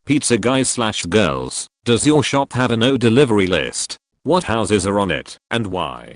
Pizza guys slash girls, does your shop have a no delivery list? What houses are on it, and why?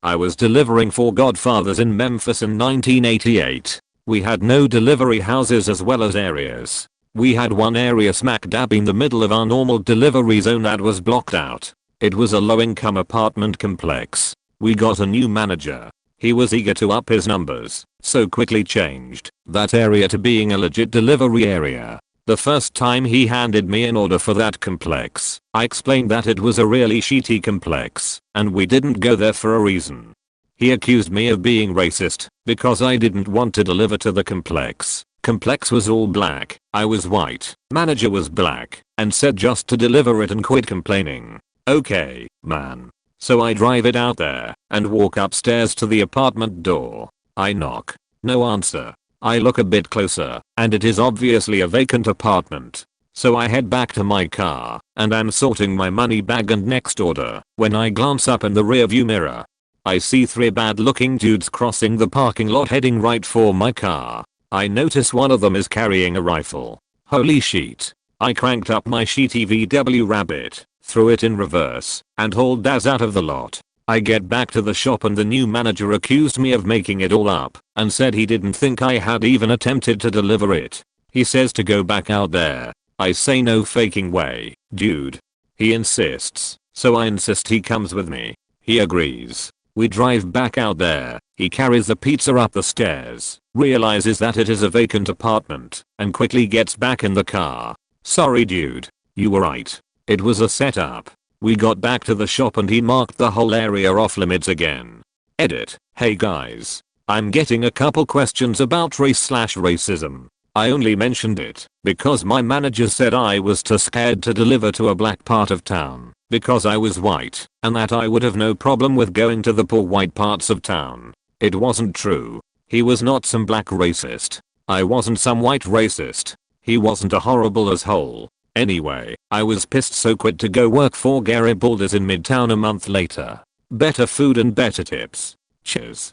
I was delivering for Godfathers in Memphis in 1988. We had no delivery houses as well as areas. We had one area smack dab in the middle of our normal delivery zone that was blocked out. It was a low-income apartment complex. We got a new manager. He was eager to up his numbers, so quickly changed that area to being a legit delivery area. The first time he handed me an order for that complex, I explained that it was a really shitty complex, and we didn't go there for a reason. He accused me of being racist, because I didn't want to deliver to the complex. Complex was all black, I was white, manager was black, and said just to deliver it and quit complaining. Okay, man. So I drive it out there, and walk upstairs to the apartment door. I knock. No answer. I look a bit closer, and it is obviously a vacant apartment. So I head back to my car, and I'm sorting my money bag and next order, when I glance up in the rearview mirror. I see 3 bad looking dudes crossing the parking lot heading right for my car. I notice one of them is carrying a rifle. Holy shit. I cranked up my shitty VW Rabbit, threw it in reverse, and hauled ass out of the lot. I get back to the shop and the new manager accused me of making it all up, and said he didn't think I had even attempted to deliver it. He says to go back out there. I say no faking way, dude. He insists, so I insist he comes with me. He agrees. We drive back out there. He carries the pizza up the stairs, realizes that it is a vacant apartment, and quickly gets back in the car. Sorry dude. You were right. It was a setup. We got back to the shop and he marked the whole area off limits again. Edit. Hey guys. I'm getting a couple questions about race/racism. I only mentioned it because my manager said I was too scared to deliver to a black part of town because I was white and that I would have no problem with going to the poor white parts of town. It wasn't true. He was not some black racist. I wasn't some white racist. He wasn't a horrible asshole. Anyway, I was pissed so quit to go work for Garibaldi's in Midtown a month later. Better food and better tips. Cheers.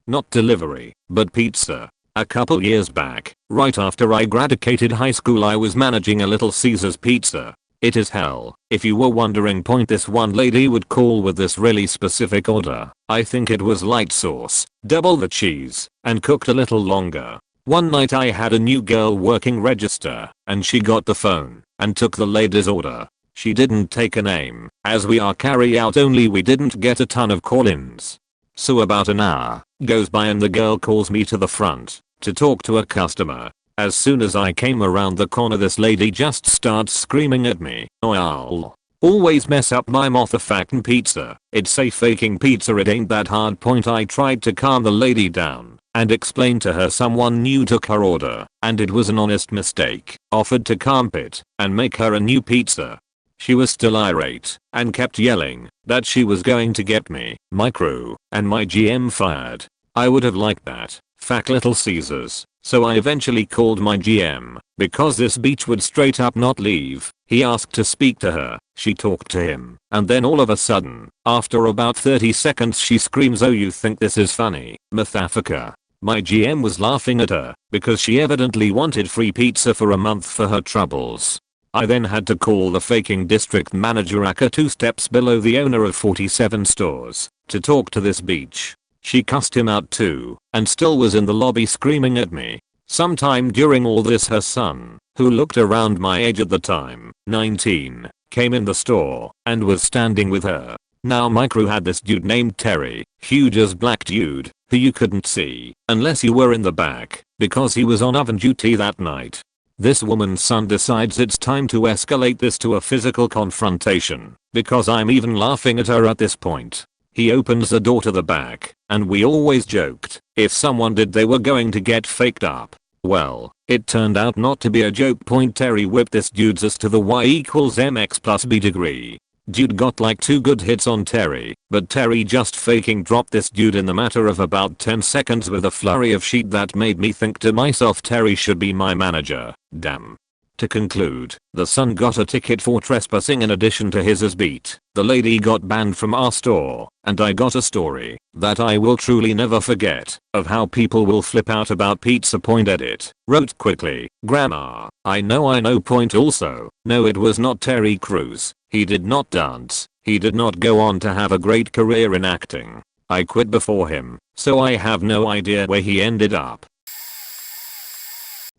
Not delivery, but pizza. A couple years back, right after I graduated high school I was managing a Little Caesars pizza. It is hell, if you were wondering. This one lady would call with this really specific order. I think it was light sauce, double the cheese, and cooked a little longer. One night I had a new girl working register, and she got the phone, and took the lady's order. She didn't take a name, as we are carry out only. We didn't get a ton of call-ins. So about an hour goes by and the girl calls me to the front to talk to a customer. As soon as I came around the corner this lady just starts screaming at me. Oh, I'll always mess up my motherfucking pizza. It's a faking pizza, it ain't that hard. I tried to calm the lady down and explain to her someone new took her order and it was an honest mistake. Offered to comp it and make her a new pizza. She was still irate and kept yelling that she was going to get me, my crew, and my GM fired. I would have liked that. Fuck Little Caesars. So I eventually called my GM because this bitch would straight up not leave. He asked to speak to her. She talked to him, and then all of a sudden, after about 30 seconds she screams, "Oh, you think this is funny, motherfucker?" My GM was laughing at her because she evidently wanted free pizza for a month for her troubles. I then had to call the faking district manager Aka 2 steps below the owner of 47 stores to talk to this bitch. She cussed him out too and still was in the lobby screaming at me. Sometime during all this her son, who looked around my age at the time, 19, came in the store and was standing with her. Now my crew had this dude named Terry, huge as black dude, who you couldn't see unless you were in the back because he was on oven duty that night. This woman's son decides it's time to escalate this to a physical confrontation because I'm even laughing at her at this point. He opens the door to the back, and we always joked, if someone did they were going to get faked up. Well, it turned out not to be a joke. Terry whipped this dude's ass to the y=mx plus b degree. Dude got like 2 good hits on Terry, but Terry just faking dropped this dude in the matter of about 10 seconds with a flurry of shit that made me think to myself Terry should be my manager. Damn. To conclude, the son got a ticket for trespassing in addition to his beat. The lady got banned from our store, and I got a story that I will truly never forget of how people will flip out about pizza. Edit. Wrote quickly. Grandma. I know. Also, no, it was not Terry Crews. He did not dance. He did not go on to have a great career in acting. I quit before him, so I have no idea where he ended up.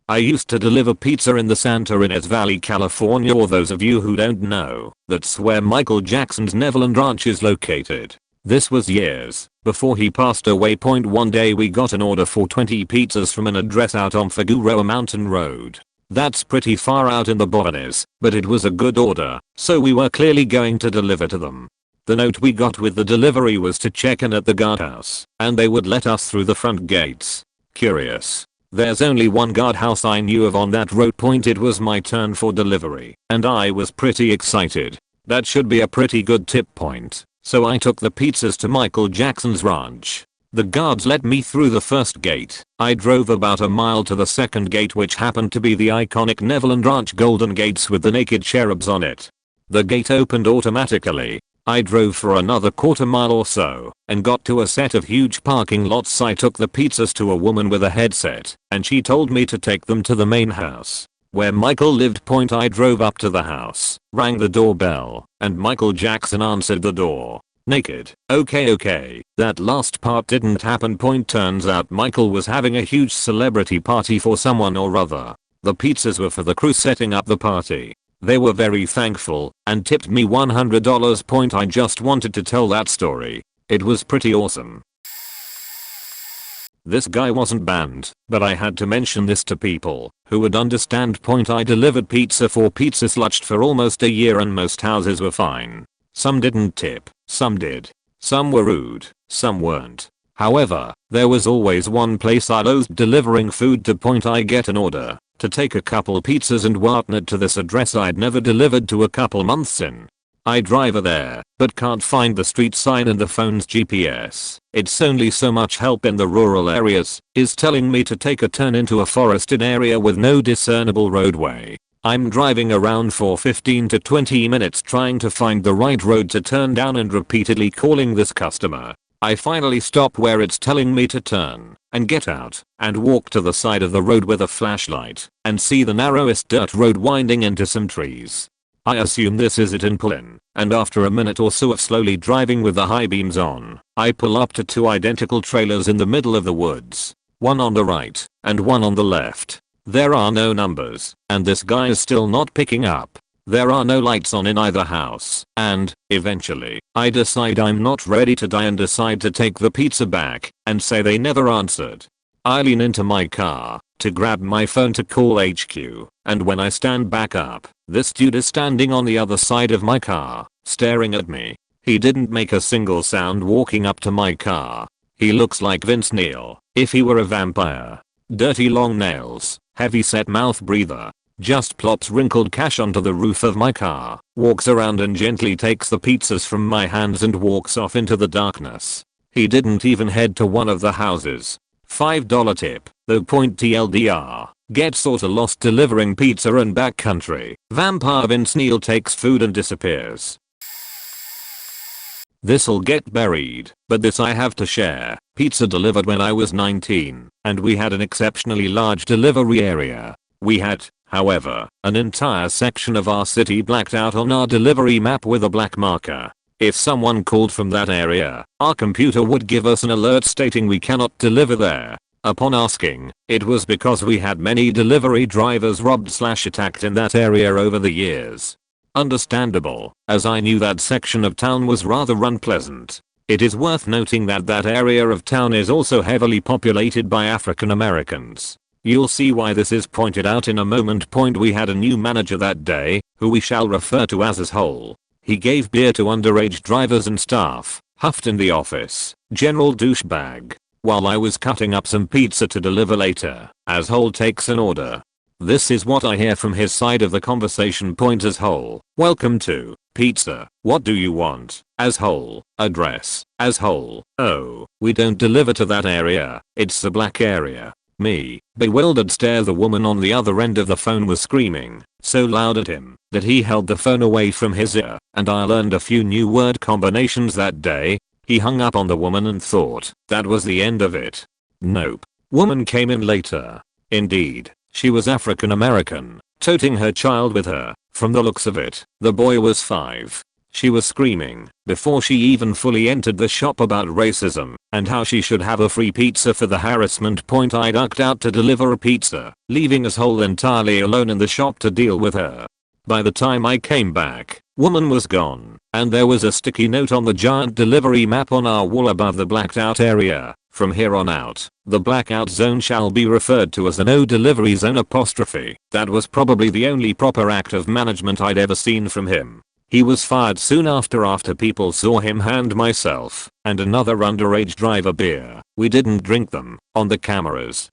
I used to deliver pizza in the Santa Ynez Valley, California, or those of you who don't know, that's where Michael Jackson's Neverland Ranch is located. This was years before he passed away. One day we got an order for 20 pizzas from an address out on Figueroa Mountain Road. That's pretty far out in the Bonaires, but it was a good order, so we were clearly going to deliver to them. The note we got with the delivery was to check in at the guardhouse, and they would let us through the front gates. Curious. There's only one guardhouse I knew of on that road. It was my turn for delivery, and I was pretty excited. That should be a pretty good tip point, so I took the pizzas to Michael Jackson's ranch. The guards let me through the first gate. I drove about a mile to the second gate, which happened to be the iconic Neverland Ranch Golden Gates with the naked cherubs on it. The gate opened automatically. I drove for another quarter mile or so and got to a set of huge parking lots. I took the pizzas to a woman with a headset, and she told me to take them to the main house where Michael lived. I drove up to the house, rang the doorbell, and Michael Jackson answered the door. Naked. Okay. That last part didn't happen. Turns out Michael was having a huge celebrity party for someone or other. The pizzas were for the crew setting up the party. They were very thankful and tipped me $100. I just wanted to tell that story. It was pretty awesome. This guy wasn't banned, but I had to mention this to people who would understand. I delivered pizza for Pizza Sluched for almost a year, and most houses were fine. Some didn't tip, some did. Some were rude, some weren't. However, there was always one place I loathed delivering food to. I get an order to take a couple pizzas and whatnot to this address I'd never delivered to a couple months in. I drive there, but can't find the street sign in the phone's GPS. It's only so much help in the rural areas, is telling me to take a turn into a forested area with no discernible roadway. I'm driving around for 15 to 20 minutes trying to find the right road to turn down and repeatedly calling this customer. I finally stop where it's telling me to turn and get out and walk to the side of the road with a flashlight and see the narrowest dirt road winding into some trees. I assume this is it and pull in, and after a minute or so of slowly driving with the high beams on, I pull up to two identical trailers in the middle of the woods. One on the right and one on the left. There are no numbers, and this guy is still not picking up. There are no lights on in either house, and, eventually, I decide I'm not ready to die and decide to take the pizza back and say they never answered. I lean into my car to grab my phone to call HQ, and when I stand back up, this dude is standing on the other side of my car, staring at me. He didn't make a single sound walking up to my car. He looks like Vince Neil if he were a vampire. Dirty long nails, heavy set mouth breather. Just plops wrinkled cash onto the roof of my car, walks around and gently takes the pizzas from my hands and walks off into the darkness. He didn't even head to one of the houses. $5 tip, though. TLDR, get sorta lost delivering pizza in backcountry. Vampire Vince Neil takes food and disappears. This'll get buried, but this I have to share. Pizza delivered when I was 19, and we had an exceptionally large delivery area. We had, however, an entire section of our city blacked out on our delivery map with a black marker. If someone called from that area, our computer would give us an alert stating we cannot deliver there. Upon asking, it was because we had many delivery drivers robbed/attacked in that area over the years. Understandable, as I knew that section of town was rather unpleasant. It is worth noting that that area of town is also heavily populated by African Americans. You'll see why this is pointed out in a moment. We had a new manager that day, who we shall refer to as Asshole. He gave beer to underage drivers and staff, huffed in the office, general douchebag. While I was cutting up some pizza to deliver later, Asshole takes an order. This is what I hear from his side of the conversation. Asshole, welcome to pizza. What do you want? Asshole, address. Asshole, oh, we don't deliver to that area. It's the black area. Me, bewildered stare. The woman on the other end of the phone was screaming so loud at him that he held the phone away from his ear, and I learned a few new word combinations that day. He hung up on the woman and thought that was the end of it. Nope. Woman came in later. Indeed, she was African American, toting her child with her. From the looks of it, the boy was 5. She was screaming, before she even fully entered the shop, about racism and how she should have a free pizza for the harassment. I ducked out to deliver a pizza, leaving us whole entirely alone in the shop to deal with her. By the time I came back, woman was gone, and there was a sticky note on the giant delivery map on our wall above the blacked out area. From here on out, the blackout zone shall be referred to as the no delivery zone apostrophe. That was probably the only proper act of management I'd ever seen from him. He was fired soon after people saw him hand myself and another underage driver beer. We didn't drink them on the cameras.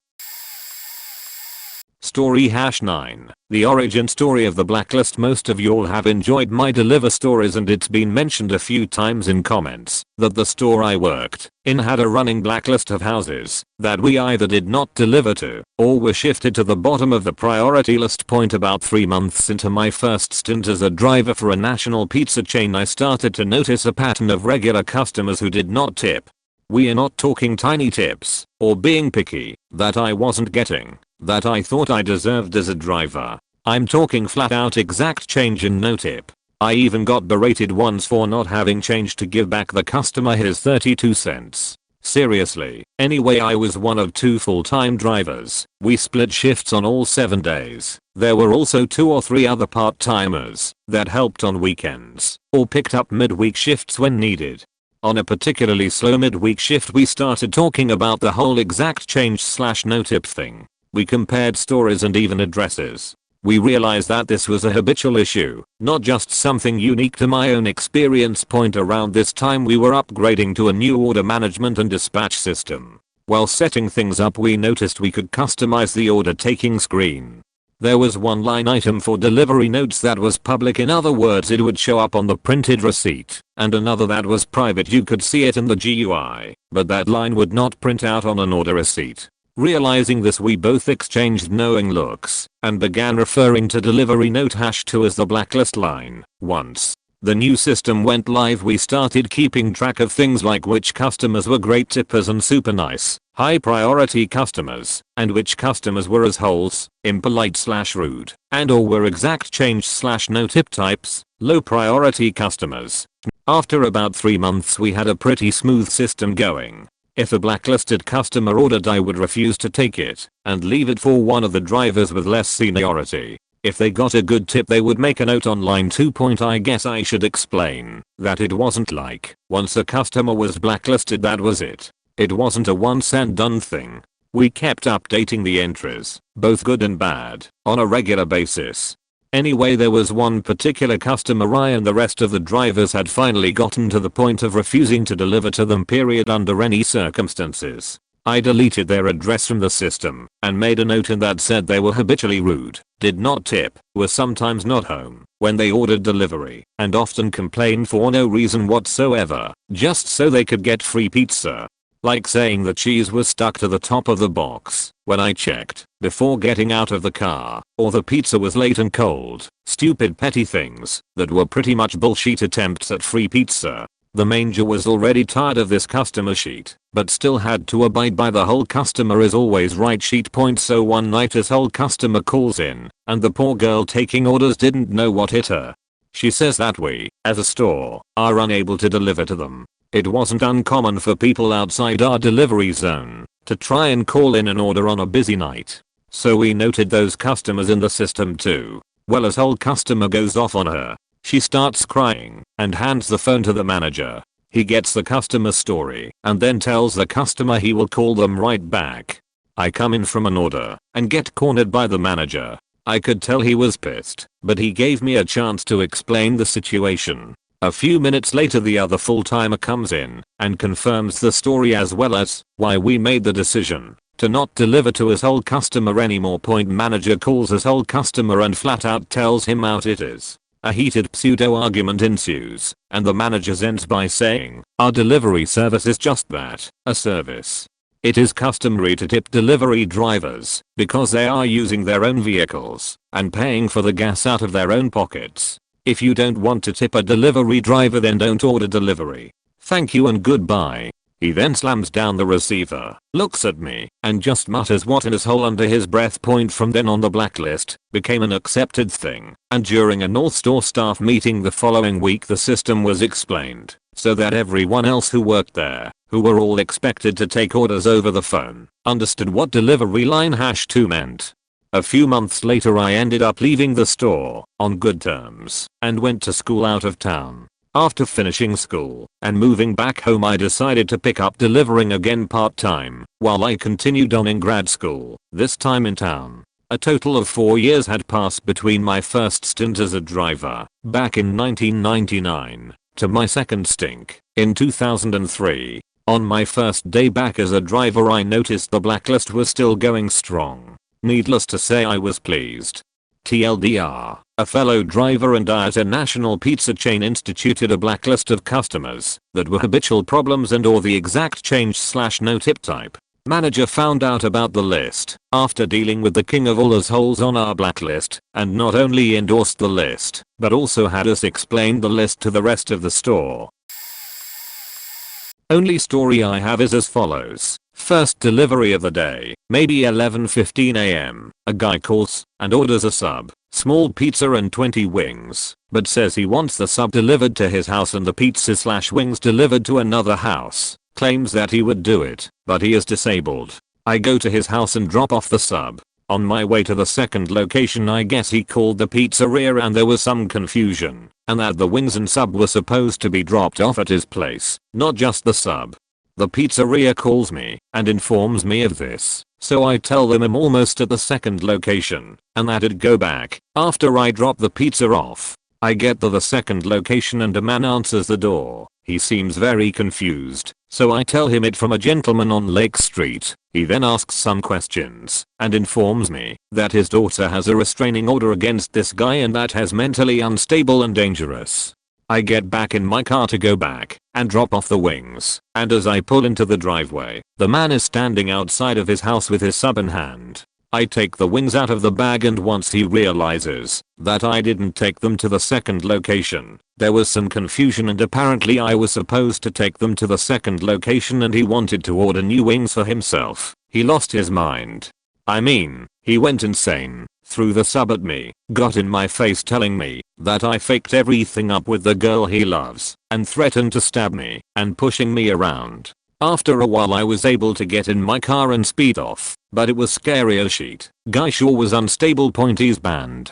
Story #9. The origin story of the Blacklist. Most of y'all have enjoyed my deliver stories, and it's been mentioned a few times in comments that the store I worked in had a running blacklist of houses that we either did not deliver to or were shifted to the bottom of the priority list. About 3 months into my first stint as a driver for a national pizza chain, I started to notice a pattern of regular customers who did not tip. We are not talking tiny tips or being picky that I wasn't getting, that I thought I deserved as a driver. I'm talking flat out exact change and no tip. I even got berated once for not having change to give back the customer his 32 cents. Seriously. Anyway, I was one of 2 full-time drivers. We split shifts on all 7 days. There were also 2 or 3 other part-timers that helped on weekends or picked up midweek shifts when needed. On a particularly slow midweek shift, we started talking about the whole exact change / no tip thing. We compared stories and even addresses. We realized that this was a habitual issue, not just something unique to my own experience. Around this time, we were upgrading to a new order management and dispatch system. While setting things up, we noticed we could customize the order taking screen. There was one line item for delivery notes that was public. In other words, it would show up on the printed receipt, and another that was private. You could see it in the GUI, but that line would not print out on an order receipt. Realizing this, we both exchanged knowing looks and began referring to delivery note #2 as the blacklist line. Once the new system went live, we started keeping track of things like which customers were great tippers and super nice, high priority customers, and which customers were assholes, impolite / rude, and or were exact change / no tip types, low priority customers. After about 3 months, we had a pretty smooth system going. If a blacklisted customer ordered, I would refuse to take it and leave it for one of the drivers with less seniority. If they got a good tip, they would make a note on line 2. I guess I should explain that it wasn't like once a customer was blacklisted, that was it. It wasn't a once and done thing. We kept updating the entries, both good and bad, on a regular basis. Anyway, there was one particular customer I and the rest of the drivers had finally gotten to the point of refusing to deliver to them, under any circumstances. I deleted their address from the system and made a note in that said they were habitually rude, did not tip, were sometimes not home when they ordered delivery, and often complained for no reason whatsoever, just so they could get free pizza. Like saying the cheese was stuck to the top of the box when I checked before getting out of the car, or the pizza was late and cold. Stupid petty things that were pretty much bullshit attempts at free pizza. The manager was already tired of this customer sheet, but still had to abide by the whole customer is always right sheet. So one night, this whole customer calls in, and the poor girl taking orders didn't know what hit her. She says that we, as a store, are unable to deliver to them. It wasn't uncommon for people outside our delivery zone to try and call in an order on a busy night. So we noted those customers in the system too. Well, as whole customer goes off on her, she starts crying and hands the phone to the manager. He gets the customer's story and then tells the customer he will call them right back. I come in from an order and get cornered by the manager. I could tell he was pissed, but he gave me a chance to explain the situation. A few minutes later, the other full-timer comes in and confirms the story as well as why we made the decision to not deliver to his whole customer anymore. Manager calls his whole customer and flat out tells him out it is. A heated pseudo-argument ensues, and the manager ends by saying, "Our delivery service is just that, a service. It is customary to tip delivery drivers because they are using their own vehicles and paying for the gas out of their own pockets. If you don't want to tip a delivery driver, then don't order delivery. Thank you and goodbye. He then slams down the receiver, looks at me, and just mutters what an asshole under his breath. From then on, the blacklist became an accepted thing, and during a North Store staff meeting the following week, the system was explained so that everyone else who worked there, who were all expected to take orders over the phone, understood what delivery line #2 meant. A few months later, I ended up leaving the store on good terms and went to school out of town. After finishing school and moving back home, I decided to pick up delivering again part-time while I continued on in grad school, this time in town. A total of 4 years had passed between my first stint as a driver back in 1999 to my second stint in 2003. On my first day back as a driver, I noticed the blacklist was still going strong. Needless to say, I was pleased. TLDR, a fellow driver and I at a national pizza chain instituted a blacklist of customers that were habitual problems and or the exact change/no tip type. Manager found out about the list after dealing with the king of all assholes on our blacklist, and not only endorsed the list, but also had us explain the list to the rest of the store. Only story I have is as follows. First delivery of the day, maybe 11:15 am. A guy calls and orders a sub, small pizza and 20 wings, but says he wants the sub delivered to his house and the pizza/wings delivered to another house. Claims that he would do it, but he is disabled. I go to his house and drop off the sub. On my way to the second location, I guess he called the pizzeria and there was some confusion, and that the wings and sub were supposed to be dropped off at his place, not just the sub. The pizzeria calls me and informs me of this, so I tell them I'm almost at the second location and that I'd go back after I drop the pizza off. I get to the second location and a man answers the door. He seems very confused, so I tell him it from a gentleman on Lake Street. He then asks some questions and informs me that his daughter has a restraining order against this guy and that he's mentally unstable and dangerous. I get back in my car to go back and drop off the wings, and as I pull into the driveway, the man is standing outside of his house with his sub in hand. I take the wings out of the bag, and once he realizes that I didn't take them to the second location, there was some confusion and apparently I was supposed to take them to the second location and he wanted to order new wings for himself. He lost his mind. I mean, he went insane, threw the sub at me, got in my face telling me that I faked everything up with the girl he loves, and threatened to stab me and pushing me around. After a while I was able to get in my car and speed off, but it was scary as shit. Guy sure was unstable. He's banned.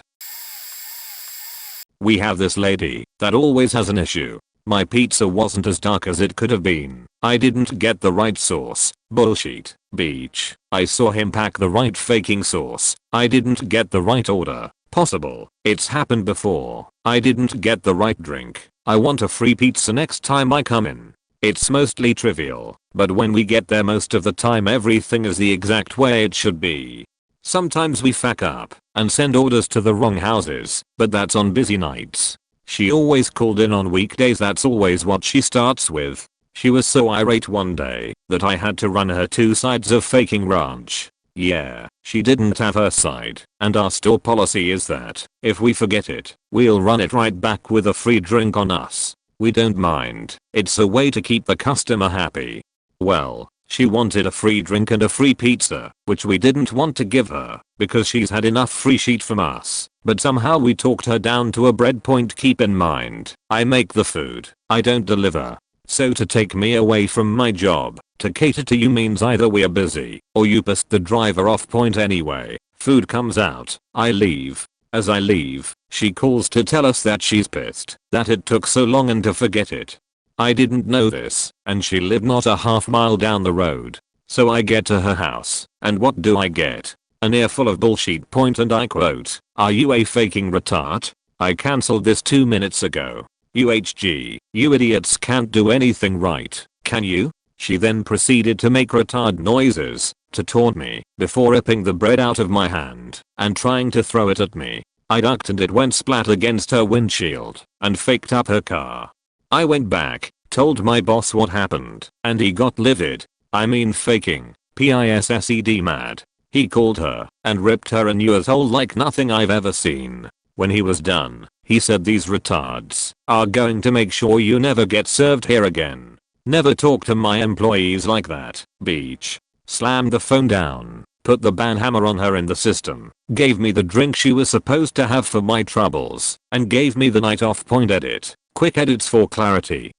We have this lady that always has an issue. My pizza wasn't as dark as it could have been. I didn't get the right sauce. Bullshit. Beach. I saw him pack the right faking sauce. I didn't get the right order. Possible. It's happened before. I didn't get the right drink. I want a free pizza next time I come in. It's mostly trivial, but when we get there most of the time everything is the exact way it should be. Sometimes we fuck up and send orders to the wrong houses, but that's on busy nights. She always called in on weekdays, that's always what she starts with. She was so irate one day that I had to run her 2 sides of faking ranch. Yeah, she didn't have her side, and our store policy is that if we forget it, we'll run it right back with a free drink on us. We don't mind. It's a way to keep the customer happy. Well, she wanted a free drink and a free pizza, which we didn't want to give her because she's had enough free shit from us, but somehow we talked her down to a bread point. Keep in mind, I make the food, I don't deliver. So to take me away from my job to cater to you means either we are busy or you pissed the driver off. Anyway, food comes out, I leave. As I leave, she calls to tell us that she's pissed that it took so long and to forget it. I didn't know this, and she lived not a half mile down the road. So I get to her house, and what do I get? An earful of bullshit. And I quote, "Are you a faking retard? I cancelled this 2 minutes ago. UHG, you idiots can't do anything right, can you?" She then proceeded to make retard noises to taunt me before ripping the bread out of my hand and trying to throw it at me. I ducked and it went splat against her windshield and faked up her car. I went back, told my boss what happened, and he got livid. I mean faking. Pissed mad. He called her and ripped her a new asshole like nothing I've ever seen. When he was done, he said these retards are going to make sure you never get served here again. Never talk to my employees like that, beach. Slammed the phone down, put the ban hammer on her in the system, gave me the drink she was supposed to have for my troubles, and gave me the night off. Point edit. Quick edits for clarity.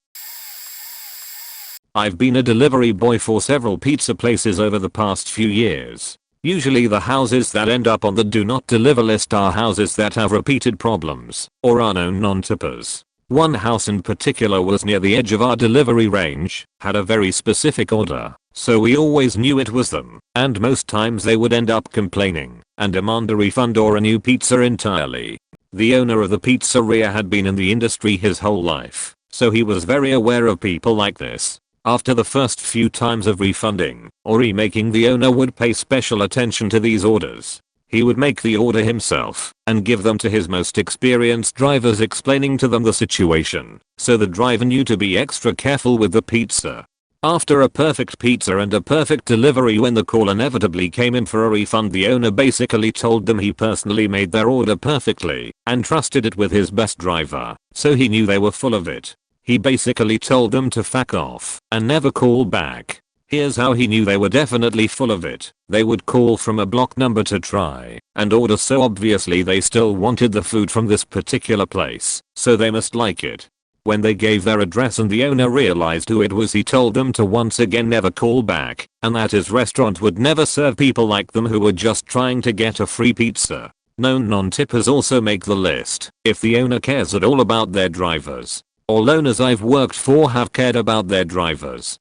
I've been a delivery boy for several pizza places over the past few years. Usually the houses that end up on the do not deliver list are houses that have repeated problems or are known non-tippers. One house in particular was near the edge of our delivery range, had a very specific order, so we always knew it was them, and most times they would end up complaining and demand a refund or a new pizza entirely. The owner of the pizzeria had been in the industry his whole life, so he was very aware of people like this. After the first few times of refunding or remaking, the owner would pay special attention to these orders. He would make the order himself and give them to his most experienced drivers, explaining to them the situation, so the driver knew to be extra careful with the pizza. After a perfect pizza and a perfect delivery, when the call inevitably came in for a refund, the owner basically told them he personally made their order perfectly and trusted it with his best driver, so he knew they were full of it. He basically told them to fuck off and never call back. Here's how he knew they were definitely full of it. They would call from a block number to try and order, so obviously they still wanted the food from this particular place, so they must like it. When they gave their address and the owner realized who it was, he told them to once again never call back, and that his restaurant would never serve people like them who were just trying to get a free pizza. Known non-tippers also make the list if the owner cares at all about their drivers. All owners I've worked for have cared about their drivers.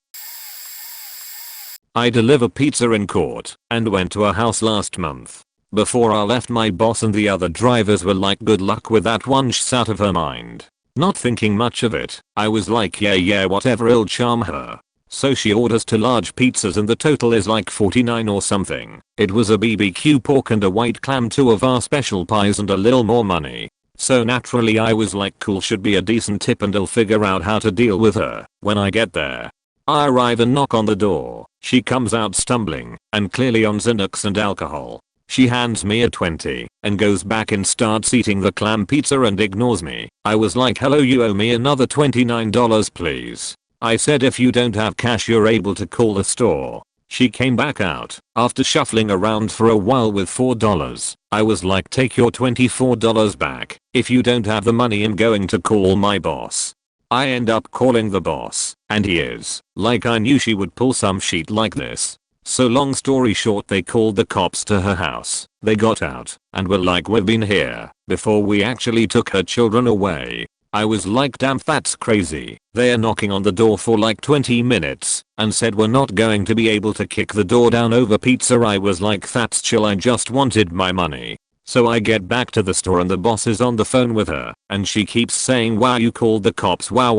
I deliver pizza in court and went to a house last month. Before I left, my boss and the other drivers were like, good luck with that one, she's out of her mind. Not thinking much of it, I was like, yeah whatever, it'll charm her. So she orders 2 large pizzas and the total is like $49 or something. It was a BBQ pork and a white clam, 2 of our special pies, and a little more money. So naturally I was like, cool, should be a decent tip and I'll figure out how to deal with her when I get there. I arrive and knock on the door. She comes out stumbling and clearly on Xanax and alcohol. She hands me a 20 and goes back and starts eating the clam pizza and ignores me. I was like, hello, you owe me another $29 please. I said, if you don't have cash you're able to call the store. She came back out after shuffling around for a while with $4. I was like, take your $24 back. If you don't have the money, I'm going to call my boss. I end up calling the boss, and he is like, I knew she would pull some shit like this. So long story short, they called the cops to her house. They got out and were like, we've been here before we actually took her children away. I was like, damn, that's crazy. They're knocking on the door for like 20 minutes and said we're not going to be able to kick the door down over pizza. I was like, that's chill, I just wanted my money. So I get back to the store and the boss is on the phone with her and she keeps saying, wow, you called the cops, wow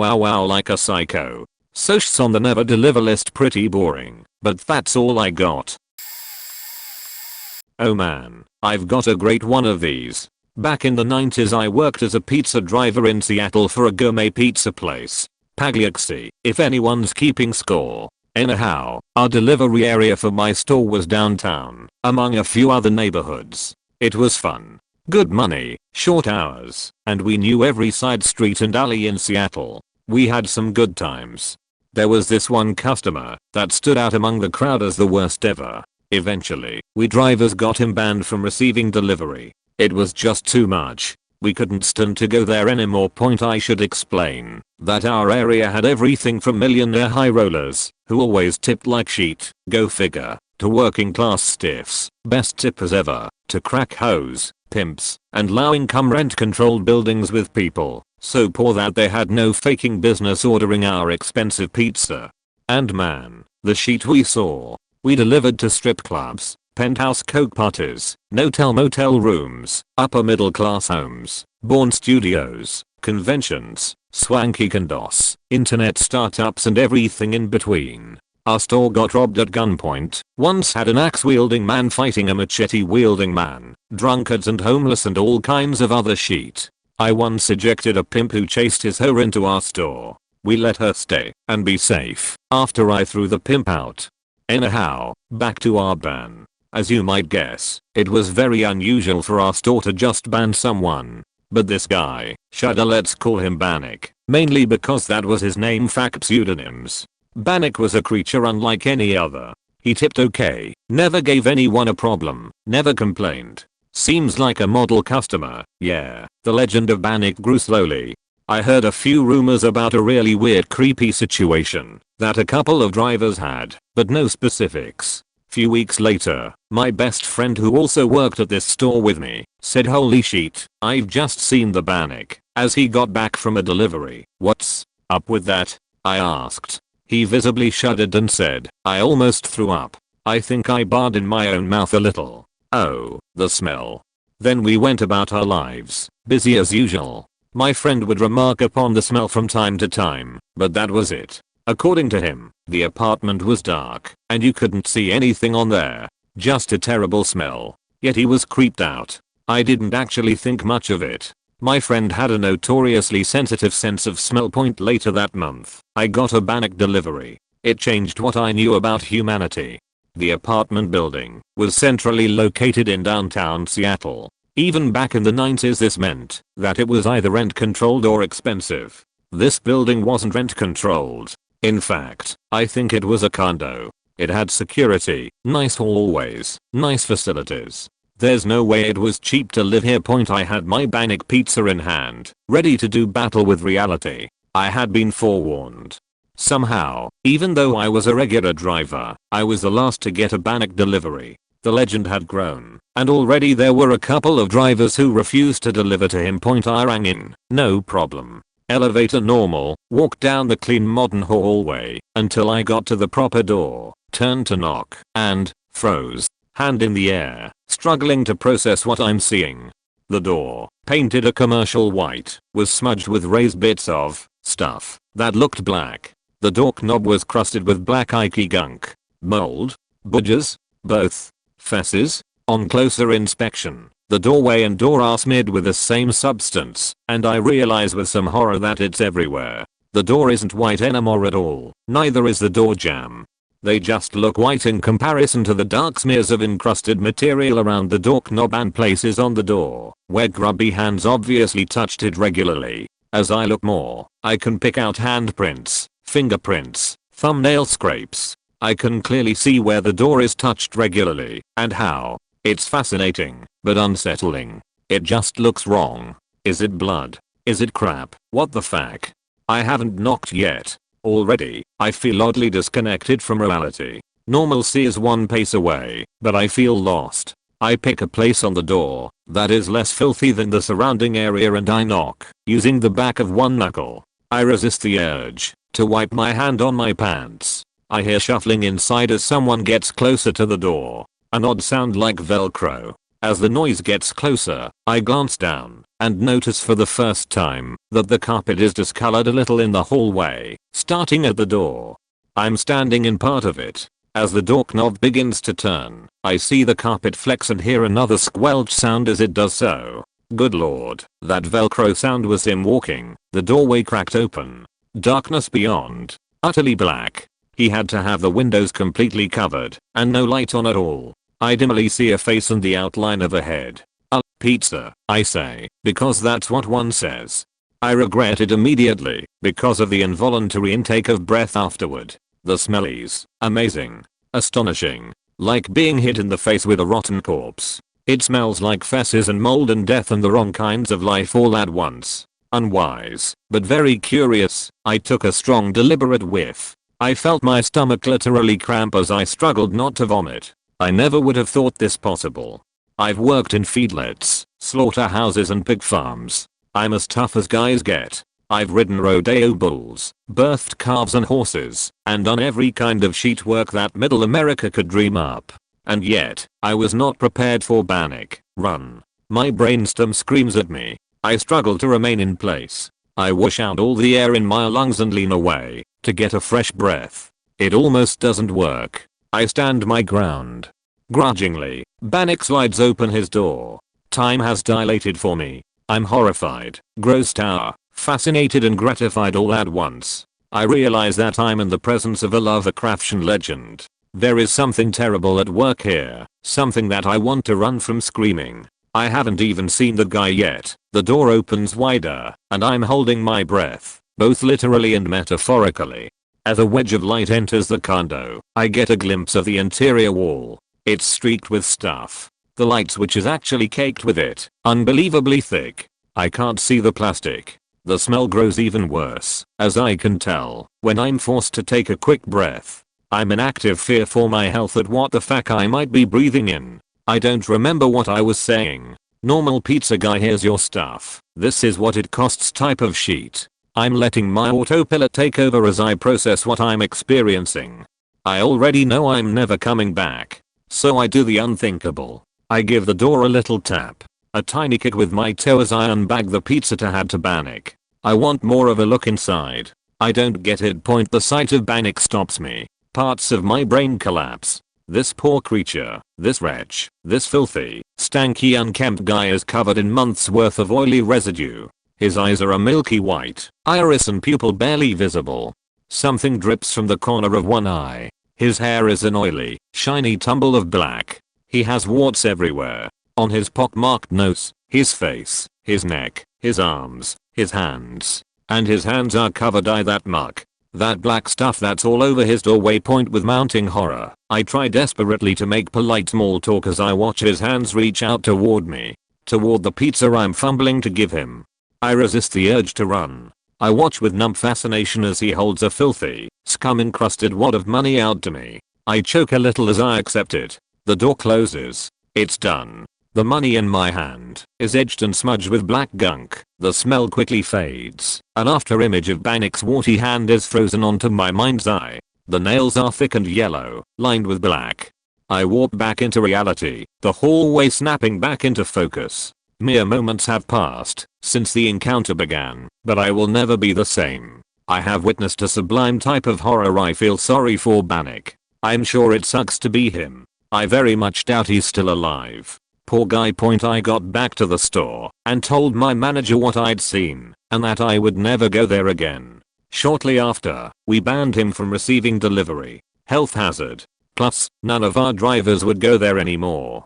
like a psycho. So she's on the never deliver list. Pretty boring, but that's all I got. Oh man, I've got a great one of these. Back in the 90s I worked as a pizza driver in Seattle for a gourmet pizza place. Pagliacci, if anyone's keeping score. Anyhow, our delivery area for my store was downtown, among a few other neighborhoods. It was fun. Good money, short hours, and we knew every side street and alley in Seattle. We had some good times. There was this one customer that stood out among the crowd as the worst ever. Eventually, we drivers got him banned from receiving delivery. It was just too much. We couldn't stand to go there anymore. I should explain that our area had everything from millionaire high rollers who always tipped like shit, go figure, to working class stiffs, best tippers ever, to crack hoes, pimps, and low income rent controlled buildings with people so poor that they had no faking business ordering our expensive pizza. And man, the shit we saw. We delivered to strip clubs, penthouse coke parties, no-tell motel rooms, upper middle class homes, born studios, conventions, swanky condos, internet startups, and everything in between. Our store got robbed at gunpoint, once had an axe-wielding man fighting a machete-wielding man, drunkards and homeless and all kinds of other shit. I once ejected a pimp who chased his hoe into our store. We let her stay and be safe after I threw the pimp out. Anyhow, back to our ban. As you might guess, it was very unusual for our store to just ban someone. But this guy, shudder, let's call him Bannick, mainly because that was his name. Fact pseudonyms. Bannick was a creature unlike any other. He tipped okay, never gave anyone a problem, never complained. Seems like a model customer. Yeah, the legend of Bannick grew slowly. I heard a few rumors about a really weird creepy situation that a couple of drivers had, but no specifics. Few weeks later, my best friend who also worked at this store with me said, holy shit, I've just seen the Bannick, as he got back from a delivery. What's up with that? I asked. He visibly shuddered and said, I almost threw up. I think I barred in my own mouth a little. Oh, the smell. Then we went about our lives, busy as usual. My friend would remark upon the smell from time to time, but that was it. According to him, the apartment was dark, and you couldn't see anything on there. Just a terrible smell. Yet he was creeped out. I didn't actually think much of it. My friend had a notoriously sensitive sense of smell. Later that month, I got a Bannick delivery. It changed what I knew about humanity. The apartment building was centrally located in downtown Seattle. Even back in the 90s, this meant that it was either rent controlled or expensive. This building wasn't rent controlled. In fact, I think it was a condo. It had security, nice hallways, nice facilities. There's no way it was cheap to live here. I had my Bannick pizza in hand, ready to do battle with reality. I had been forewarned. Somehow, even though I was a regular driver, I was the last to get a Bannick delivery. The legend had grown, and already there were a couple of drivers who refused to deliver to him. I rang in, no problem. Elevator normal, walked down the clean modern hallway until I got to the proper door, turned to knock, and froze, hand in the air, struggling to process what I'm seeing. The door, painted a commercial white, was smudged with raised bits of stuff that looked black. The doorknob was crusted with black icky gunk, mold, budges, both, fesses. On closer inspection, the doorway and door are smeared with the same substance, and I realize with some horror that it's everywhere. The door isn't white anymore at all, neither is the door jamb. They just look white in comparison to the dark smears of encrusted material around the doorknob and places on the door, where grubby hands obviously touched it regularly. As I look more, I can pick out handprints, fingerprints, thumbnail scrapes. I can clearly see where the door is touched regularly, and how. It's fascinating, but unsettling. It just looks wrong. Is it blood? Is it crap? What the fuck? I haven't knocked yet. Already, I feel oddly disconnected from reality. Normalcy is one pace away, but I feel lost. I pick a place on the door that is less filthy than the surrounding area and I knock, using the back of one knuckle. I resist the urge to wipe my hand on my pants. I hear shuffling inside as someone gets closer to the door. An odd sound like Velcro. As the noise gets closer, I glance down and notice for the first time that the carpet is discolored a little in the hallway, starting at the door. I'm standing in part of it. As the doorknob begins to turn, I see the carpet flex and hear another squelch sound as it does so. Good lord, that Velcro sound was him walking. The doorway cracked open. Darkness beyond. Utterly black. He had to have the windows completely covered and no light on at all. I dimly see a face and the outline of a head. Pizza, I say, because that's what one says. I regret it immediately because of the involuntary intake of breath afterward. The smell is amazing, astonishing, like being hit in the face with a rotten corpse. It smells like fesses and mold and death and the wrong kinds of life all at once. Unwise, but very curious, I took a strong deliberate whiff. I felt my stomach literally cramp as I struggled not to vomit. I never would have thought this possible. I've worked in feedlots, slaughterhouses and pig farms. I'm as tough as guys get. I've ridden rodeo bulls, birthed calves and horses, and done every kind of sheet work that middle America could dream up. And yet, I was not prepared for Bannick. Run. My brainstem screams at me. I struggle to remain in place. I wash out all the air in my lungs and lean away to get a fresh breath. It almost doesn't work. I stand my ground. Grudgingly, Bannick slides open his door. Time has dilated for me. I'm horrified, grossed out, fascinated and gratified all at once. I realize that I'm in the presence of a Lovecraftian legend. There is something terrible at work here, something that I want to run from screaming. I haven't even seen the guy yet. The door opens wider, and I'm holding my breath, both literally and metaphorically. As a wedge of light enters the condo, I get a glimpse of the interior wall. It's streaked with stuff. The light switch is actually caked with it, unbelievably thick. I can't see the plastic. The smell grows even worse, as I can tell, when I'm forced to take a quick breath. I'm in active fear for my health at what the fuck I might be breathing in. I don't remember what I was saying. Normal pizza guy, here's your stuff. This is what it costs type of sheet. I'm letting my autopilot take over as I process what I'm experiencing. I already know I'm never coming back. So I do the unthinkable. I give the door a little tap. A tiny kick with my toe as I unbag the pizza to hand to Bannick. I want more of a look inside. I don't get it. The sight of Bannick stops me. Parts of my brain collapse. This poor creature, this wretch, this filthy, stanky unkempt guy is covered in months worth of oily residue. His eyes are a milky white, iris and pupil barely visible. Something drips from the corner of one eye. His hair is an oily, shiny tumble of black. He has warts everywhere. On his pockmarked nose, his face, his neck, his arms, his hands. And his hands are covered by that muck. That black stuff that's all over his doorway. With mounting horror, I try desperately to make polite small talk as I watch his hands reach out toward me. Toward the pizza I'm fumbling to give him. I resist the urge to run. I watch with numb fascination as he holds a filthy, scum-encrusted wad of money out to me. I choke a little as I accept it. The door closes. It's done. The money in my hand is edged and smudged with black gunk. The smell quickly fades. An after image of Bannick's warty hand is frozen onto my mind's eye. The nails are thick and yellow, lined with black. I warp back into reality, the hallway snapping back into focus. Mere moments have passed since the encounter began, but I will never be the same. I have witnessed a sublime type of horror. I feel sorry for Bannick. I'm sure it sucks to be him. I very much doubt he's still alive. Poor guy. I got back to the store and told my manager what I'd seen and that I would never go there again. Shortly after, we banned him from receiving delivery. Health hazard. Plus, none of our drivers would go there anymore.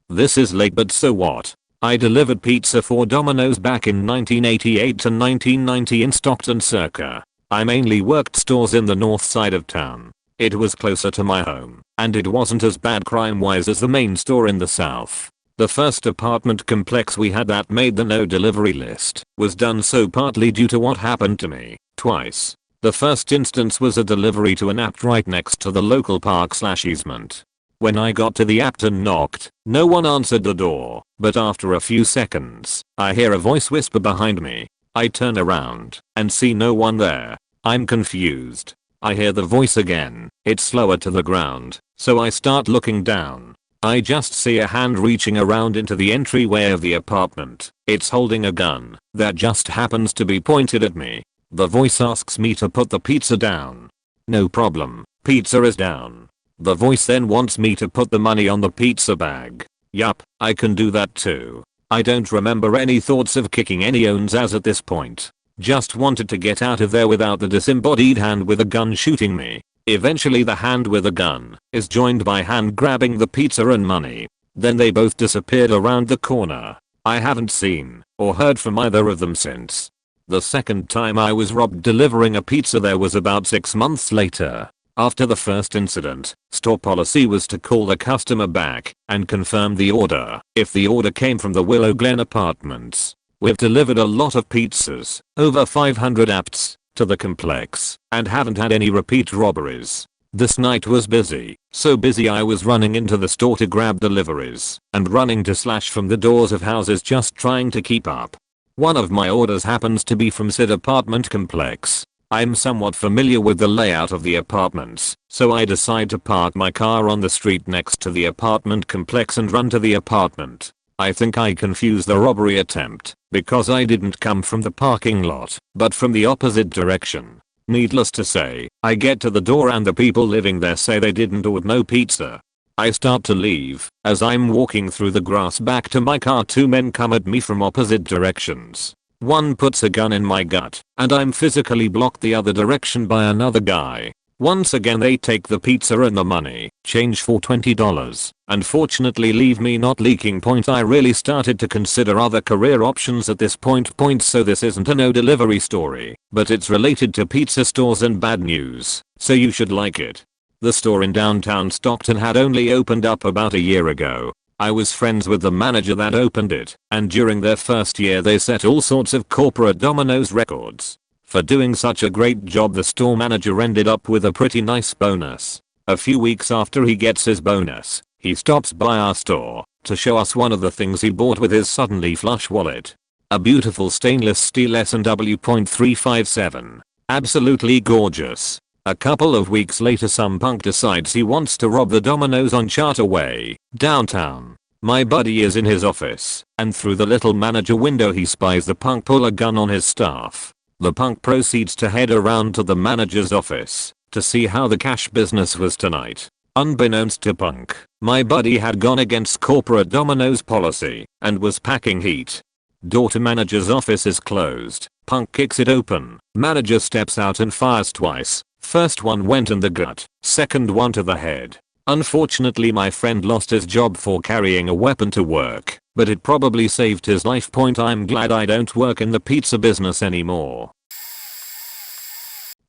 This is late, but so what? I delivered pizza for Domino's back in 1988 to 1990 in Stockton circa. I mainly worked stores in the north side of town. It was closer to my home, and it wasn't as bad crime-wise as the main store in the south. The first apartment complex we had that made the no delivery list was done so partly due to what happened to me, twice. The first instance was a delivery to an apt right next to the local park/easement. When I got to the apt and knocked, no one answered the door, but after a few seconds, I hear a voice whisper behind me. I turn around and see no one there. I'm confused. I hear the voice again. It's slower to the ground, so I start looking down. I just see a hand reaching around into the entryway of the apartment. It's holding a gun that just happens to be pointed at me. The voice asks me to put the pizza down. No problem. Pizza is down. The voice then wants me to put the money on the pizza bag. Yup, I can do that too. I don't remember any thoughts of kicking anyone's ass at this point. Just wanted to get out of there without the disembodied hand with a gun shooting me. Eventually the hand with a gun is joined by hand grabbing the pizza and money. Then they both disappeared around the corner. I haven't seen or heard from either of them since. The second time I was robbed delivering a pizza there was about 6 months later. After the first incident, store policy was to call the customer back and confirm the order if the order came from the Willow Glen apartments. We've delivered a lot of pizzas, over 500 apts, to the complex, and haven't had any repeat robberies. This night was busy, so busy I was running into the store to grab deliveries and running to slash from the doors of houses just trying to keep up. One of my orders happens to be from said apartment complex. I'm somewhat familiar with the layout of the apartments, so I decide to park my car on the street next to the apartment complex and run to the apartment. I think I confused the robbery attempt because I didn't come from the parking lot, but from the opposite direction. Needless to say, I get to the door and the people living there say they didn't order no pizza. I start to leave. As I'm walking through the grass back to my car, 2 men come at me from opposite directions. One puts a gun in my gut, and I'm physically blocked the other direction by another guy. Once again they take the pizza and the money, change for $20. Unfortunately leave me not leaking. I really started to consider other career options at this point. So this isn't a no delivery story, but it's related to pizza stores and bad news, so you should like it. The store in downtown Stockton had only opened up about a year ago. I was friends with the manager that opened it, and during their first year they set all sorts of corporate Domino's records. For doing such a great job, the store manager ended up with a pretty nice bonus. A few weeks after he gets his bonus, he stops by our store to show us one of the things he bought with his suddenly flush wallet. A beautiful stainless steel S&W .357. Absolutely gorgeous. A couple of weeks later some punk decides he wants to rob the Domino's on Charter Way, downtown. My buddy is in his office, and through the little manager window he spies the punk pull a gun on his staff. The punk proceeds to head around to the manager's office to see how the cash business was tonight. Unbeknownst to punk, my buddy had gone against corporate Domino's policy and was packing heat. Door to manager's office is closed. Punk kicks it open. Manager steps out and fires twice. First one went in the gut, second one to the head. Unfortunately my friend lost his job for carrying a weapon to work, but it probably saved his life. I'm glad I don't work in the pizza business anymore.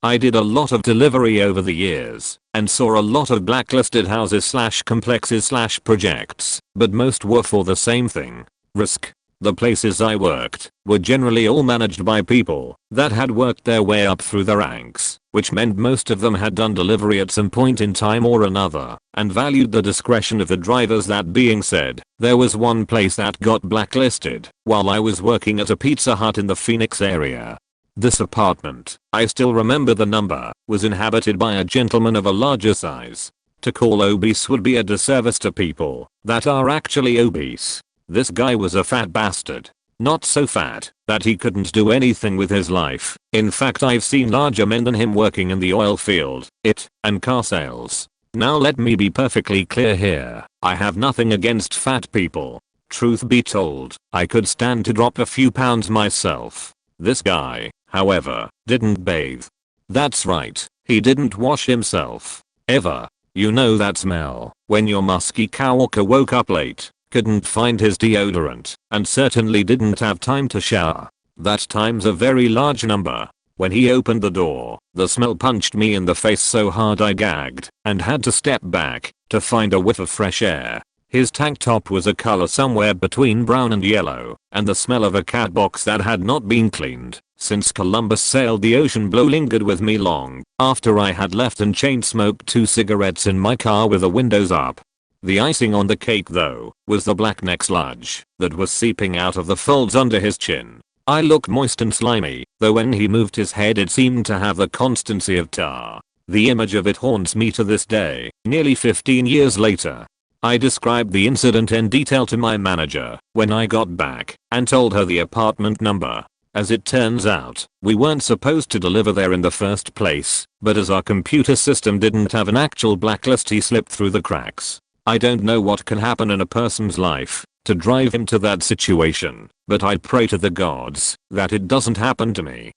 I did a lot of delivery over the years and saw a lot of blacklisted houses / complexes / projects, but most were for the same thing: risk. The places I worked were generally all managed by people that had worked their way up through the ranks, which meant most of them had done delivery at some point in time or another, and valued the discretion of the drivers. That being said, there was one place that got blacklisted while I was working at a Pizza Hut in the Phoenix area. This apartment, I still remember the number, was inhabited by a gentleman of a larger size. To call obese would be a disservice to people that are actually obese. This guy was a fat bastard. Not so fat that he couldn't do anything with his life. In fact, I've seen larger men than him working in the oil field, and car sales. Now let me be perfectly clear here. I have nothing against fat people. Truth be told, I could stand to drop a few pounds myself. This guy, however, didn't bathe. That's right, he didn't wash himself. Ever. You know that smell when your musky coworker woke up late, couldn't find his deodorant, and certainly didn't have time to shower. That time's a very large number. When he opened the door, the smell punched me in the face so hard I gagged and had to step back to find a whiff of fresh air. His tank top was a color somewhere between brown and yellow, and the smell of a cat box that had not been cleaned since Columbus sailed the ocean blue lingered with me long after I had left and chain smoked 2 cigarettes in my car with the windows up. The icing on the cake though was the black neck sludge that was seeping out of the folds under his chin. I looked moist and slimy, though when he moved his head it seemed to have the constancy of tar. The image of it haunts me to this day, nearly 15 years later. I described the incident in detail to my manager when I got back and told her the apartment number. As it turns out, we weren't supposed to deliver there in the first place, but as our computer system didn't have an actual blacklist, he slipped through the cracks. I don't know what can happen in a person's life to drive him to that situation, but I pray to the gods that it doesn't happen to me.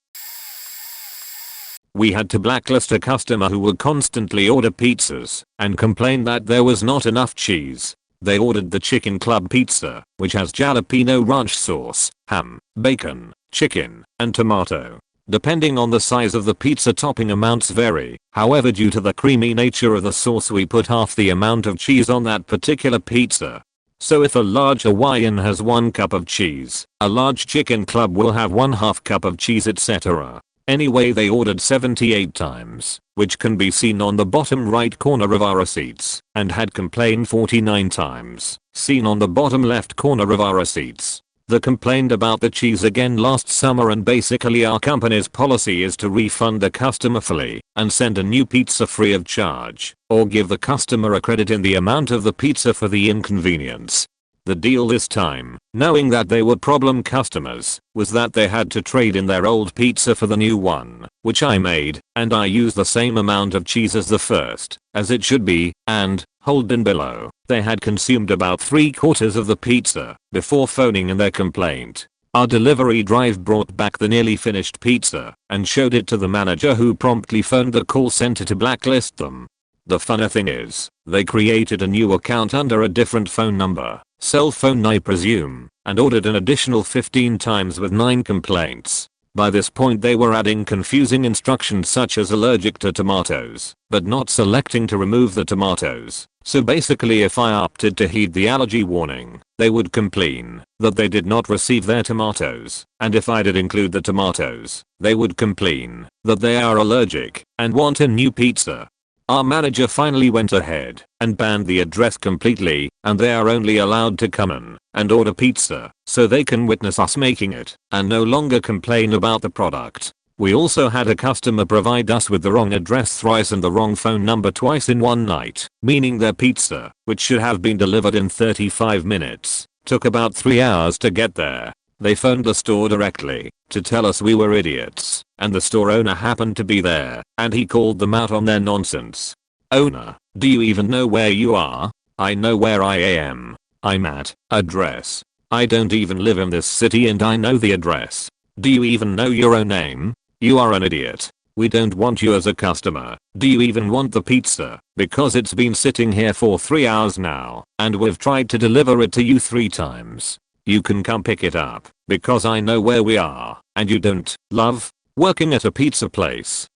We had to blacklist a customer who would constantly order pizzas and complain that there was not enough cheese. They ordered the Chicken Club pizza, which has jalapeno ranch sauce, ham, bacon, chicken, and tomato. Depending on the size of the pizza, topping amounts vary. However, due to the creamy nature of the sauce, we put half the amount of cheese on that particular pizza. So if a large Hawaiian has 1 cup of cheese, a large Chicken Club will have 1/2 cup of cheese, etc. Anyway, they ordered 78 times, which can be seen on the bottom right corner of our receipts, and had complained 49 times, seen on the bottom left corner of our receipts. They complained about the cheese again last summer, and basically our company's policy is to refund the customer fully and send a new pizza free of charge, or give the customer a credit in the amount of the pizza for the inconvenience. The deal this time, knowing that they were problem customers, was that they had to trade in their old pizza for the new one, which I made, and I used the same amount of cheese as the first, as it should be, and, hold in below, they had consumed about 3/4 of the pizza before phoning in their complaint. Our delivery drive brought back the nearly finished pizza and showed it to the manager, who promptly phoned the call center to blacklist them. The funny thing is, they created a new account under a different phone number, cell phone I presume, and ordered an additional 15 times with 9 complaints. By this point they were adding confusing instructions such as allergic to tomatoes, but not selecting to remove the tomatoes. So basically, if I opted to heed the allergy warning, they would complain that they did not receive their tomatoes, and if I did include the tomatoes, they would complain that they are allergic and want a new pizza. Our manager finally went ahead and banned the address completely, and they are only allowed to come in and order pizza so they can witness us making it and no longer complain about the product. We also had a customer provide us with the wrong address thrice and the wrong phone number twice in one night, meaning their pizza, which should have been delivered in 35 minutes, took about 3 hours to get there. They phoned the store directly to tell us we were idiots, and the store owner happened to be there, and he called them out on their nonsense. Owner, do you even know where you are? I know where I am. I'm at address. I don't even live in this city and I know the address. Do you even know your own name? You are an idiot. We don't want you as a customer. Do you even want the pizza? Because it's been sitting here for 3 hours now, and we've tried to deliver it to you 3 times. You can come pick it up, because I know where we are, and you don't love working at a pizza place.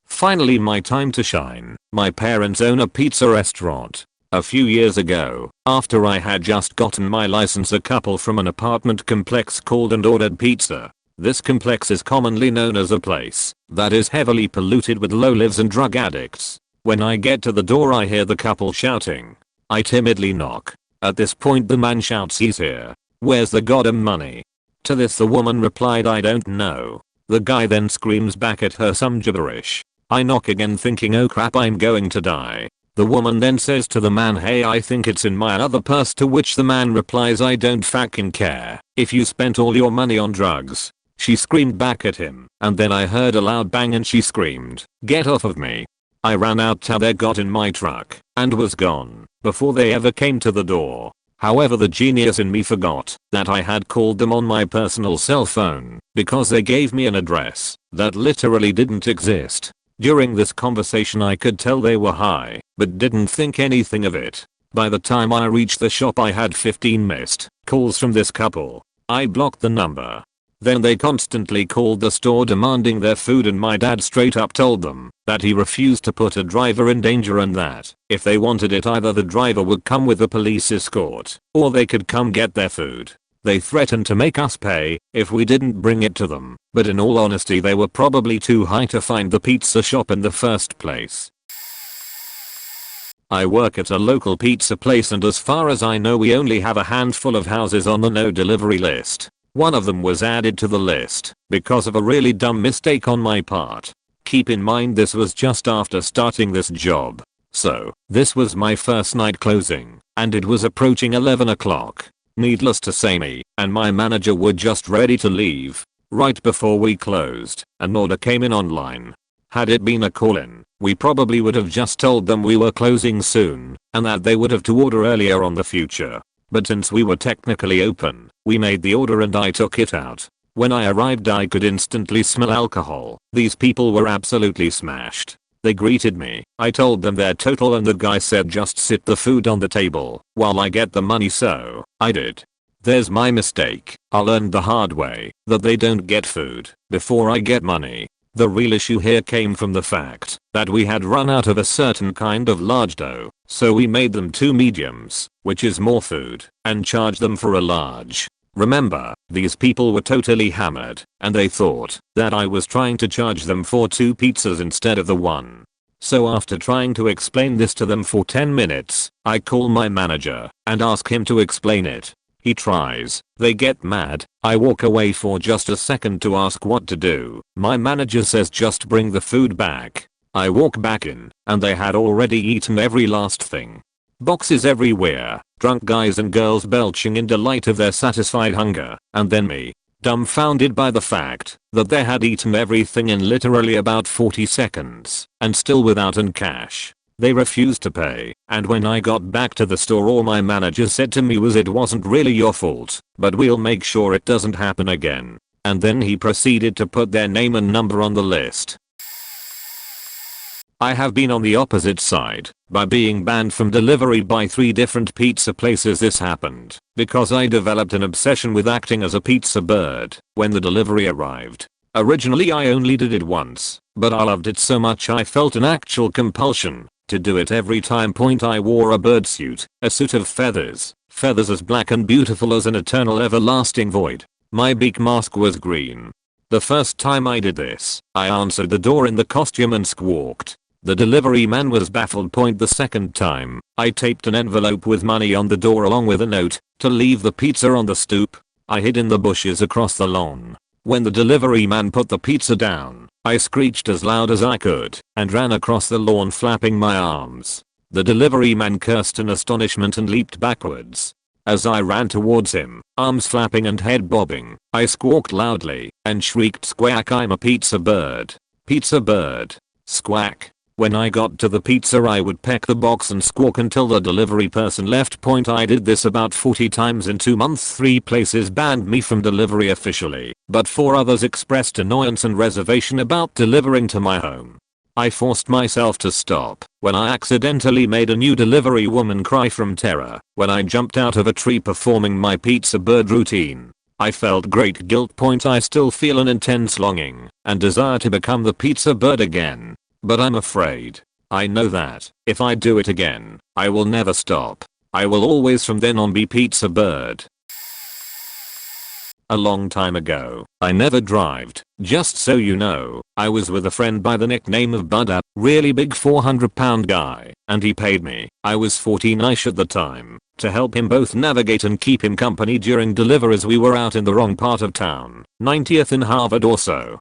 Finally, my time to shine. My parents own a pizza restaurant. A few years ago, after I had just gotten my license, a couple from an apartment complex called and ordered pizza. This complex is commonly known as a place that is heavily polluted with low-livs and drug addicts. When I get to the door, I hear the couple shouting. I timidly knock. At this point the man shouts, "He's here. Where's the goddamn money?" To this the woman replied, "I don't know." The guy then screams back at her some gibberish. I knock again thinking, oh crap, I'm going to die. The woman then says to the man, "Hey, I think it's in my other purse," to which the man replies, "I don't fucking care if you spent all your money on drugs." She screamed back at him, and then I heard a loud bang and she screamed, "Get off of me." I ran out to there, got in my truck, and was gone before they ever came to the door. However, the genius in me forgot that I had called them on my personal cell phone because they gave me an address that literally didn't exist. During this conversation I could tell they were high, but didn't think anything of it. By the time I reached the shop I had 15 missed calls from this couple. I blocked the number. Then they constantly called the store demanding their food, and my dad straight up told them that he refused to put a driver in danger and that if they wanted it, either the driver would come with a police escort or they could come get their food. They threatened to make us pay if we didn't bring it to them, but in all honesty they were probably too high to find the pizza shop in the first place. I work at a local pizza place, and as far as I know we only have a handful of houses on the no delivery list. One of them was added to the list because of a really dumb mistake on my part. Keep in mind this was just after starting this job. So, this was my first night closing, and it was approaching 11 o'clock. Needless to say, me and my manager were just ready to leave. Right before we closed, an order came in online. Had it been a call-in, we probably would have just told them we were closing soon, and that they would have to order earlier on the future. But since we were technically open, we made the order and I took it out. When I arrived I could instantly smell alcohol. These people were absolutely smashed. They greeted me. I told them their total and the guy said just sit the food on the table while I get the money, so I did. There's my mistake. I learned the hard way that they don't get food before I get money. The real issue here came from the fact that we had run out of a certain kind of large dough, so we made them 2 mediums, which is more food, and charged them for a large. Remember, these people were totally hammered, and they thought that I was trying to charge them for 2 pizzas instead of the 1. So after trying to explain this to them for 10 minutes, I call my manager and ask him to explain it. He tries, they get mad, I walk away for just a second to ask what to do. My manager says just bring the food back. I walk back in, and they had already eaten every last thing. Boxes everywhere, drunk guys and girls belching in delight of their satisfied hunger, and then me, dumbfounded by the fact that they had eaten everything in literally about 40 seconds, and still without an cash. They refused to pay, and when I got back to the store all my manager said to me was it wasn't really your fault, but we'll make sure it doesn't happen again. And then he proceeded to put their name and number on the list. I have been on the opposite side. By being banned from delivery by 3 different pizza places. This happened because I developed an obsession with acting as a pizza bird when the delivery arrived. Originally I only did it once, but I loved it so much I felt an actual compulsion to do it every time. I wore a bird suit, a suit of feathers as black and beautiful as an eternal everlasting void. My beak mask was green. The first time I did this, I answered the door in the costume and squawked. The delivery man was baffled. The second time, I taped an envelope with money on the door along with a note to leave the pizza on the stoop. I hid in the bushes across the lawn. When the delivery man put the pizza down, I screeched as loud as I could and ran across the lawn flapping my arms. The delivery man cursed in astonishment and leaped backwards. As I ran towards him, arms flapping and head bobbing, I squawked loudly and shrieked, "Squawk, I'm a pizza bird. Pizza bird. Squawk." When I got to the pizza I would peck the box and squawk until the delivery person left. I did this about 40 times in 2 months. 3 places banned me from delivery officially, but 4 others expressed annoyance and reservation about delivering to my home. I forced myself to stop when I accidentally made a new delivery woman cry from terror when I jumped out of a tree performing my pizza bird routine. I felt great guilt. I still feel an intense longing and desire to become the pizza bird again. But I'm afraid. I know that if I do it again, I will never stop. I will always from then on be pizza bird. A long time ago, I never drived. Just so you know, I was with a friend by the nickname of Bud, a really big 400-pound guy, and he paid me, I was 14ish at the time, to help him both navigate and keep him company during deliveries. We were out in the wrong part of town, 90th in Harvard or so.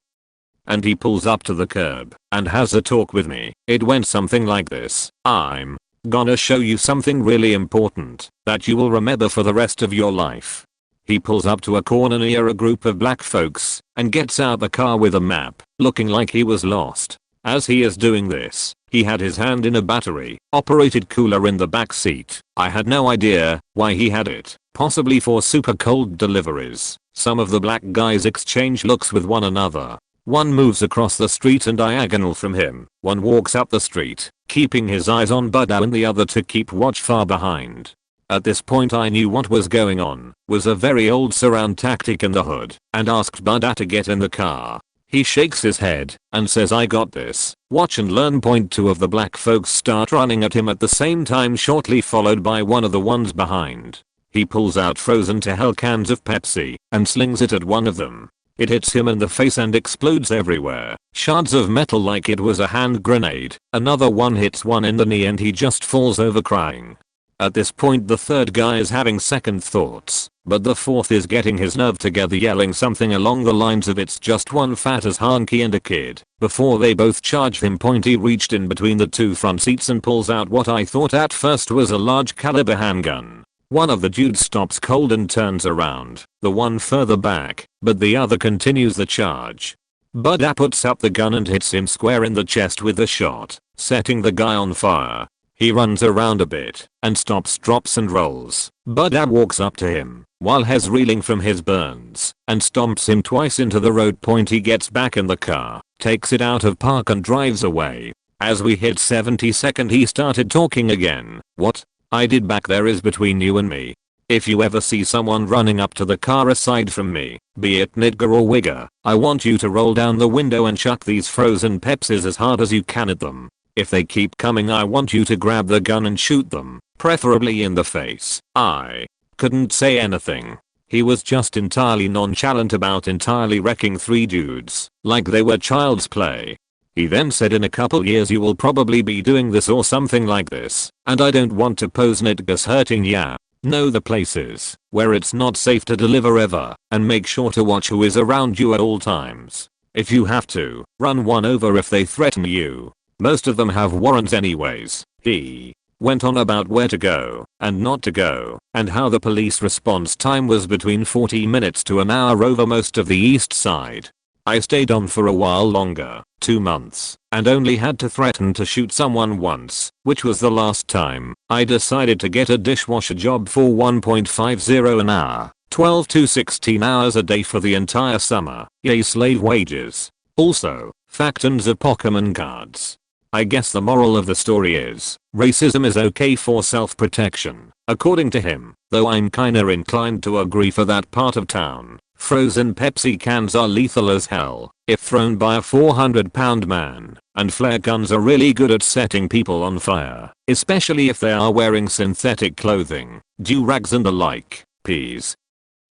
And he pulls up to the curb and has a talk with me. It went something like this: "I'm gonna show you something really important that you will remember for the rest of your life." He pulls up to a corner near a group of black folks and gets out the car with a map, looking like he was lost. As he is doing this, he had his hand in a battery operated cooler in the back seat. I had no idea why he had it, possibly for super cold deliveries. Some of the black guys exchange looks with one another. One moves across the street and diagonal from him. One walks up the street, keeping his eyes on Buddha, and the other to keep watch far behind. At this point I knew what was going on was a very old surround tactic in the hood, and asked Buddha to get in the car. He shakes his head and says, "I got this. Watch and learn." 2 of the black folks start running at him at the same time, shortly followed by one of the ones behind. He pulls out frozen to hell cans of Pepsi and slings it at one of them. It hits him in the face and explodes everywhere. Shards of metal like it was a hand grenade. Another one hits one in the knee and he just falls over crying. At this point the third guy is having second thoughts, but the fourth is getting his nerve together, yelling something along the lines of "It's just one fat as honky and a kid." Before they both charged him, he reached in between the 2 front seats and pulls out what I thought at first was a large caliber handgun. One of the dudes stops cold and turns around, the one further back, but the other continues the charge. Buddha puts up the gun and hits him square in the chest with the shot, setting the guy on fire. He runs around a bit and stops, drops and rolls. Buddha walks up to him while he's reeling from his burns and stomps him twice into the road. He gets back in the car, takes it out of park and drives away. As we hit 72nd he started talking again. "What I did back there is between you and me. If you ever see someone running up to the car aside from me, be it nigger or wigger, I want you to roll down the window and chuck these frozen Pepsis as hard as you can at them. If they keep coming I want you to grab the gun and shoot them, preferably in the face." I couldn't say anything. He was just entirely nonchalant about entirely wrecking 3 dudes like they were child's play. He then said, "In a couple years you will probably be doing this or something like this, and I don't want to pose niggas hurting ya. Know the places where it's not safe to deliver ever, and make sure to watch who is around you at all times. If you have to, run one over if they threaten you. Most of them have warrants anyways." He went on about where to go and not to go, and how the police response time was between 40 minutes to an hour over most of the east side. I stayed on for a while longer, 2 months, and only had to threaten to shoot someone once, which was the last time. I decided to get a dishwasher job for 1.50 an hour, 12 to 16 hours a day for the entire summer. Yay, slave wages. Also, factons of Pokemon cards. I guess the moral of the story is, racism is okay for self-protection, according to him, though I'm kinda inclined to agree for that part of town. Frozen Pepsi cans are lethal as hell if thrown by a 400-pound man, and flare guns are really good at setting people on fire, especially if they are wearing synthetic clothing, do-rags and the like. Peas.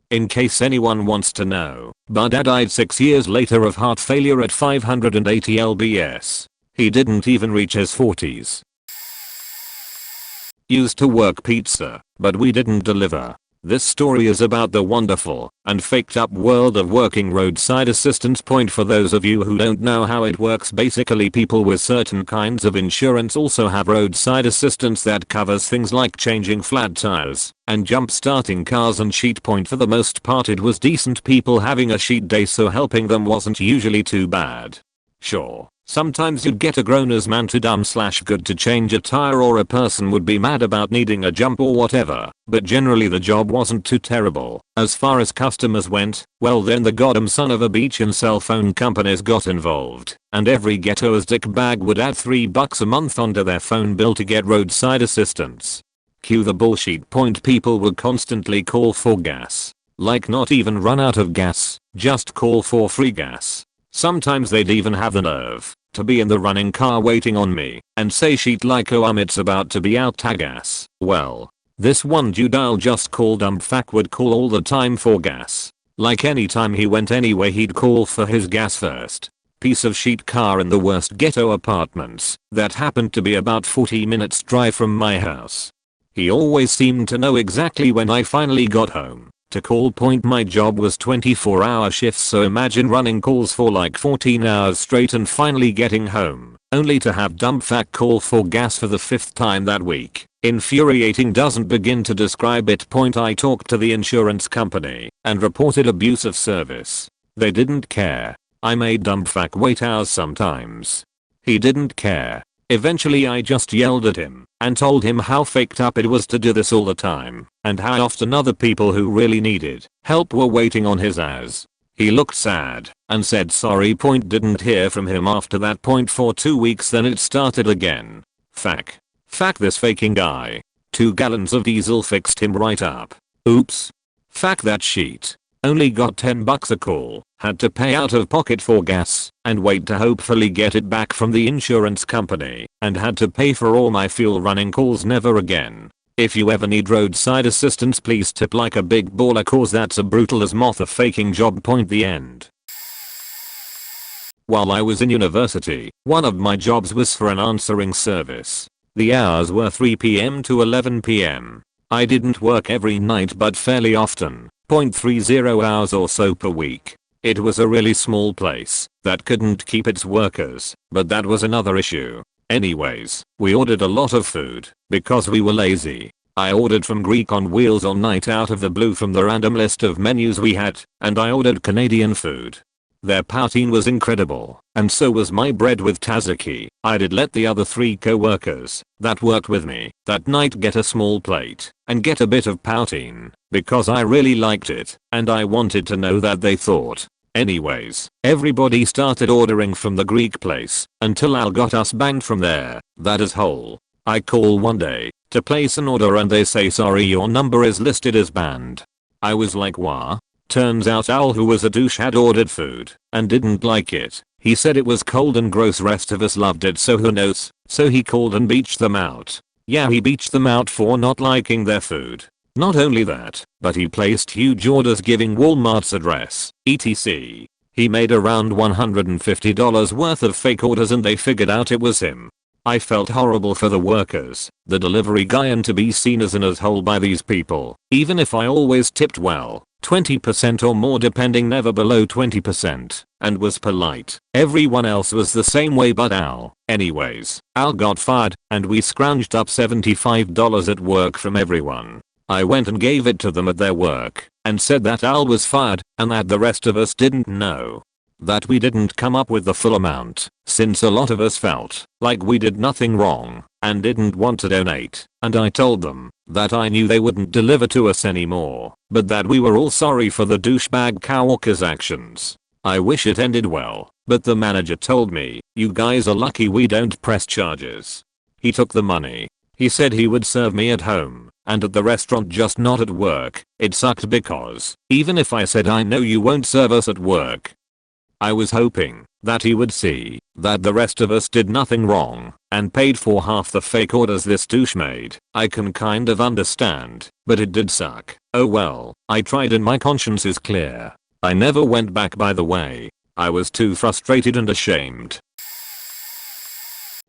In case anyone wants to know, Buddha died 6 years later of heart failure at 580 lbs. He didn't even reach his 40s. Used to work pizza, but we didn't deliver. This story is about the wonderful and faked up world of working roadside assistance. Point for those of you who don't know how it works, basically people with certain kinds of insurance also have roadside assistance that covers things like changing flat tires and jump starting cars and sheet. Point for the most part it was decent people having a sheet day, so helping them wasn't usually too bad. Sure, sometimes you'd get a grown-as man too dumb/good to change a tire, or a person would be mad about needing a jump or whatever, but generally the job wasn't too terrible. As far as customers went, well then the goddamn son of a beach and cell phone companies got involved, and every ghetto's dickbag would add $3 a month onto their phone bill to get roadside assistance. Cue the bullshit. Point people would constantly call for gas. Like not even run out of gas, just call for free gas. Sometimes they'd even have the nerve to be in the running car waiting on me and say shit like, oh it's about to be out of gas. Well, this one dude I'll just call Dumbfuck would call all the time for gas. Like anytime he went anywhere he'd call for his gas first. Piece of shit car in the worst ghetto apartments that happened to be about 40 minutes drive from my house. He always seemed to know exactly when I finally got home to call. Point my job was 24-hour shifts, so imagine running calls for like 14 hours straight and finally getting home, only to have Dumbfuck call for gas for the 5th time that week. Infuriating doesn't begin to describe it. Point I talked to the insurance company and reported abuse of service. They didn't care. I made Dumbfuck wait hours sometimes. He didn't care. Eventually I just yelled at him and told him how faked up it was to do this all the time, and how often other people who really needed help were waiting on his ass. He looked sad and said sorry. Point didn't hear from him after that point for 2 weeks, then it started again. Fuck this faking guy. 2 gallons of diesel fixed him right up. Oops. Fuck that sheet. Only got $10 a call, had to pay out of pocket for gas, and wait to hopefully get it back from the insurance company, and had to pay for all my fuel running calls never again. If you ever need roadside assistance, please tip like a big baller, cause that's a brutal as moth a faking job. Point the end. While I was in university, one of my jobs was for an answering service. The hours were 3 PM to 11 PM. I didn't work every night but fairly often. 0.30 hours or so per week. It was a really small place that couldn't keep its workers, but that was another issue. Anyways, we ordered a lot of food because we were lazy. I ordered from Greek on Wheels all night out of the blue from the random list of menus we had, and I ordered Canadian food. Their poutine was incredible, and so was my bread with tzatziki. I did let the other 3 co-workers that worked with me that night get a small plate and get a bit of poutine because I really liked it and I wanted to know that they thought. Anyways, everybody started ordering from the Greek place until Al got us banned from there. That is whole. I call one day to place an order and they say sorry, your number is listed as banned. I was like, what? Turns out Al, who was a douche, had ordered food and didn't like it. He said it was cold and gross, rest of us loved it, so who knows. So he called and beached them out. Yeah, he beached them out for not liking their food. Not only that, but he placed huge orders giving Walmart's address, etc. He made around $150 worth of fake orders and they figured out it was him. I felt horrible for the workers, the delivery guy, and to be seen as an asshole by these people, even if I always tipped well, 20% or more depending, never below 20%, and was polite. Everyone else was the same way but Al. Anyways, Al got fired and we scrounged up $75 at work from everyone. I went and gave it to them at their work and said that Al was fired and that the rest of us didn't know. that we didn't come up with the full amount, since a lot of us felt like we did nothing wrong and didn't want to donate, and I told them that I knew they wouldn't deliver to us anymore, but that we were all sorry for the douchebag coworker's actions. I wish it ended well, but the manager told me, "You guys are lucky we don't press charges." He took the money. He said he would serve me at home and at the restaurant, just not at work. It sucked because even if I said, "I know you won't serve us at work," I was hoping that he would see that the rest of us did nothing wrong and paid for half the fake orders this douche made. I can kind of understand, but it did suck. Oh well, I tried and my conscience is clear. I never went back, by the way. I was too frustrated and ashamed.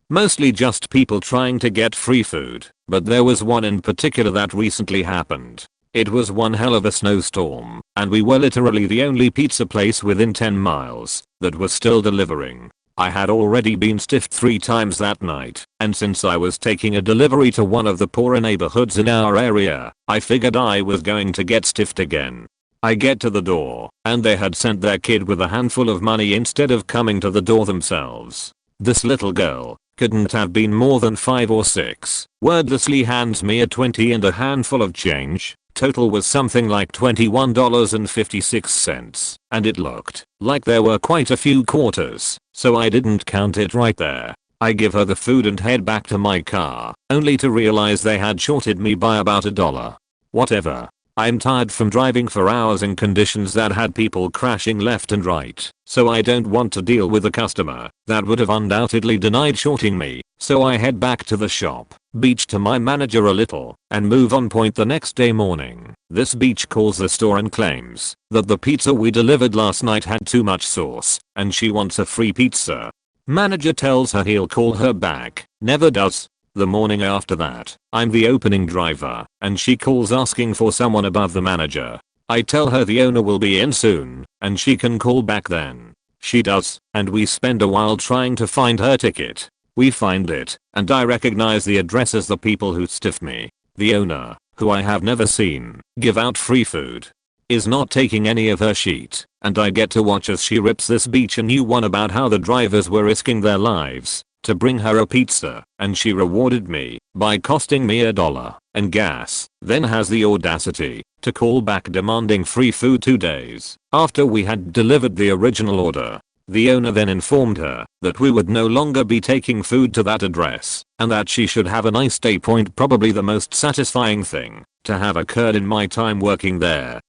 Mostly just people trying to get free food, but there was one in particular that recently happened. It was one hell of a snowstorm, and we were literally the only pizza place within 10 miles that was still delivering. I had already been stiffed 3 times that night, and since I was taking a delivery to one of the poorer neighborhoods in our area, I figured I was going to get stiffed again. I get to the door, and they had sent their kid with a handful of money instead of coming to the door themselves. This little girl couldn't have been more than 5 or 6, wordlessly hands me a 20 and a handful of change. Total was something like $21.56, and it looked like there were quite a few quarters, so I didn't count it right there. I give her the food and head back to my car, only to realize they had shorted me by about $1. Whatever. I'm tired from driving for hours in conditions that had people crashing left and right, so I don't want to deal with a customer that would have undoubtedly denied shorting me, so I head back to the shop, beach to my manager a little, and move on. The next day morning, this beach calls the store and claims that the pizza we delivered last night had too much sauce, and she wants a free pizza. Manager tells her he'll call her back, never does. The morning after that, I'm the opening driver, and she calls asking for someone above the manager. I tell her the owner will be in soon, and she can call back then. She does, and we spend a while trying to find her ticket. We find it, and I recognize the address as the people who stiffed me. The owner, who I have never seen give out free food, is not taking any of her sheet, and I get to watch as she rips this beach a new one about how the drivers were risking their lives to bring her a pizza, and she rewarded me by costing me $1 and gas, then has the audacity to call back demanding free food 2 days after we had delivered the original order. The owner then informed her that we would no longer be taking food to that address, and that she should have a nice day. Probably the most satisfying thing to have occurred in my time working there.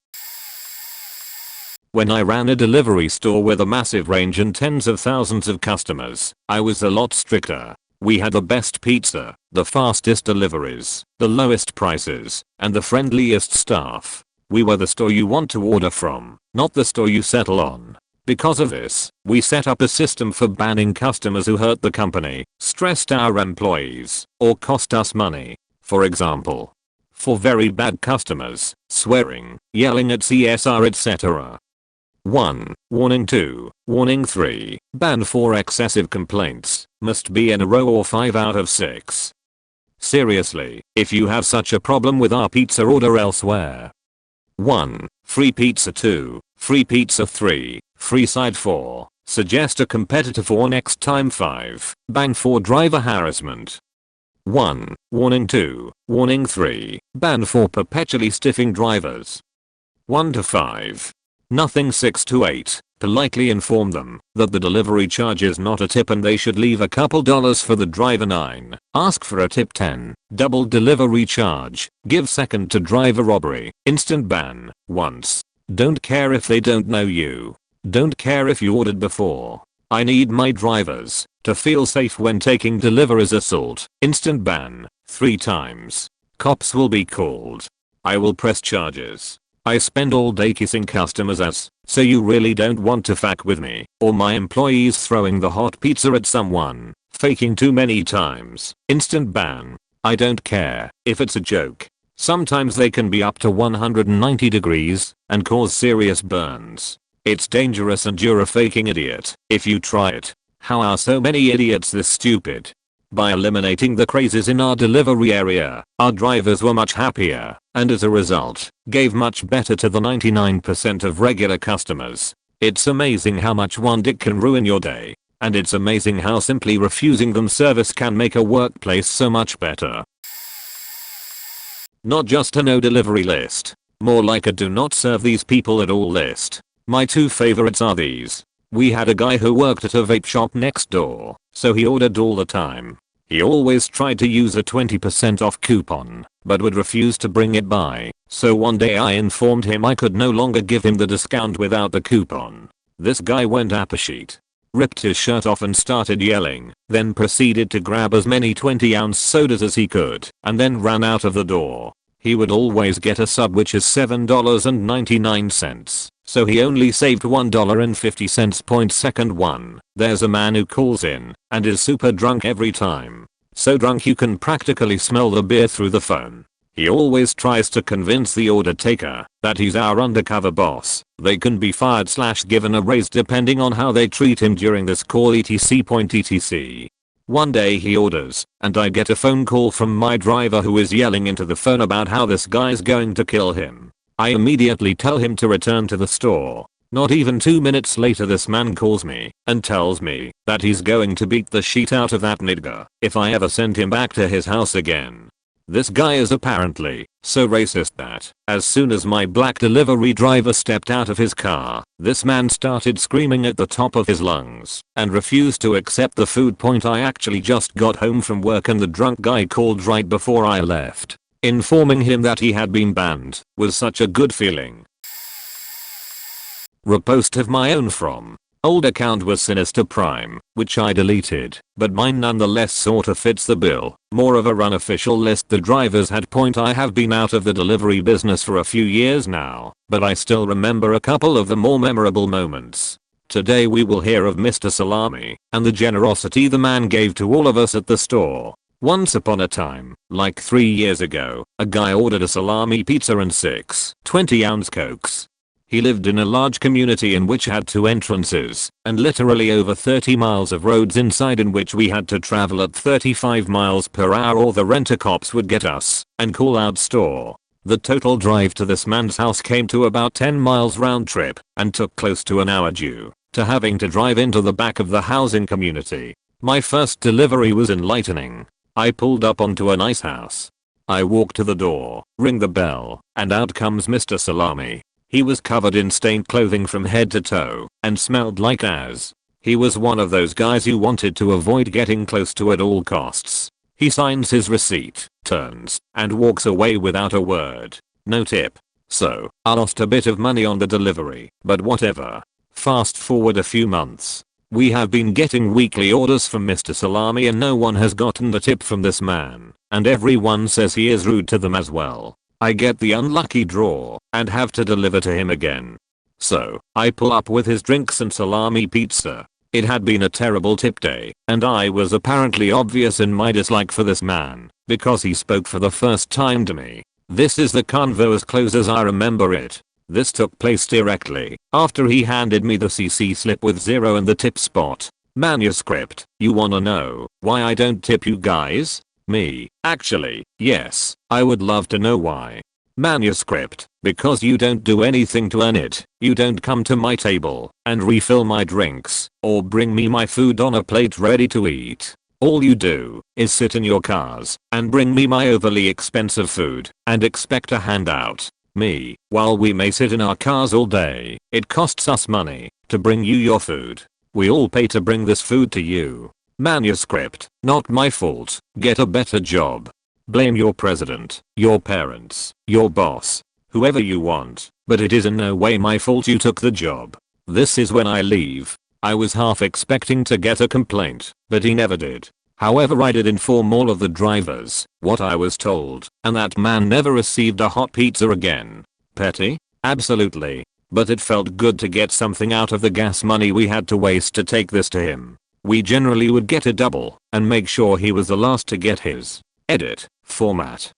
When I ran a delivery store with a massive range and tens of thousands of customers, I was a lot stricter. We had the best pizza, the fastest deliveries, the lowest prices, and the friendliest staff. We were the store you want to order from, not the store you settle on. Because of this, we set up a system for banning customers who hurt the company, stressed our employees, or cost us money. For example, for very bad customers, swearing, yelling at CSR, etc. 1. Warning. 2. Warning. 3. Ban for excessive complaints. Must be in a row or 5 out of 6. Seriously, if you have such a problem with our pizza, order elsewhere. 1. Free pizza. 2. Free pizza. 3. Free side. 4. Suggest a competitor for next time. 5. Ban for driver harassment. 1. Warning. 2. Warning. 3. Ban for perpetually stiffing drivers. 1 to 5. Nothing. 6 to 8. Politely inform them that the delivery charge is not a tip and they should leave a couple dollars for the driver. 9. Ask for a tip. 10. Double delivery charge. Give second to driver robbery. Instant ban. Once. Don't care if they don't know you. Don't care if you ordered before. I need my drivers to feel safe when taking deliveries. Assault. Instant ban. 3 times. Cops will be called. I will press charges. I spend all day kissing customers' ass, so you really don't want to fuck with me, or my employees throwing the hot pizza at someone, faking too many times. Instant ban. I don't care if it's a joke. Sometimes they can be up to 190 degrees and cause serious burns. It's dangerous and you're a faking idiot if you try it. How are so many idiots this stupid? By eliminating the crazes in our delivery area, our drivers were much happier, and as a result, gave much better to the 99% of regular customers. It's amazing how much one dick can ruin your day. And it's amazing how simply refusing them service can make a workplace so much better. Not just a no delivery list. More like a do not serve these people at all list. My two favorites are these. We had a guy who worked at a vape shop next door, so he ordered all the time. He always tried to use a 20% off coupon, but would refuse to bring it by, so one day I informed him I could no longer give him the discount without the coupon. This guy went apeshit, ripped his shirt off and started yelling, then proceeded to grab as many 20-ounce sodas as he could, and then ran out of the door. He would always get a sub which is $7.99, so he only saved $1.50. Second one, there's a man who calls in and is super drunk every time. So drunk you can practically smell the beer through the phone. He always tries to convince the order taker that he's our undercover boss. They can be fired / given a raise depending on how they treat him during this call etc. One day he orders, and I get a phone call from my driver who is yelling into the phone about how this guy's going to kill him. I immediately tell him to return to the store. Not even 2 minutes later this man calls me and tells me that he's going to beat the shit out of that nigger if I ever send him back to his house again. This guy is apparently so racist that as soon as my black delivery driver stepped out of his car, this man started screaming at the top of his lungs and refused to accept the food. I actually just got home from work and the drunk guy called right before I left. Informing him that he had been banned was such a good feeling. Repost of my own from old account was Sinister Prime, which I deleted, but mine nonetheless sorta fits the bill. More of a unofficial list the drivers had. I have been out of the delivery business for a few years now, but I still remember a couple of the more memorable moments. Today we will hear of Mr. Salami and the generosity the man gave to all of us at the store. Once upon a time, like 3 years ago, a guy ordered a salami pizza and 6 20-ounce cokes. He lived in a large community in which had 2 entrances and literally over 30 miles of roads inside in which we had to travel at 35 miles per hour or the rent-a-cops would get us and call out store. The total drive to this man's house came to about 10 miles round trip and took close to an hour due to having to drive into the back of the housing community. My first delivery was enlightening. I pulled up onto a nice house. I walk to the door, ring the bell, and out comes Mr. Salami. He was covered in stained clothing from head to toe and smelled like ass. He was one of those guys you wanted to avoid getting close to at all costs. He signs his receipt, turns, and walks away without a word. No tip. So, I lost a bit of money on the delivery, but whatever. Fast forward a few months. We have been getting weekly orders from Mr. Salami and no one has gotten the tip from this man, and everyone says he is rude to them as well. I get the unlucky draw and have to deliver to him again. So, I pull up with his drinks and salami pizza. It had been a terrible tip day, and I was apparently obvious in my dislike for this man, because he spoke for the first time to me. This is the convo as close as I remember it. This took place directly after he handed me the CC slip with 0 and the tip spot. Manuscript, you wanna know why I don't tip you guys? Me, actually, yes, I would love to know why. Manuscript, because you don't do anything to earn it. You don't come to my table and refill my drinks or bring me my food on a plate ready to eat. All you do is sit in your cars and bring me my overly expensive food and expect a handout. Me, while we may sit in our cars all day, it costs us money to bring you your food. We all pay to bring this food to you. Manuscript, not my fault. Get a better job. Blame your president, your parents, your boss, whoever you want, but it is in no way my fault you took the job. This is when I leave. I was half expecting to get a complaint, but he never did. However, I did inform all of the drivers what I was told, and that man never received a hot pizza again. Petty? Absolutely. But it felt good to get something out of the gas money we had to waste to take this to him. We generally would get a double and make sure he was the last to get his. Edit. Format.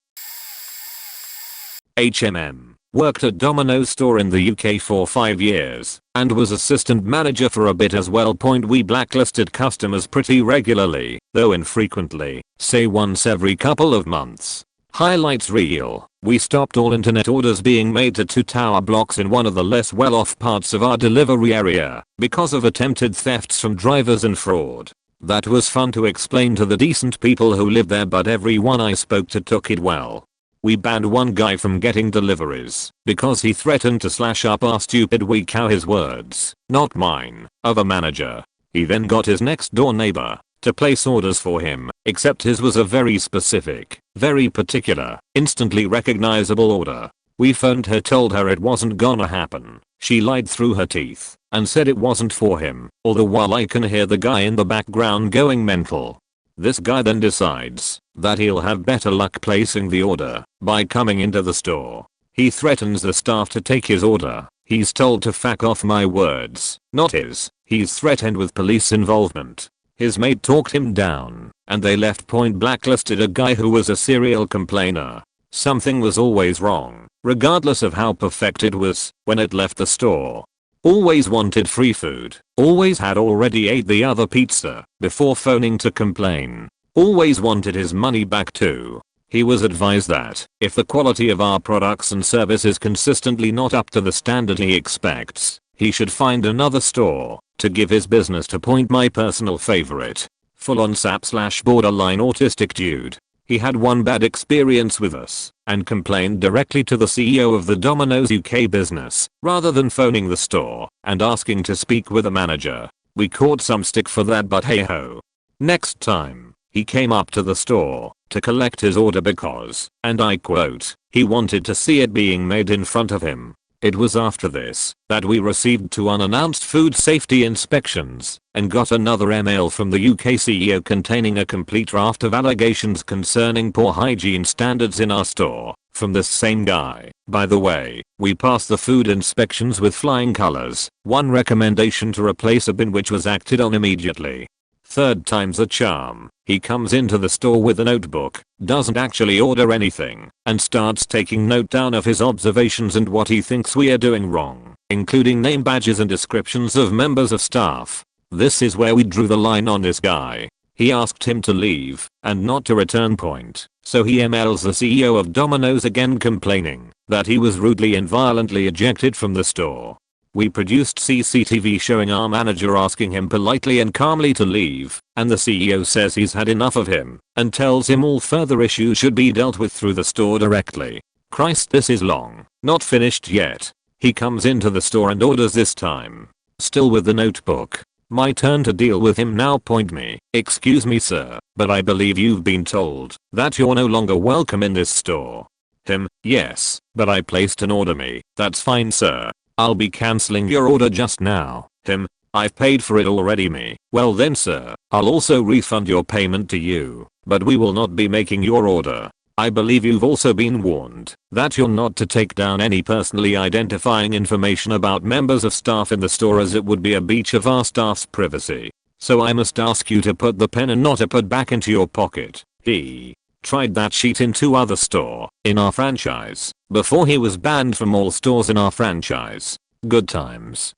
HMM. Worked at Domino's store in the UK for 5 years and was assistant manager for a bit as well. We blacklisted customers pretty regularly, though infrequently, say once every couple of months. Highlights reel. We stopped all internet orders being made to 2 tower blocks in one of the less well-off parts of our delivery area because of attempted thefts from drivers and fraud. That was fun to explain to the decent people who lived there, but everyone I spoke to took it well. We banned one guy from getting deliveries because he threatened to slash up our stupid we cow, his words, not mine, of a manager. He then got his next door neighbor to place orders for him, except his was a very specific, very particular, instantly recognizable order. We phoned her, told her it wasn't gonna happen. She lied through her teeth and said it wasn't for him, all the while I can hear the guy in the background going mental. This guy then decides that he'll have better luck placing the order by coming into the store. He threatens the staff to take his order. He's told to fuck off, my words, not his. He's threatened with police involvement. His mate talked him down, and they left point blacklisted a guy who was a serial complainer. Something was always wrong, regardless of how perfect it was, when it left the store. Always wanted free food. Always had already ate the other pizza before phoning to complain. Always wanted his money back too. He was advised that if the quality of our products and service is consistently not up to the standard he expects, he should find another store to give his business to. Point my personal favorite. Full on sap / borderline autistic dude. He had one bad experience with us and complained directly to the CEO of the Domino's UK business rather than phoning the store and asking to speak with a manager. We caught some stick for that, but hey ho. Next time, he came up to the store to collect his order because, and I quote, he wanted to see it being made in front of him. It was after this that we received 2 unannounced food safety inspections and got another email from the UK CEO containing a complete raft of allegations concerning poor hygiene standards in our store from this same guy. By the way, we passed the food inspections with flying colors. One recommendation to replace a bin, which was acted on immediately. Third time's a charm. He comes into the store with a notebook, doesn't actually order anything, and starts taking note down of his observations and what he thinks we are doing wrong, including name badges and descriptions of members of staff. This is where we drew the line on this guy. He asked him to leave and not to return point, so he emails the CEO of Domino's again complaining that he was rudely and violently ejected from the store. We produced CCTV showing our manager asking him politely and calmly to leave, and the CEO says he's had enough of him and tells him all further issues should be dealt with through the store directly. Christ, this is long, not finished yet. He comes into the store and orders this time, still with the notebook. My turn to deal with him now. Point me. Excuse me sir, but I believe you've been told that you're no longer welcome in this store. Him, yes, but I placed an order. Me, that's fine sir. I'll be cancelling your order just now. Him, I've paid for it already. Me, well then sir, I'll also refund your payment to you, but we will not be making your order. I believe you've also been warned that you're not to take down any personally identifying information about members of staff in the store, as it would be a breach of our staff's privacy. So I must ask you to put the pen and not to put back into your pocket. He tried that sheet in 2 other stores in our franchise before he was banned from all stores in our franchise. Good times.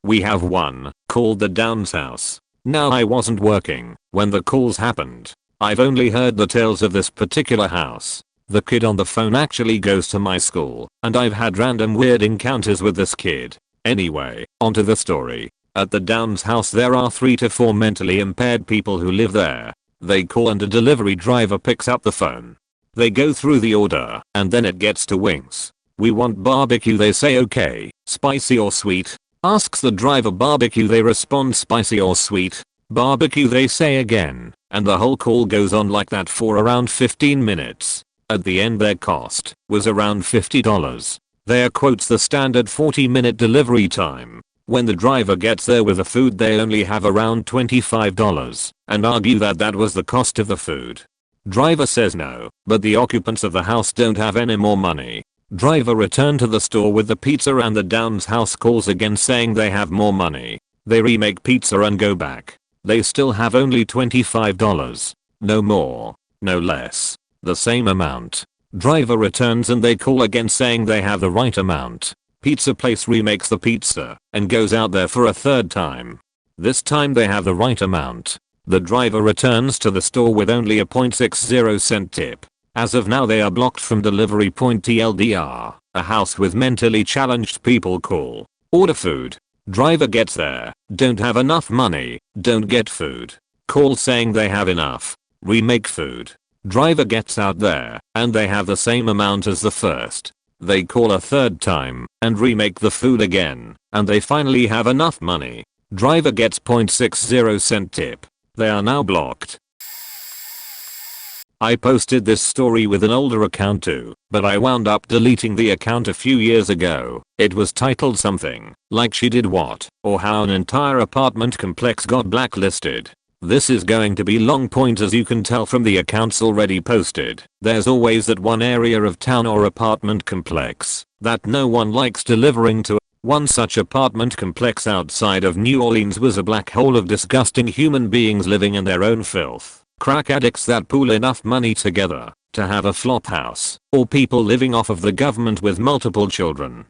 We have one called the Downs house. Now I wasn't working when the calls happened. I've only heard the tales of this particular house. The kid on the phone actually goes to my school, and I've had random weird encounters with this kid. Anyway, onto the story. At the Downs house there are 3 to 4 mentally impaired people who live there. They call and a delivery driver picks up the phone. They go through the order and then it gets to wings. We want barbecue, they say okay. Spicy or sweet? Asks the driver. Barbecue, they respond. Spicy or sweet? Barbecue, they say again. And the whole call goes on like that for around 15 minutes. At the end their cost was around $50. There quotes the standard 40-minute delivery time. When the driver gets there with the food they only have around $25 and argue that that was the cost of the food. Driver says no, but the occupants of the house don't have any more money. Driver returned to the store with the pizza and the Downs house calls again saying they have more money. They remake pizza and go back. They still have only $25. No more, no less. The same amount. Driver returns and they call again saying they have the right amount. Pizza place remakes the pizza and goes out there for a third time. This time they have the right amount. The driver returns to the store with only a 0.60 tip. As of now they are blocked from delivery. TLDR, a house with mentally challenged people call. Order food. Driver gets there, don't have enough money, don't get food. Call saying they have enough. Remake food. Driver gets out there, and they have the same amount as the first. They call a third time, and remake the food again, and they finally have enough money. Driver gets 0.60 tip. They are now blocked. I posted this story with an older account too, but I wound up deleting the account a few years ago. It was titled something like "She Did What?" or "How an Entire Apartment Complex Got Blacklisted." This is going to be long point, as you can tell from the accounts already posted. There's always that one area of town or apartment complex that no one likes delivering to. One such apartment complex outside of New Orleans was a black hole of disgusting human beings living in their own filth. Crack addicts that pool enough money together to have a flop house, or people living off of the government with multiple children.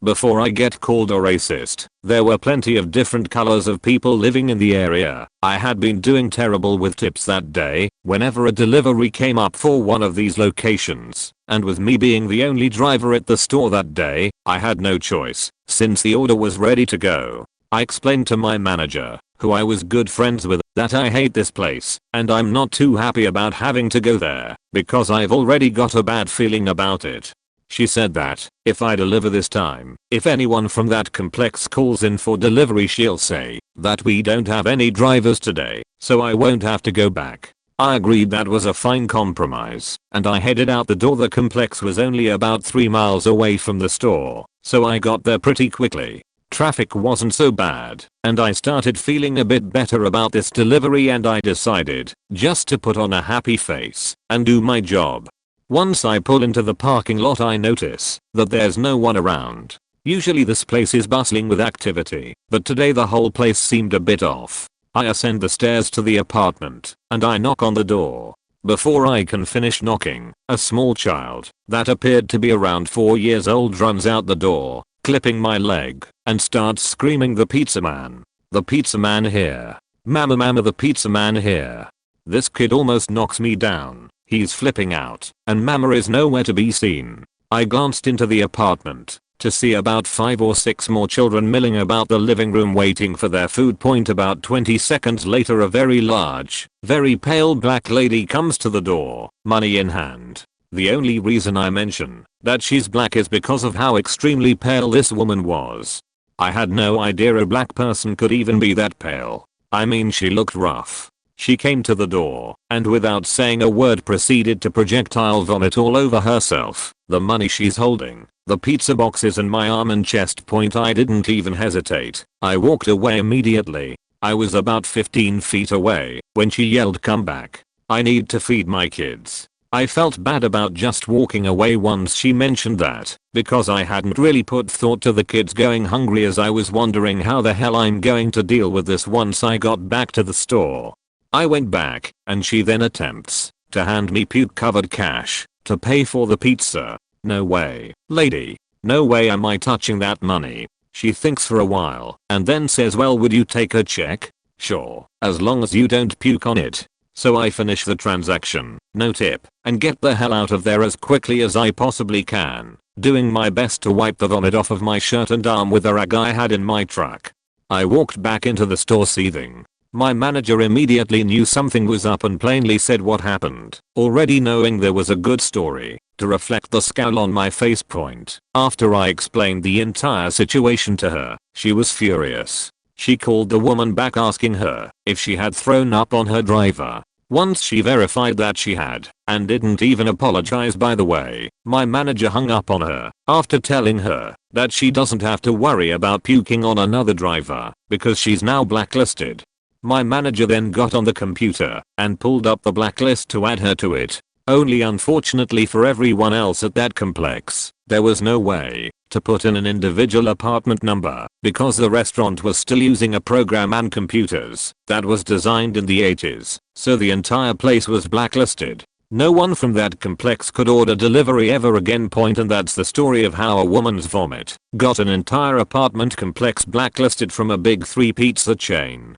Before I get called a racist, there were plenty of different colors of people living in the area. I had been doing terrible with tips that day whenever a delivery came up for one of these locations, and with me being the only driver at the store that day, I had no choice since the order was ready to go. I explained to my manager, who I was good friends with, that I hate this place and I'm not too happy about having to go there because I've already got a bad feeling about it. She said that if I deliver this time, if anyone from that complex calls in for delivery, she'll say that we don't have any drivers today, so I won't have to go back. I agreed that was a fine compromise, and I headed out the door. The complex was only about 3 miles away from the store, so I got there pretty quickly. Traffic wasn't so bad, and I started feeling a bit better about this delivery, and I decided just to put on a happy face and do my job. Once I pull into the parking lot, I notice that there's no one around. Usually this place is bustling with activity, but today the whole place seemed a bit off. I ascend the stairs to the apartment, and I knock on the door. Before I can finish knocking, a small child that appeared to be around 4 years old runs out the door, clipping my leg, and starts screaming, "The pizza man! The pizza man here! Mama, mama, the pizza man here!" This kid almost knocks me down. He's flipping out, and mama is nowhere to be seen. I glanced into the apartment to see about 5 or 6 more children milling about the living room waiting for their food. About 20 seconds later, a very large, very pale black lady comes to the door, money in hand. The only reason I mention that she's black is because of how extremely pale this woman was. I had no idea a black person could even be that pale. I mean, she looked rough. She came to the door and without saying a word proceeded to projectile vomit all over herself, the money she's holding, the pizza boxes, and my arm and chest. I didn't even hesitate. I walked away immediately. I was about 15 feet away when she yelled, "Come back. I need to feed my kids." I felt bad about just walking away once she mentioned that, because I hadn't really put thought to the kids going hungry, as I was wondering how the hell I'm going to deal with this once I got back to the store. I went back, and she then attempts to hand me puke-covered cash to pay for the pizza. No way, lady. No way am I touching that money. She thinks for a while and then says, "Well, would you take a check?" "Sure, as long as you don't puke on it." So I finish the transaction, no tip, and get the hell out of there as quickly as I possibly can, doing my best to wipe the vomit off of my shirt and arm with a rag I had in my truck. I walked back into the store seething. My manager immediately knew something was up and plainly said what happened, already knowing there was a good story to reflect the scowl on my face. After I explained the entire situation to her, she was furious. She called the woman back asking her if she had thrown up on her driver. Once she verified that she had, and didn't even apologize by the way, my manager hung up on her after telling her that she doesn't have to worry about puking on another driver because she's now blacklisted. My manager then got on the computer and pulled up the blacklist to add her to it. Only unfortunately for everyone else at that complex, there was no way to put in an individual apartment number because the restaurant was still using a program and computers that was designed in the 80s, so the entire place was blacklisted. No one from that complex could order delivery ever again. And that's the story of how a woman's vomit got an entire apartment complex blacklisted from a big 3 pizza chain.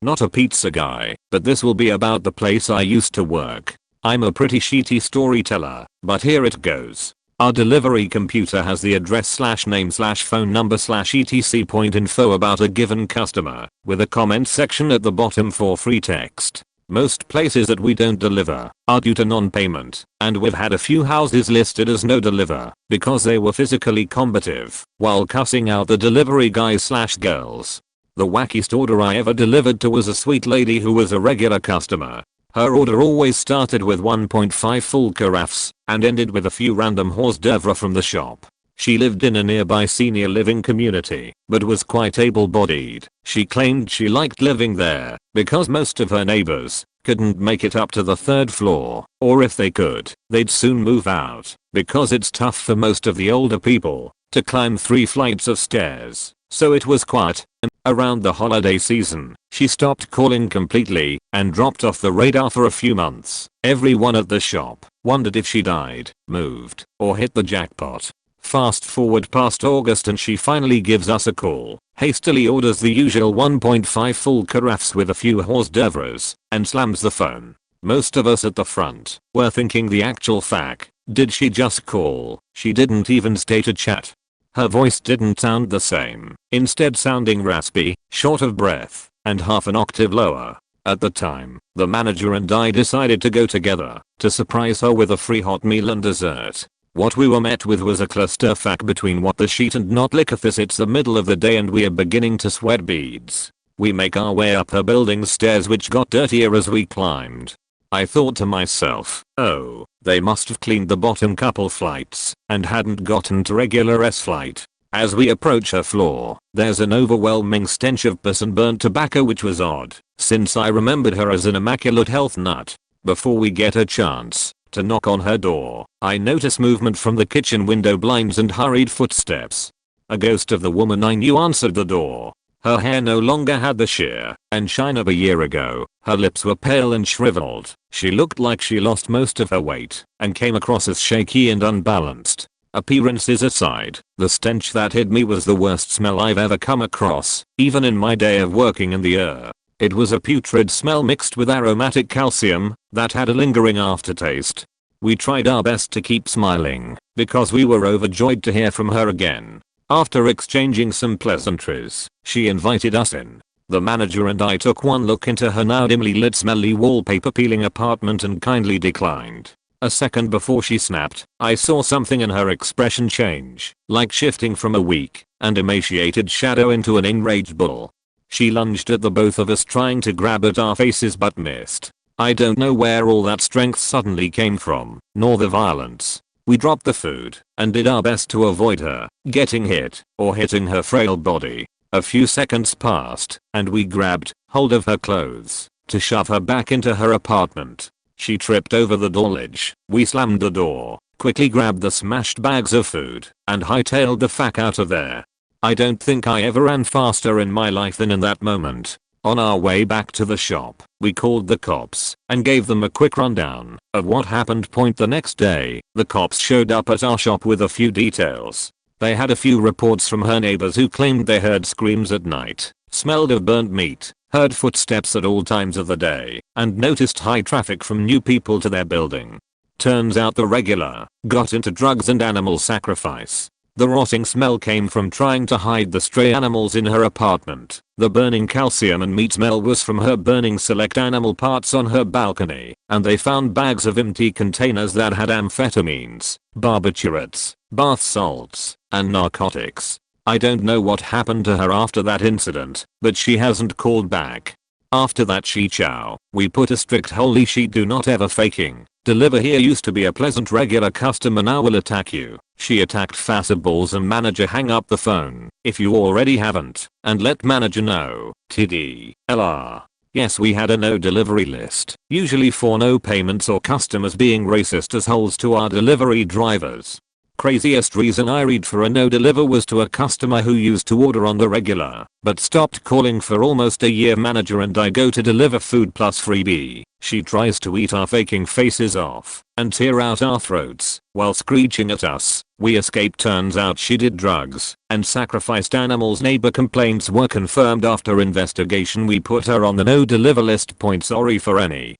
not a pizza guy, but this will be about the place I used to work. I'm a pretty shitty storyteller, but here it goes. Our delivery computer has the address /name /phone number /etc point info about a given customer, with a comment section at the bottom for free text. Most places that we don't deliver are due to non-payment, and we've had a few houses listed as no deliver because they were physically combative while cussing out the delivery guys/girls. The wackiest order I ever delivered to was a sweet lady who was a regular customer. Her order always started with 1.5 full carafes and ended with a few random hors d'oeuvres from the shop. She lived in a nearby senior living community, but was quite able-bodied. She claimed she liked living there because most of her neighbors couldn't make it up to the 3rd floor, or if they could, they'd soon move out because it's tough for most of the older people to climb 3 flights of stairs. So it was quiet. Around the holiday season, she stopped calling completely and dropped off the radar for a few months. Everyone at the shop wondered if she died, moved, or hit the jackpot. Fast forward past August and she finally gives us a call, hastily orders the usual 1.5 full carafes with a few hors d'oeuvres, and slams the phone. Most of us at the front were thinking the actual fuck, did she just call? She didn't even stay to chat. Her voice didn't sound the same, instead sounding raspy, short of breath, and half an octave lower. At the time, the manager and I decided to go together to surprise her with a free hot meal and dessert. What we were met with was a clusterfuck between what the sheet and not liquor. It's the middle of the day and we are beginning to sweat beads. We make our way up her building's stairs, which got dirtier as we climbed. I thought to myself, oh, they must have cleaned the bottom couple flights and hadn't gotten to regular S flight. As we approach her floor, there's an overwhelming stench of piss and burnt tobacco, which was odd, since I remembered her as an immaculate health nut. Before we get a chance to knock on her door, I notice movement from the kitchen window blinds and hurried footsteps. A ghost of the woman I knew answered the door. Her hair no longer had the sheer and shine of a year ago. Her lips were pale and shriveled. She looked like she lost most of her weight and came across as shaky and unbalanced. Appearances aside, the stench that hit me was the worst smell I've ever come across, even in my day of working in the air. It was a putrid smell mixed with aromatic calcium that had a lingering aftertaste. We tried our best to keep smiling because we were overjoyed to hear from her again. After exchanging some pleasantries, she invited us in. The manager and I took one look into her now dimly lit, smelly wallpaper peeling apartment and kindly declined. A second before she snapped, I saw something in her expression change, like shifting from a weak and emaciated shadow into an enraged bull. She lunged at the both of us, trying to grab at our faces, but missed. I don't know where all that strength suddenly came from, nor the violence. We dropped the food and did our best to avoid her getting hit or hitting her frail body. A few seconds passed and we grabbed hold of her clothes to shove her back into her apartment. She tripped over the door ledge. We slammed the door, quickly grabbed the smashed bags of food, and hightailed the fuck out of there. I don't think I ever ran faster in my life than in that moment. On our way back to the shop, we called the cops and gave them a quick rundown of what happened. The next day, the cops showed up at our shop with a few details. They had a few reports from her neighbors who claimed they heard screams at night, smelled of burnt meat, heard footsteps at all times of the day, and noticed high traffic from new people to their building. Turns out the regular got into drugs and animal sacrifice. The rotting smell came from trying to hide the stray animals in her apartment. The burning calcium and meat smell was from her burning select animal parts on her balcony, and they found bags of empty containers that had amphetamines, barbiturates, bath salts, and narcotics. I don't know what happened to her after that incident, but she hasn't called back. After that ciao, we put a strict holy shit do not ever faking. Deliver here used to be a pleasant regular customer, now will attack you. She attacked Facibles and manager, hang up the phone if you already haven't and let manager know. TDLR. Yes, we had a no delivery list, usually for no payments or customers being racist as holes to our delivery drivers. Craziest reason I read for a no deliver was to a customer who used to order on the regular, but stopped calling for almost a year. Manager and I go to deliver food plus freebie. She tries to eat our faking faces off and tear out our throats while screeching at us. We escaped. Turns out she did drugs and sacrificed animals. Neighbor complaints were confirmed after investigation. We put her on the no deliver list. Sorry for any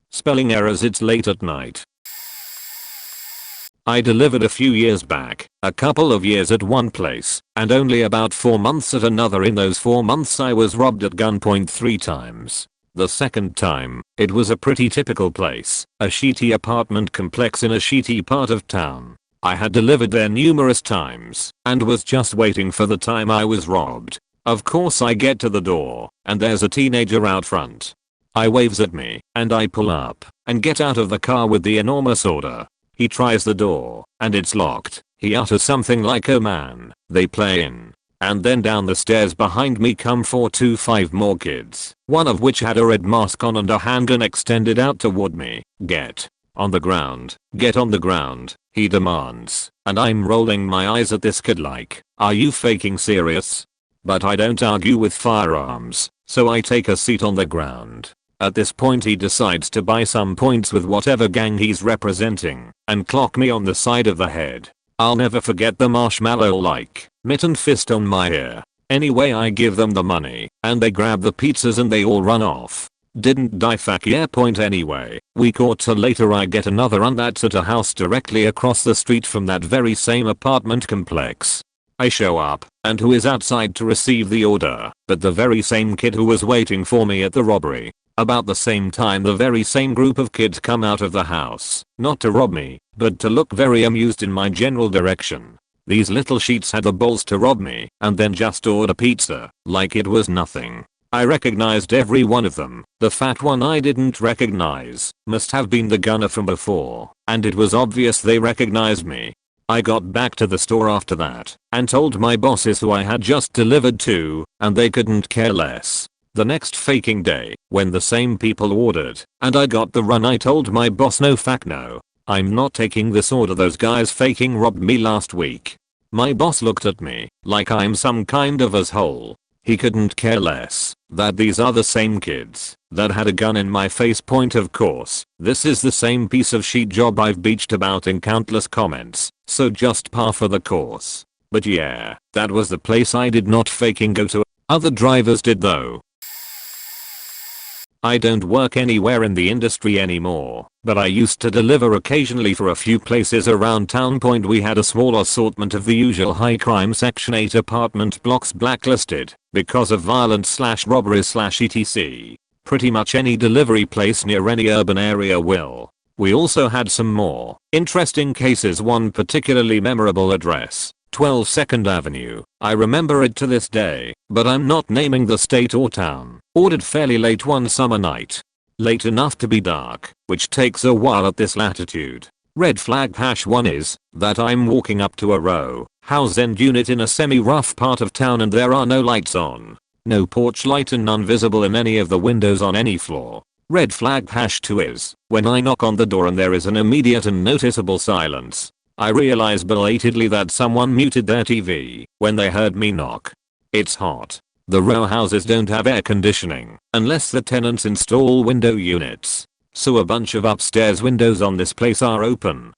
spelling errors. It's late at night. I delivered a few years back, a couple of years at one place, and only about 4 months at another. In those 4 months I was robbed at gunpoint 3 times. The second time, it was a pretty typical place, a shitty apartment complex in a shitty part of town. I had delivered there numerous times, and was just waiting for the time I was robbed. Of course I get to the door, and there's a teenager out front. I waves at me, and I pull up, and get out of the car with the enormous order. He tries the door, and it's locked. He utters something like, "Oh man," they play in. And then down the stairs behind me come 4 to 5 more kids, one of which had a red mask on and a handgun extended out toward me. "Get on the ground, get on the ground," he demands, and I'm rolling my eyes at this kid like, "Are you faking serious?" But I don't argue with firearms, so I take a seat on the ground. At this point he decides to buy some points with whatever gang he's representing, and clock me on the side of the head. I'll never forget the marshmallow-like, mittened fist on my ear. Anyway, I give them the money, and they grab the pizzas and they all run off. Didn't die. Fuck yeah. Anyway, week or two later I get another run that's at a house directly across the street from that very same apartment complex. I show up, and who is outside to receive the order, but the very same kid who was waiting for me at the robbery. About the same time the very same group of kids come out of the house, not to rob me, but to look very amused in my general direction. These little sheets had the balls to rob me and then just order pizza, like it was nothing. I recognized every one of them. The fat one I didn't recognize must have been the gunner from before, and it was obvious they recognized me. I got back to the store after that and told my bosses who I had just delivered to, and they couldn't care less. The next faking day, when the same people ordered, and I got the run, I told my boss, "No fuck no. I'm not taking this order. Those guys faking robbed me last week." My boss looked at me like I'm some kind of asshole. He couldn't care less that these are the same kids that had a gun in my face. Of course, this is the same piece of shit job I've bitched about in countless comments, so just par for the course. But yeah, that was the place I did not faking go to. Other drivers did though. I don't work anywhere in the industry anymore, but I used to deliver occasionally for a few places around town. We had a small assortment of the usual high crime Section 8 apartment blocks blacklisted because of violence/robberies/etc. Pretty much any delivery place near any urban area will. We also had some more interesting cases. One particularly memorable address, 12 2nd Avenue. I remember it to this day, but I'm not naming the state or town. Ordered fairly late one summer night. Late enough to be dark, which takes a while at this latitude. Red flag. #1 is that I'm walking up to a row house end unit in a semi-rough part of town and there are no lights on. No porch light and none visible in any of the windows on any floor. Red flag. #2 is when I knock on the door and there is an immediate and noticeable silence. I realize belatedly that someone muted their TV when they heard me knock. It's hot. The row houses don't have air conditioning unless the tenants install window units. So a bunch of upstairs windows on this place are open.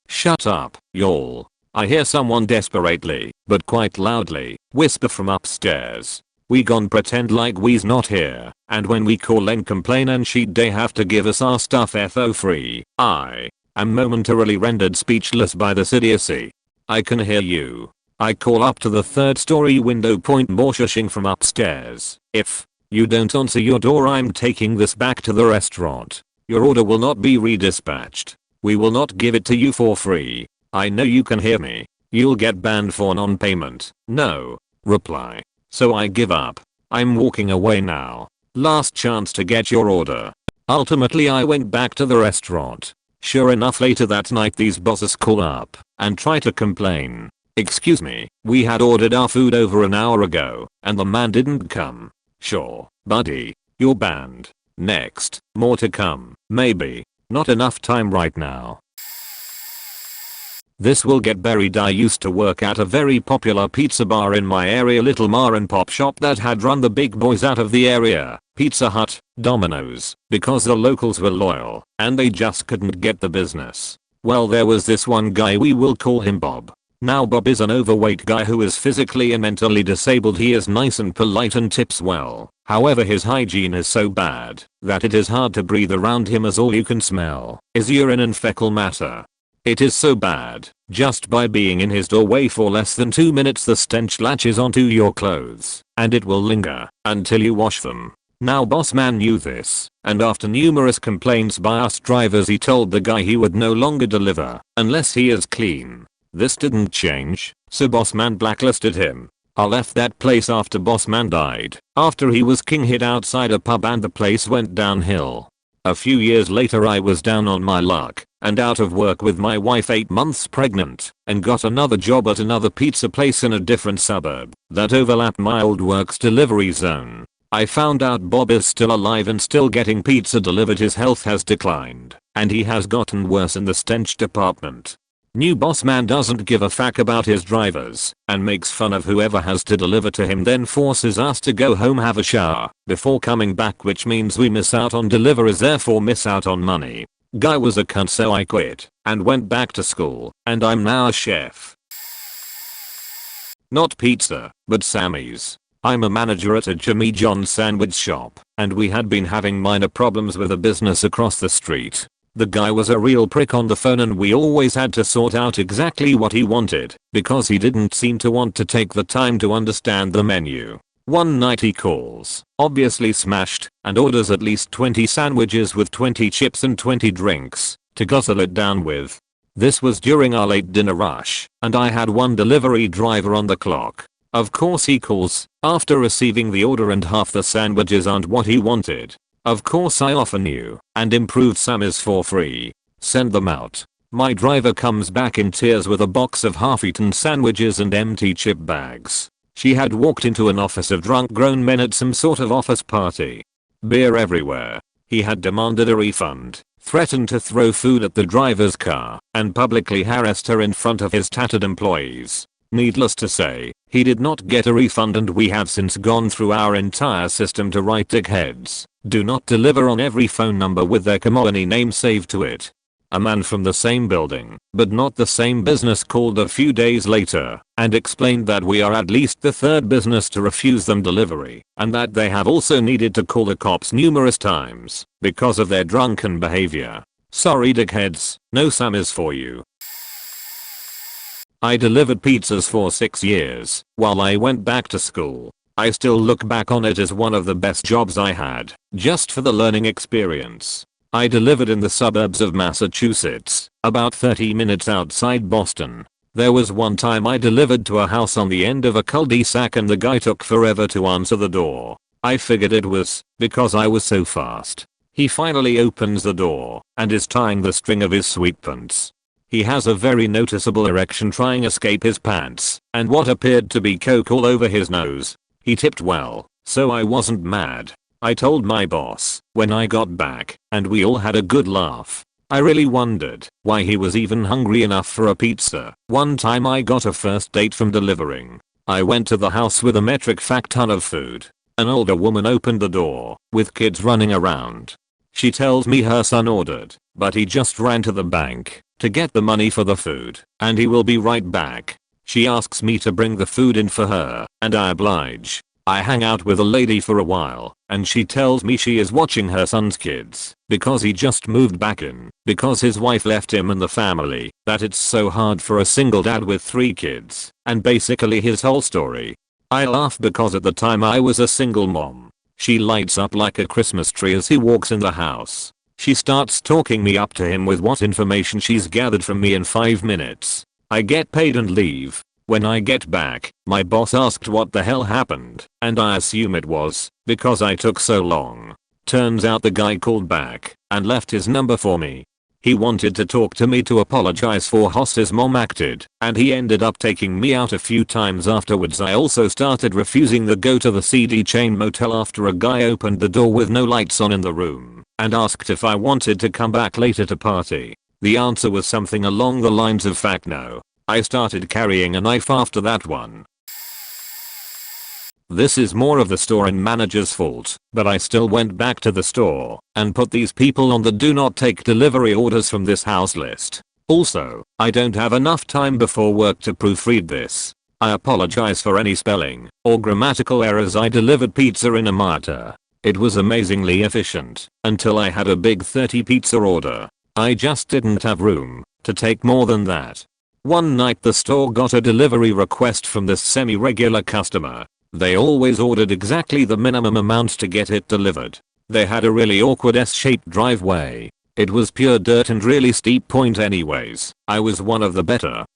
Shut up, y'all. I hear someone desperately, but quite loudly, whisper from upstairs. We gon' pretend like we's not here, and when we call and complain and shit they have to give us our stuff for free. I am momentarily rendered speechless by this idiocy. I can hear you. I call up to the 3rd story window. More shushing from upstairs. If you don't answer your door, I'm taking this back to the restaurant. Your order will not be redispatched. We will not give it to you for free. I know you can hear me. You'll get banned for non-payment. No reply. So I give up. I'm walking away now. Last chance to get your order. Ultimately I went back to the restaurant. Sure enough, later that night these bosses call up and try to complain. "Excuse me, we had ordered our food over an hour ago and the man didn't come." Sure, buddy, you're banned. Next, more to come. Maybe. Not enough time right now. This will get buried. I used to work at a very popular pizza bar in my area, little ma and pop shop that had run the big boys out of the area, Pizza Hut, Domino's, because the locals were loyal and they just couldn't get the business. Well, there was this one guy, we will call him Bob. Now Bob is an overweight guy who is physically and mentally disabled. He is nice and polite and tips well. However, his hygiene is so bad that it is hard to breathe around him, as all you can smell is urine and fecal matter. It is so bad, just by being in his doorway for less than 2 minutes the stench latches onto your clothes, and it will linger until you wash them. Now boss man knew this, and after numerous complaints by us drivers, he told the guy he would no longer deliver unless he is clean. This didn't change, so boss man blacklisted him. I left that place after boss man died, after he was king hit outside a pub, and the place went downhill. A few years later I was down on my luck and out of work with my wife 8 months pregnant, and got another job at another pizza place in a different suburb that overlapped my old work's delivery zone. I found out Bob is still alive and still getting pizza delivered. His health has declined, and he has gotten worse in the stench department. New boss man doesn't give a fuck about his drivers and makes fun of whoever has to deliver to him, then forces us to go home, have a shower before coming back, which means we miss out on deliveries, therefore miss out on money. Guy was a cunt, so I quit and went back to school, and I'm now a chef. Not pizza, but Sammy's. I'm a manager at a Jimmy John's sandwich shop, and we had been having minor problems with a business across the street. The guy was a real prick on the phone, and we always had to sort out exactly what he wanted because he didn't seem to want to take the time to understand the menu. One night he calls, obviously smashed, and orders at least 20 sandwiches with 20 chips and 20 drinks to guzzle it down with. This was during our late dinner rush, and I had one delivery driver on the clock. Of course he calls after receiving the order and half the sandwiches aren't what he wanted. Of course I offer new and improved Sammys for free. Send them out. My driver comes back in tears with a box of half-eaten sandwiches and empty chip bags. She had walked into an office of drunk grown men at some sort of office party. Beer everywhere. He had demanded a refund, threatened to throw food at the driver's car, and publicly harassed her in front of his tattered employees. Needless to say, he did not get a refund, and we have since gone through our entire system to write dickheads do not deliver on every phone number with their company name saved to it. A man from the same building, but not the same business, called a few days later and explained that we are at least the third business to refuse them delivery, and that they have also needed to call the cops numerous times because of their drunken behavior. Sorry dickheads, no Sammys for you. I delivered pizzas for 6 years while I went back to school. I still look back on it as one of the best jobs I had, just for the learning experience. I delivered in the suburbs of Massachusetts, about 30 minutes outside Boston. There was one time I delivered to a house on the end of a cul-de-sac, and the guy took forever to answer the door. I figured it was because I was so fast. He finally opens the door and is tying the string of his sweatpants. He has a very noticeable erection trying to escape his pants, and what appeared to be coke all over his nose. He tipped well, so I wasn't mad. I told my boss when I got back, and we all had a good laugh. I really wondered why he was even hungry enough for a pizza. One time I got a first date from delivering. I went to the house with a metric fuck ton of food. An older woman opened the door with kids running around. She tells me her son ordered, but he just ran to the bank to get the money for the food, and he will be right back. She asks me to bring the food in for her, and I oblige. I hang out with a lady for a while, and she tells me she is watching her son's kids because he just moved back in because his wife left him and the family, that it's so hard for a single dad with 3 kids, and basically his whole story. I laugh because at the time I was a single mom. She lights up like a Christmas tree as he walks in the house. She starts talking me up to him with what information she's gathered from me in 5 minutes. I get paid and leave. When I get back, my boss asked what the hell happened, and I assume it was because I took so long. Turns out the guy called back and left his number for me. He wanted to talk to me to apologize for how his mom acted, and he ended up taking me out a few times afterwards. I also started refusing the go to the CD chain motel after a guy opened the door with no lights on in the room and asked if I wanted to come back later to party. The answer was something along the lines of "fuck no." I started carrying a knife after that one. This is more of the store and manager's fault, but I still went back to the store and put these people on the do not take delivery orders from this house list. Also, I don't have enough time before work to proofread this. I apologize for any spelling or grammatical errors. I delivered pizza in a martyr. It was amazingly efficient until I had a big 30 pizza order. I just didn't have room to take more than that. One night the store got a delivery request from this semi-regular customer. They always ordered exactly the minimum amount to get it delivered. They had a really awkward S-shaped driveway. It was pure dirt and really steep point anyways. I was one of the better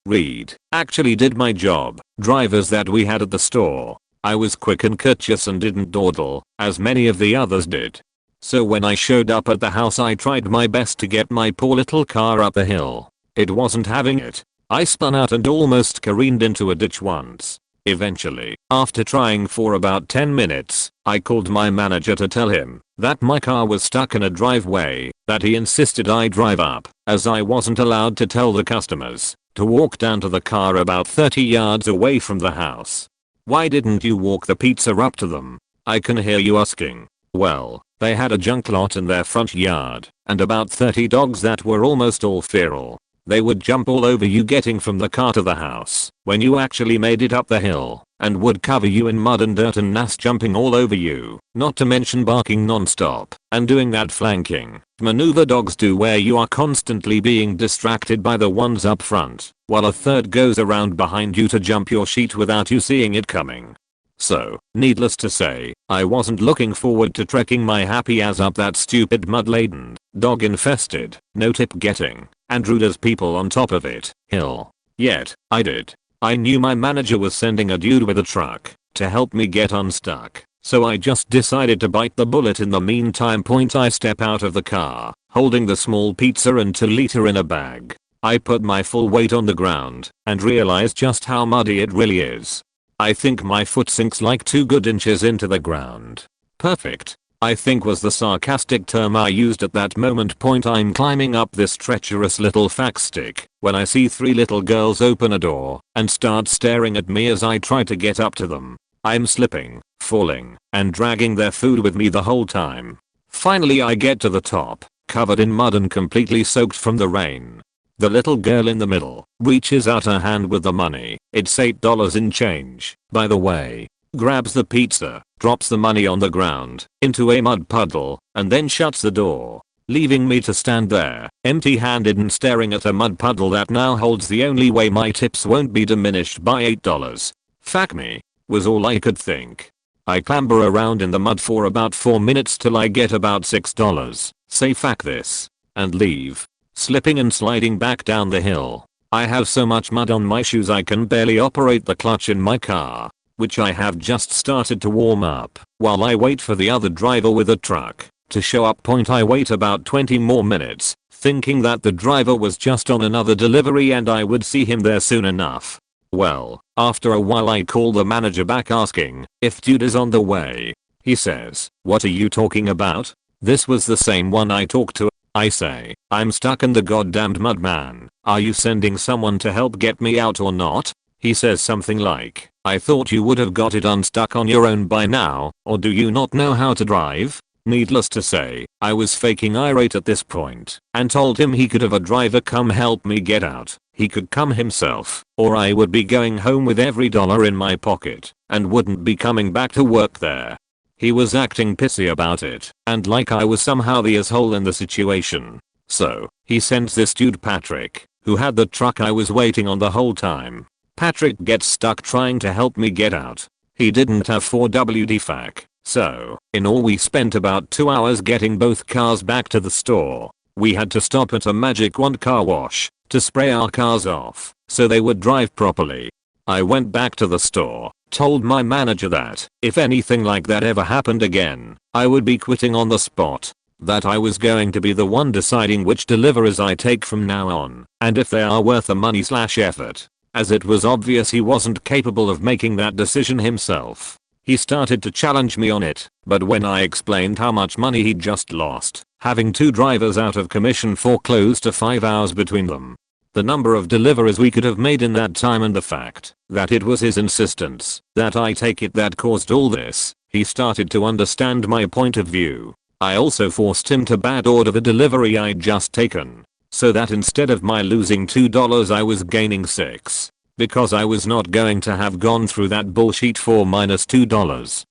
actually did my job drivers that we had at the store. I was quick and courteous and didn't dawdle as many of the others did. So when I showed up at the house I tried my best to get my poor little car up the hill. It wasn't having it. I spun out and almost careened into a ditch once. Eventually, after trying for about 10 minutes, I called my manager to tell him that my car was stuck in a driveway that he insisted I drive up, as I wasn't allowed to tell the customers to walk down to the car about 30 yards away from the house. Why didn't you walk the pizza up to them? I can hear you asking. Well, they had a junk lot in their front yard and about 30 dogs that were almost all feral. They would jump all over you getting from the car to the house when you actually made it up the hill, and would cover you in mud and dirt and nass jumping all over you, not to mention barking non-stop and doing that flanking maneuver dogs do where you are constantly being distracted by the ones up front, while a third goes around behind you to jump your sheet without you seeing it coming. So, needless to say, I wasn't looking forward to trekking my happy ass up that stupid mud-laden, dog-infested, no-tip-getting, and rude as people on top of it, hill. Yet, I did. I knew my manager was sending a dude with a truck to help me get unstuck, so I just decided to bite the bullet. In the meantime, I step out of the car, holding the small pizza and 2-liter in a bag. I put my full weight on the ground and realize just how muddy it really is. I think my foot sinks like 2 good inches into the ground. Perfect, I think was the sarcastic term I used at that moment. I'm climbing up this treacherous little fact stick when I see 3 little girls open a door and start staring at me as I try to get up to them. I'm slipping, falling, and dragging their food with me the whole time. Finally I get to the top, covered in mud and completely soaked from the rain. The little girl in the middle reaches out her hand with the money. It's $8 in change, by the way. Grabs the pizza, drops the money on the ground, into a mud puddle, and then shuts the door, leaving me to stand there, empty-handed and staring at a mud puddle that now holds the only way my tips won't be diminished by $8. Fuck me, was all I could think. I clamber around in the mud for about 4 minutes till I get about $6, say fuck this, and leave. Slipping and sliding back down the hill. I have so much mud on my shoes I can barely operate the clutch in my car, which I have just started to warm up while I wait for the other driver with a truck to show up. I wait about 20 more minutes, thinking that the driver was just on another delivery and I would see him there soon enough. Well, after a while I call the manager back asking if dude is on the way. He says, "What are you talking about?" This was the same one I talked to. I say, "I'm stuck in the goddamned mud, man. Are you sending someone to help get me out or not?" He says something like, "I thought you would have got it unstuck on your own by now, or do you not know how to drive?" Needless to say, I was faking irate at this point and told him he could have a driver come help me get out. He could come himself, or I would be going home with every dollar in my pocket and wouldn't be coming back to work there. He was acting pissy about it and like I was somehow the asshole in the situation. So, he sends this dude Patrick, who had the truck I was waiting on the whole time. Patrick gets stuck trying to help me get out. He didn't have 4WD FAC, so, in all we spent about 2 hours getting both cars back to the store. We had to stop at a Magic Wand car wash to spray our cars off so they would drive properly. I went back to the store, told my manager that if anything like that ever happened again, I would be quitting on the spot. That I was going to be the one deciding which deliveries I take from now on, and if they are worth the money/effort. As it was obvious he wasn't capable of making that decision himself. He started to challenge me on it, but when I explained how much money he'd just lost, having 2 drivers out of commission for close to 5 hours between them, the number of deliveries we could have made in that time and the fact that it was his insistence that I take it that caused all this, he started to understand my point of view. I also forced him to bad order the delivery I'd just taken. so that instead of my losing $2 I was gaining 6. Because I was not going to have gone through that bullshit for -$2.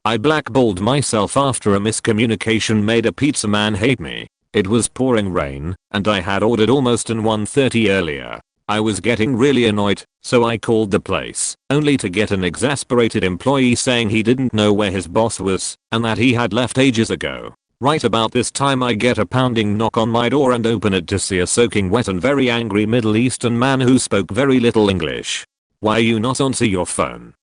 I blackballed myself after a miscommunication made a pizza man hate me. It was pouring rain, and I had ordered almost an 1:30 earlier. I was getting really annoyed, so I called the place, only to get an exasperated employee saying he didn't know where his boss was, and that he had left ages ago. Right about this time I get a pounding knock on my door and open it to see a soaking wet and very angry Middle Eastern man who spoke very little English. "Why you not answer your phone?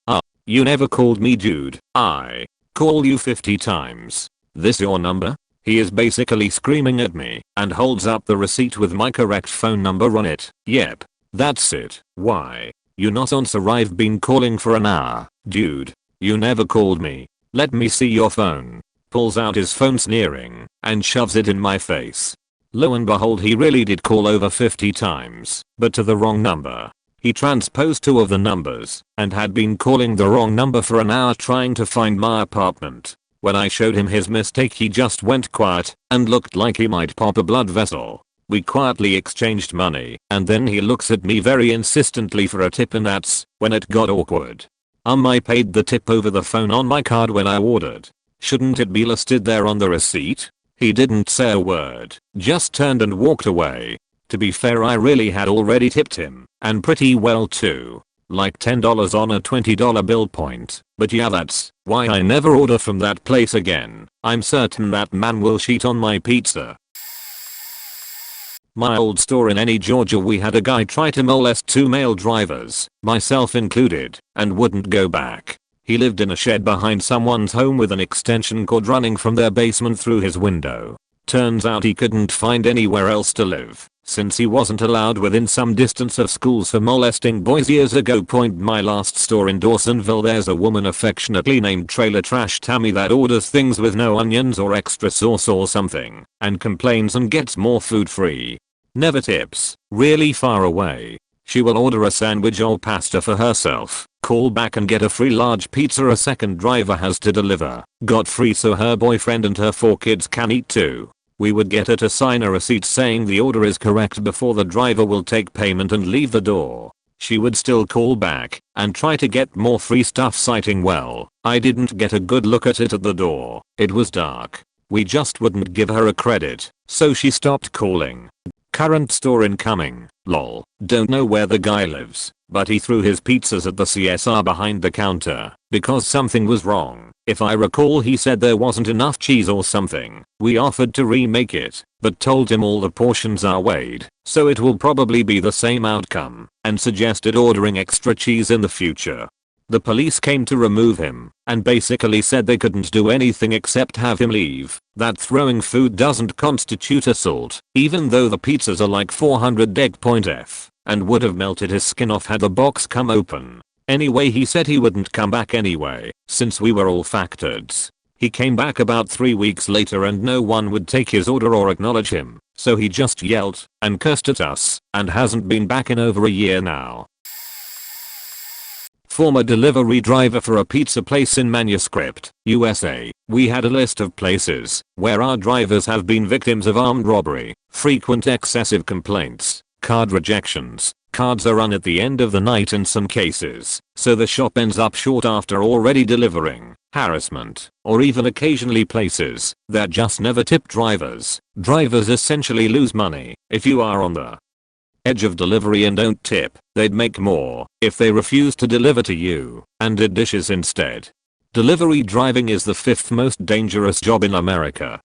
You never called me, dude. I call you 50 times. This your number?" He is basically screaming at me and holds up the receipt with my correct phone number on it. "Yep, that's it. Why you not answer? I've been calling for an hour. Dude, you never called me. Let me see your phone." Pulls out his phone sneering and shoves it in my face. Lo and behold, he really did call over 50 times, but to the wrong number. He transposed 2 of the numbers and had been calling the wrong number for an hour trying to find my apartment. When I showed him his mistake, he just went quiet and looked like he might pop a blood vessel. We quietly exchanged money and then he looks at me very insistently for a tip, and that's when it got awkward. I paid the tip over the phone on my card when I ordered. Shouldn't it be listed there on the receipt? He didn't say a word, just turned and walked away. To be fair, I really had already tipped him, and pretty well too. Like $10 on a $20 bill point. But yeah, that's why I never order from that place again. I'm certain that man will cheat on my pizza. My old store in Georgia, we had a guy try to molest 2 male drivers, myself included, and wouldn't go back. He lived in a shed behind someone's home with an extension cord running from their basement through his window. Turns out he couldn't find anywhere else to live, since he wasn't allowed within some distance of schools for molesting boys years ago. My last store in Dawsonville, there's a woman affectionately named Trailer Trash Tammy that orders things with no onions or extra sauce or something, and complains and gets more food free. Never tips, really far away. She will order a sandwich or pasta for herself, call back and get a free large pizza a second driver has to deliver. Got free so her boyfriend and her 4 kids can eat too. We would get her to sign a receipt saying the order is correct before the driver will take payment and leave the door. She would still call back and try to get more free stuff, citing, "Well, I didn't get a good look at it at the door. It was dark." We just wouldn't give her a credit, so she stopped calling. Current store incoming. Lol. Don't know where the guy lives, but he threw his pizzas at the CSR behind the counter because something was wrong. If I recall, he said there wasn't enough cheese or something. We offered to remake it, but told him all the portions are weighed, so it will probably be the same outcome, and suggested ordering extra cheese in the future. The police came to remove him and basically said they couldn't do anything except have him leave, that throwing food doesn't constitute assault, even though the pizzas are like 400 egg.f, and would have melted his skin off had the box come open. Anyway, he said he wouldn't come back anyway, since we were all factored. He came back about 3 weeks later and no one would take his order or acknowledge him, so he just yelled and cursed at us and hasn't been back in over a year now. Former delivery driver for a pizza place in Manuscript, USA. We had a list of places where our drivers have been victims of armed robbery, frequent excessive complaints, card rejections, cards are run at the end of the night in some cases, so the shop ends up short after already delivering, harassment, or even occasionally places that just never tip drivers. Drivers essentially lose money if you are on the edge of delivery and don't tip. They'd make more if they refuse to deliver to you and did dishes instead. Delivery driving is the 5th most dangerous job in America.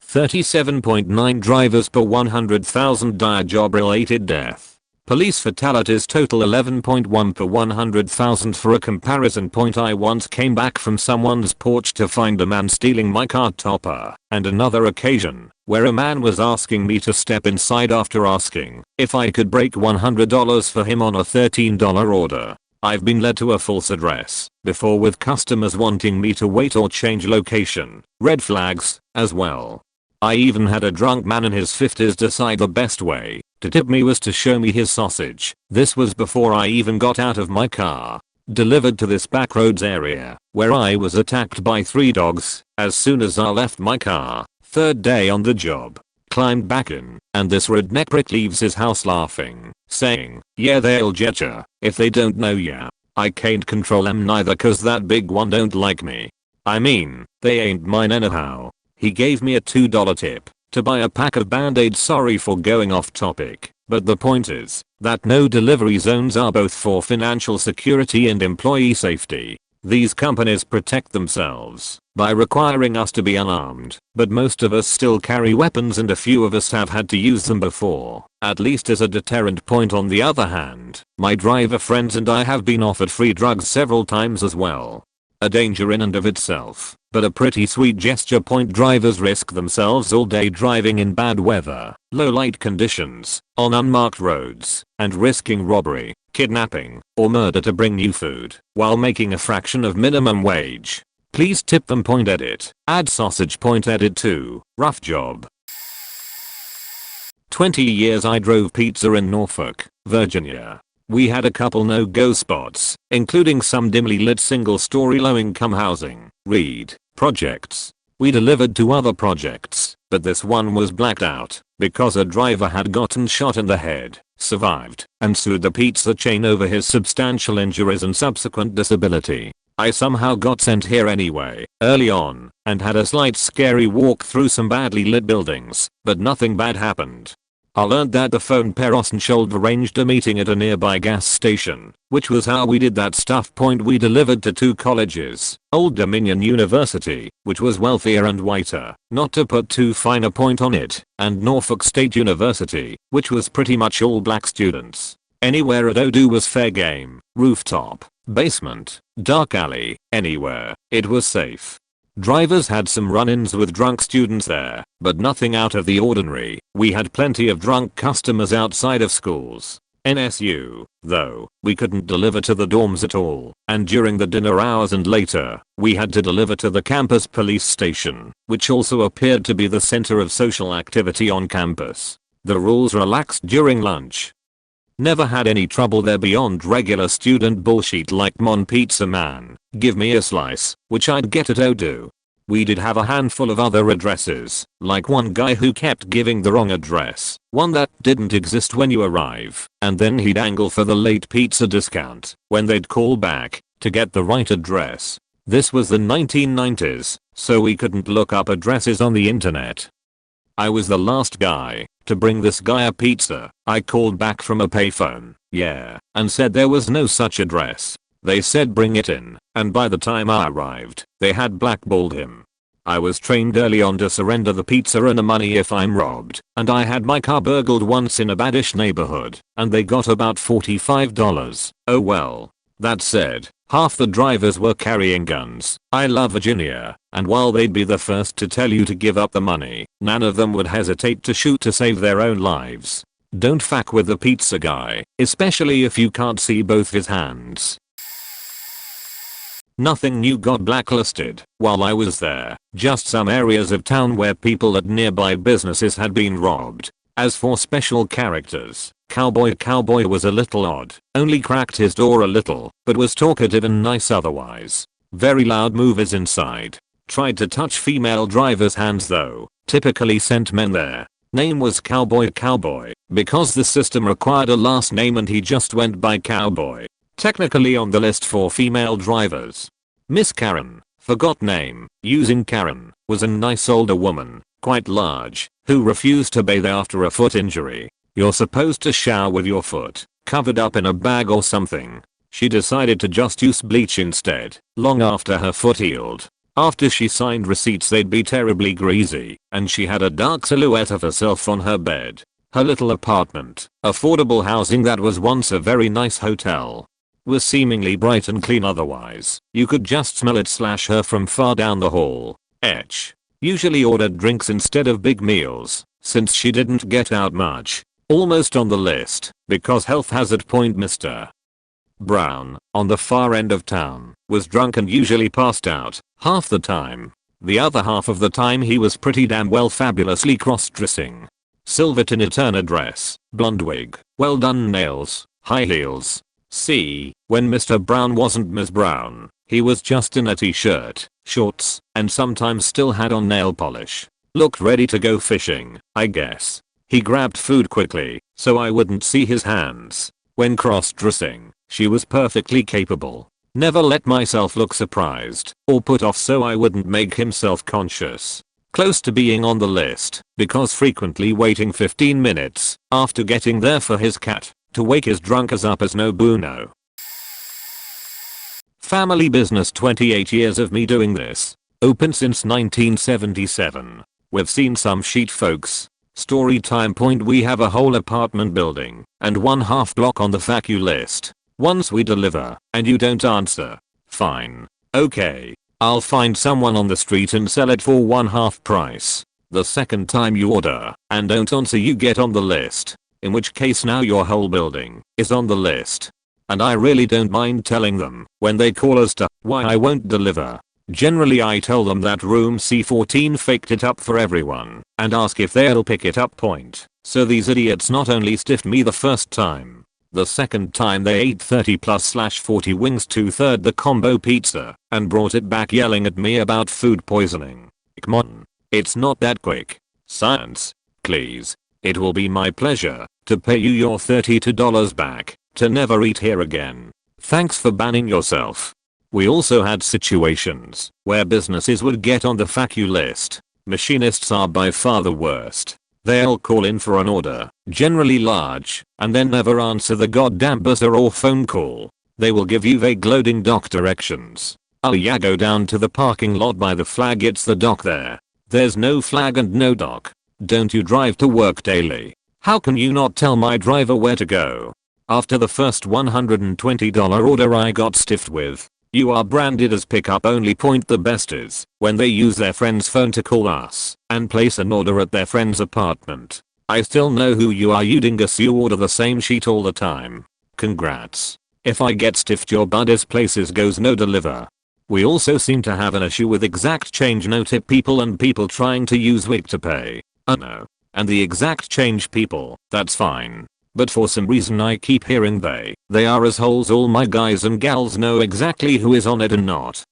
37.9 drivers per 100,000 die job-related death. Police fatalities total 11.1 per 100,000. For a comparison point, I once came back from someone's porch to find a man stealing my car topper, and another occasion where a man was asking me to step inside after asking if I could break $100 for him on a $13 order. I've been led to a false address before with customers wanting me to wait or change location. Red flags as well. I even had a drunk man in his 50s decide the best way to tip me was to show me his sausage. This was before I even got out of my car. Delivered to this backroads area where I was attacked by 3 dogs as soon as I left my car. 3rd day on the job. climbed back in, and this redneck prick leaves his house laughing, saying, "Yeah, they'll jetcha if they don't know ya. I can't control 'em neither cause that big one don't like me. I mean, they ain't mine anyhow." He gave me a $2 tip to buy a pack of band-aids. Sorry for going off topic, but the point is that no delivery zones are both for financial security and employee safety. These companies protect themselves by requiring us to be unarmed, but most of us still carry weapons and a few of us have had to use them before, at least as a deterrent point. On the other hand, my driver friends and I have been offered free drugs several times as well. A danger in and of itself, but a pretty sweet gesture. Point: drivers risk themselves all day driving in bad weather, low light conditions, on unmarked roads, and risking robbery, kidnapping, or murder to bring you food while making a fraction of minimum wage. Please tip them. Point edit. Add sausage. Point edit 2. Rough job. 20 years I drove pizza in Norfolk, Virginia. We had a couple no-go spots, including some dimly lit single-story low-income housing projects. We delivered to other projects, but this one was blacked out because a driver had gotten shot in the head, survived, and sued the pizza chain over his substantial injuries and subsequent disability. I somehow got sent here anyway, early on, and had a slight scary walk through some badly lit buildings, but nothing bad happened. I learned that the phone person arranged a meeting at a nearby gas station, which was how we did that stuff. Point: we delivered to two colleges, Old Dominion University, which was wealthier and whiter, not to put too fine a point on it, and Norfolk State University, which was pretty much all black students. Anywhere at ODU was fair game, rooftop, basement, dark alley, anywhere, it was safe. Drivers had some run-ins with drunk students there, but nothing out of the ordinary. We had plenty of drunk customers outside of schools. NSU, though, we couldn't deliver to the dorms at all, and during the dinner hours and later, we had to deliver to the campus police station, which also appeared to be the center of social activity on campus. The rules relaxed during lunch. Never had any trouble there beyond regular student bullshit like "Mon pizza man, give me a slice," which I'd get at ODU. We did have a handful of other addresses, like one guy who kept giving the wrong address, one that didn't exist when you arrive, and then he'd angle for the late pizza discount when they'd call back to get the right address. This was the 1990s, so we couldn't look up addresses on the internet. I was the last guy to bring this guy a pizza. I called back from a payphone, and said there was no such address. They said bring it in, and by the time I arrived, they had blackballed him. I was trained early on to surrender the pizza and the money if I'm robbed, and I had my car burgled once in a badish neighborhood, and they got about $45. Oh well. That said, half the drivers were carrying guns. I love Virginia, and while they'd be the first to tell you to give up the money, none of them would hesitate to shoot to save their own lives. Don't fuck with the pizza guy, especially if you can't see both his hands. Nothing new got blacklisted while I was there, just some areas of town where people at nearby businesses had been robbed. As for special characters, Cowboy was a little odd, only cracked his door a little, but was talkative and nice otherwise. Very loud movers inside. Tried to touch female drivers' hands though, typically sent men there. Name was Cowboy because the system required a last name and he just went by Cowboy. Technically on the list for female drivers. Miss Karen, forgot name, using Karen, was a nice older woman, quite large, who refused to bathe after a foot injury. You're supposed to shower with your foot covered up in a bag or something. She decided to just use bleach instead, long after her foot healed. After she signed receipts they'd be terribly greasy, and she had a dark silhouette of herself on her bed. Her little apartment, affordable housing that was once a very nice hotel, was seemingly bright and clean otherwise. You could just smell it / her from far down the hall. Usually ordered drinks instead of big meals, since she didn't get out much. Almost on the list, because health hazard. Mr. Brown, on the far end of town, was drunk and usually passed out, half the time. The other half of the time he was pretty damn well fabulously cross-dressing. Silver Tina Turner dress, blonde wig, well done nails, high heels. See, when Mr. Brown wasn't Ms. Brown, he was just in a t-shirt, shorts, and sometimes still had on nail polish. Looked ready to go fishing, I guess. He grabbed food quickly, so I wouldn't see his hands. When cross-dressing, she was perfectly capable. Never let myself look surprised or put off so I wouldn't make him self-conscious. Close to being on the list because frequently waiting 15 minutes after getting there for his cat to wake his drunk ass up is no bueno. Family business, 28 years of me doing this. Open since 1977. We've seen some shit folks. Story time point: we have a whole apartment building and one half block on the FAQ list. Once we deliver and you don't answer, fine. Okay. I'll find someone on the street and sell it for 1/2 price. The second time you order and don't answer, you get on the list. In which case now your whole building is on the list. And I really don't mind telling them when they call as to why I won't deliver. Generally I tell them that room C14 faked it up for everyone and ask if they'll pick it up point. So these idiots not only stiffed me the first time, the second time they ate 30+/40 wings, 2/3 the combo pizza, and brought it back yelling at me about food poisoning. Come on. It's not that quick. Science. Please. It will be my pleasure to pay you your $32 back to never eat here again. Thanks for banning yourself. We also had situations where businesses would get on the FAQ list. Machinists are by far the worst. They'll call in for an order, generally large, and then never answer the goddamn buzzer or phone call. They will give you vague loading dock directions. Oh yeah, go down to the parking lot by the flag, it's the dock there. There's no flag and no dock. Don't you drive to work daily? How can you not tell my driver where to go? After the first $120 order I got stiffed with, "You are branded as pickup only." Point: the best is when they use their friend's phone to call us and place an order at their friend's apartment. I still know who you are, you dingus. You order the same sheet all the time. Congrats. If I get stiffed, your buddy's places goes no deliver. We also seem to have an issue with exact change no tip people and people trying to use WIC to pay. Oh no. And the exact change people, that's fine. But for some reason I keep hearing they are assholes. All my guys and gals know exactly who is on it and not.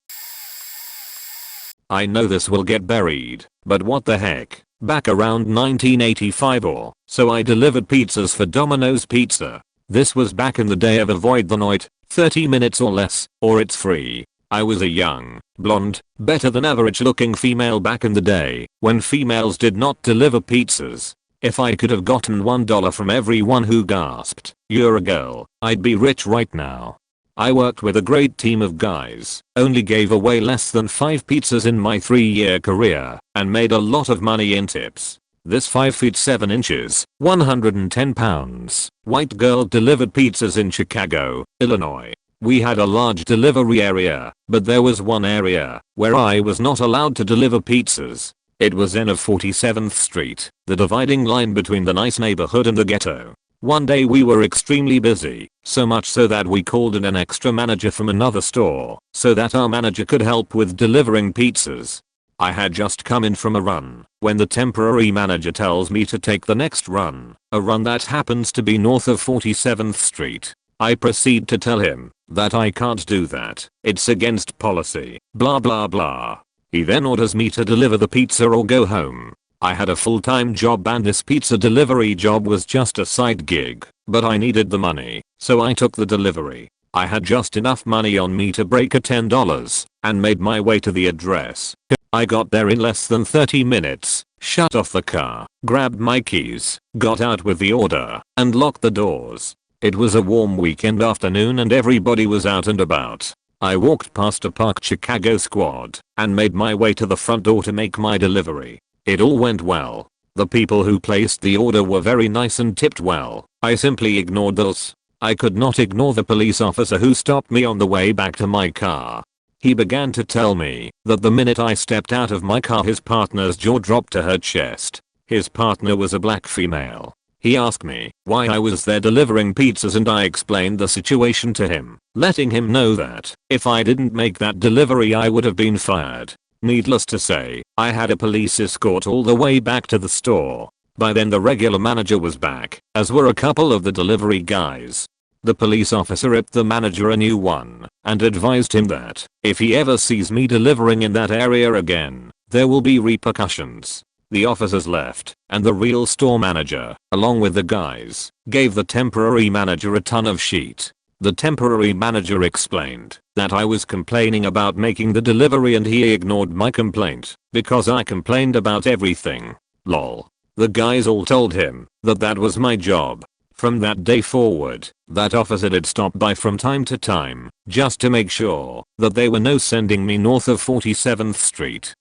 I know this will get buried, but what the heck. Back around 1985 or so I delivered pizzas for Domino's Pizza. This was back in the day of avoid the night, 30 minutes or less, or it's free. I was a young, blonde, better than average looking female back in the day when females did not deliver pizzas. If I could have gotten $1 from everyone who gasped, "You're a girl," I'd be rich right now. I worked with a great team of guys, only gave away less than 5 pizzas in my 3-year career, and made a lot of money in tips. This 5 feet 7 inches, 110 pounds, white girl delivered pizzas in Chicago, Illinois. We had a large delivery area, but there was one area where I was not allowed to deliver pizzas. It was end of 47th Street, the dividing line between the nice neighborhood and the ghetto. One day we were extremely busy, so much so that we called in an extra manager from another store so that our manager could help with delivering pizzas. I had just come in from a run when the temporary manager tells me to take the next run, a run that happens to be north of 47th Street. I proceed to tell him that I can't do that, it's against policy, blah blah blah. He then orders me to deliver the pizza or go home. I had a full-time job and this pizza delivery job was just a side gig, but I needed the money, so I took the delivery. I had just enough money on me to break a $10 and made my way to the address. I got there in less than 30 minutes, shut off the car, grabbed my keys, got out with the order, and locked the doors. It was a warm weekend afternoon and everybody was out and about. I walked past a parked Chicago squad and made my way to the front door to make my delivery. It all went well. The people who placed the order were very nice and tipped well. I simply ignored those. I could not ignore the police officer who stopped me on the way back to my car. He began to tell me that the minute I stepped out of my car his partner's jaw dropped to her chest. His partner was a black female. He asked me why I was there delivering pizzas and I explained the situation to him, letting him know that if I didn't make that delivery I would have been fired. Needless to say, I had a police escort all the way back to the store. By then the regular manager was back, as were a couple of the delivery guys. The police officer ripped the manager a new one and advised him that if he ever sees me delivering in that area again, there will be repercussions. The officers left, and the real store manager, along with the guys, gave the temporary manager a ton of shit. The temporary manager explained that I was complaining about making the delivery and he ignored my complaint because I complained about everything. Lol. The guys all told him that that was my job. From that day forward, that officer did stop by from time to time just to make sure that they were no sending me north of 47th Street.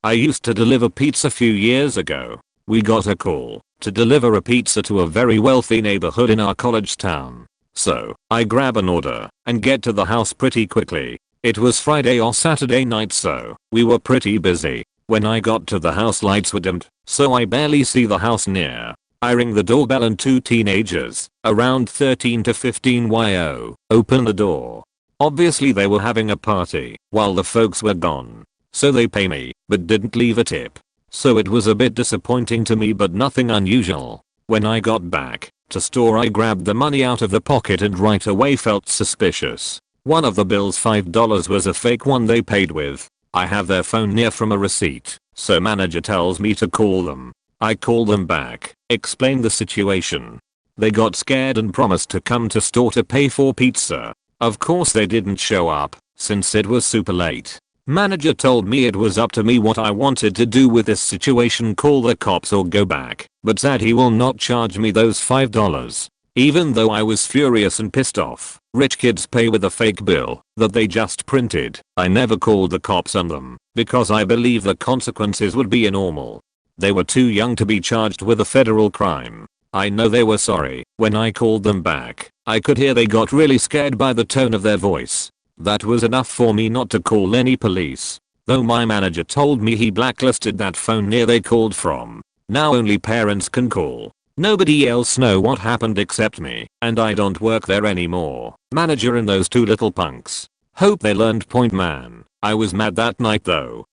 I used to deliver pizza a few years ago. We got a call to deliver a pizza to a very wealthy neighborhood in our college town. So, I grab an order and get to the house pretty quickly. It was Friday or Saturday night, so we were pretty busy. When I got to the house, lights were dimmed, so I barely see the house near. I ring the doorbell and two teenagers, around 13 to 15 YO, open the door. Obviously they were having a party while the folks were gone. So they pay me, but didn't leave a tip. So it was a bit disappointing to me, but nothing unusual. When I got back to store, I grabbed the money out of the pocket and right away felt suspicious. One of the bills, $5, was a fake one they paid with. I have their phone near from a receipt, so manager tells me to call them. I call them back, explain the situation. They got scared and promised to come to store to pay for pizza. Of course they didn't show up, since it was super late. Manager told me it was up to me what I wanted to do with this situation, call the cops or go back, but said he will not charge me those $5. Even though I was furious and pissed off, rich kids pay with a fake bill that they just printed. I never called the cops on them because I believe the consequences would be normal. They were too young to be charged with a federal crime. I know they were sorry. When I called them back, I could hear they got really scared by the tone of their voice. That was enough for me not to call any police. Though my manager told me he blacklisted that phone near they called from. Now only parents can call. Nobody else know what happened except me, and I don't work there anymore. Manager and those two little punks. Hope they learned point, man. I was mad that night though.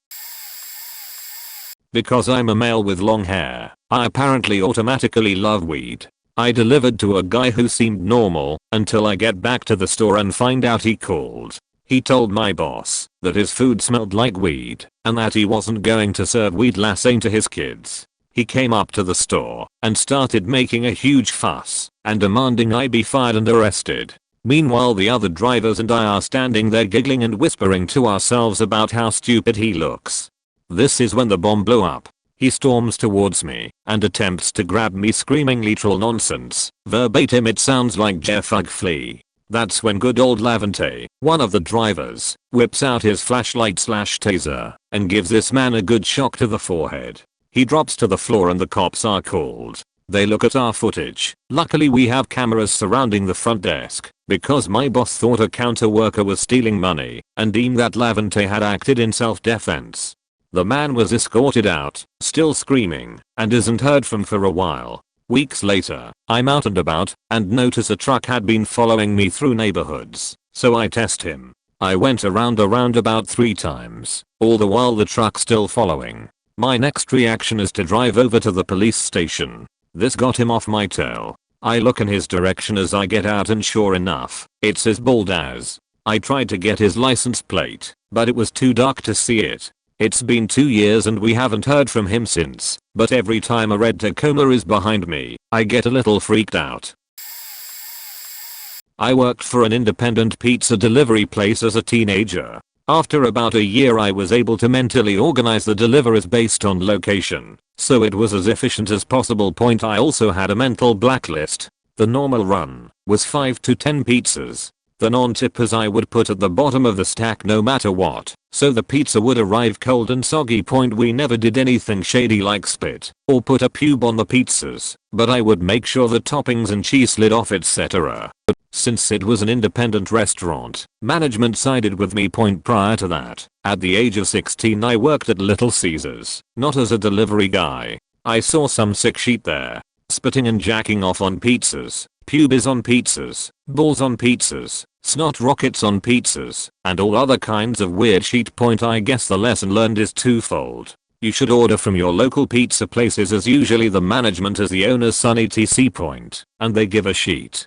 Because I'm a male with long hair, I apparently automatically love weed. I delivered to a guy who seemed normal until I get back to the store and find out he called. He told my boss that his food smelled like weed and that he wasn't going to serve weed lassane to his kids. He came up to the store and started making a huge fuss and demanding I be fired and arrested. Meanwhile the other drivers and I are standing there giggling and whispering to ourselves about how stupid he looks. This is when the bomb blew up. He storms towards me and attempts to grab me, screaming literal nonsense. Verbatim, it sounds like Jeff Ugflea. That's when good old Lavente, one of the drivers, whips out his flashlight/taser and gives this man a good shock to the forehead. He drops to the floor and the cops are called. They look at our footage. Luckily we have cameras surrounding the front desk because my boss thought a counter worker was stealing money and deemed that Lavente had acted in self-defense. The man was escorted out, still screaming, and isn't heard from for a while. Weeks later, I'm out and about and notice a truck had been following me through neighborhoods, so I test him. I went around about 3 times, all the while the truck still following. My next reaction is to drive over to the police station. This got him off my tail. I look in his direction as I get out and sure enough, it's his bald ass. I tried to get his license plate, but it was too dark to see it. It's been 2 years and we haven't heard from him since, but every time a red Tacoma is behind me, I get a little freaked out. I worked for an independent pizza delivery place as a teenager. After about a year I was able to mentally organize the deliveries based on location, so it was as efficient as possible. I also had a mental blacklist. The normal run was 5 to 10 pizzas. The non-tippers I would put at the bottom of the stack no matter what, so the pizza would arrive cold and soggy. We never did anything shady like spit or put a pube on the pizzas, but I would make sure the toppings and cheese slid off, etc. Since it was an independent restaurant, management sided with me. Prior to that, at the age of 16 I worked at Little Caesars, not as a delivery guy. I saw some sick shit there. Spitting and jacking off on pizzas, pubes on pizzas, balls on pizzas, snot rockets on pizzas, and all other kinds of weird shit. I guess the lesson learned is twofold. You should order from your local pizza places, as usually the management is the owner's son etc. and they give a shit.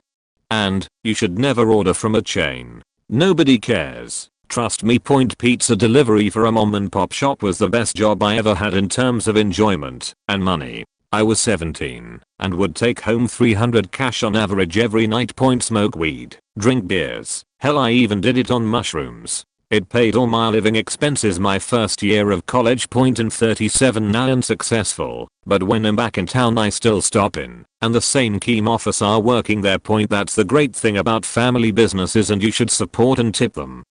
And you should never order from a chain. Nobody cares. Trust me, point pizza delivery for a mom and pop shop was the best job I ever had in terms of enjoyment and money. I was 17 and would take home 300 cash on average every night. Point smoke weed, drink beers, hell I even did it on mushrooms. It paid all my living expenses my first year of college. Point and 37 now unsuccessful, but when I'm back in town I still stop in, and the same keen office are working there. Point that's the great thing about family businesses and you should support and tip them.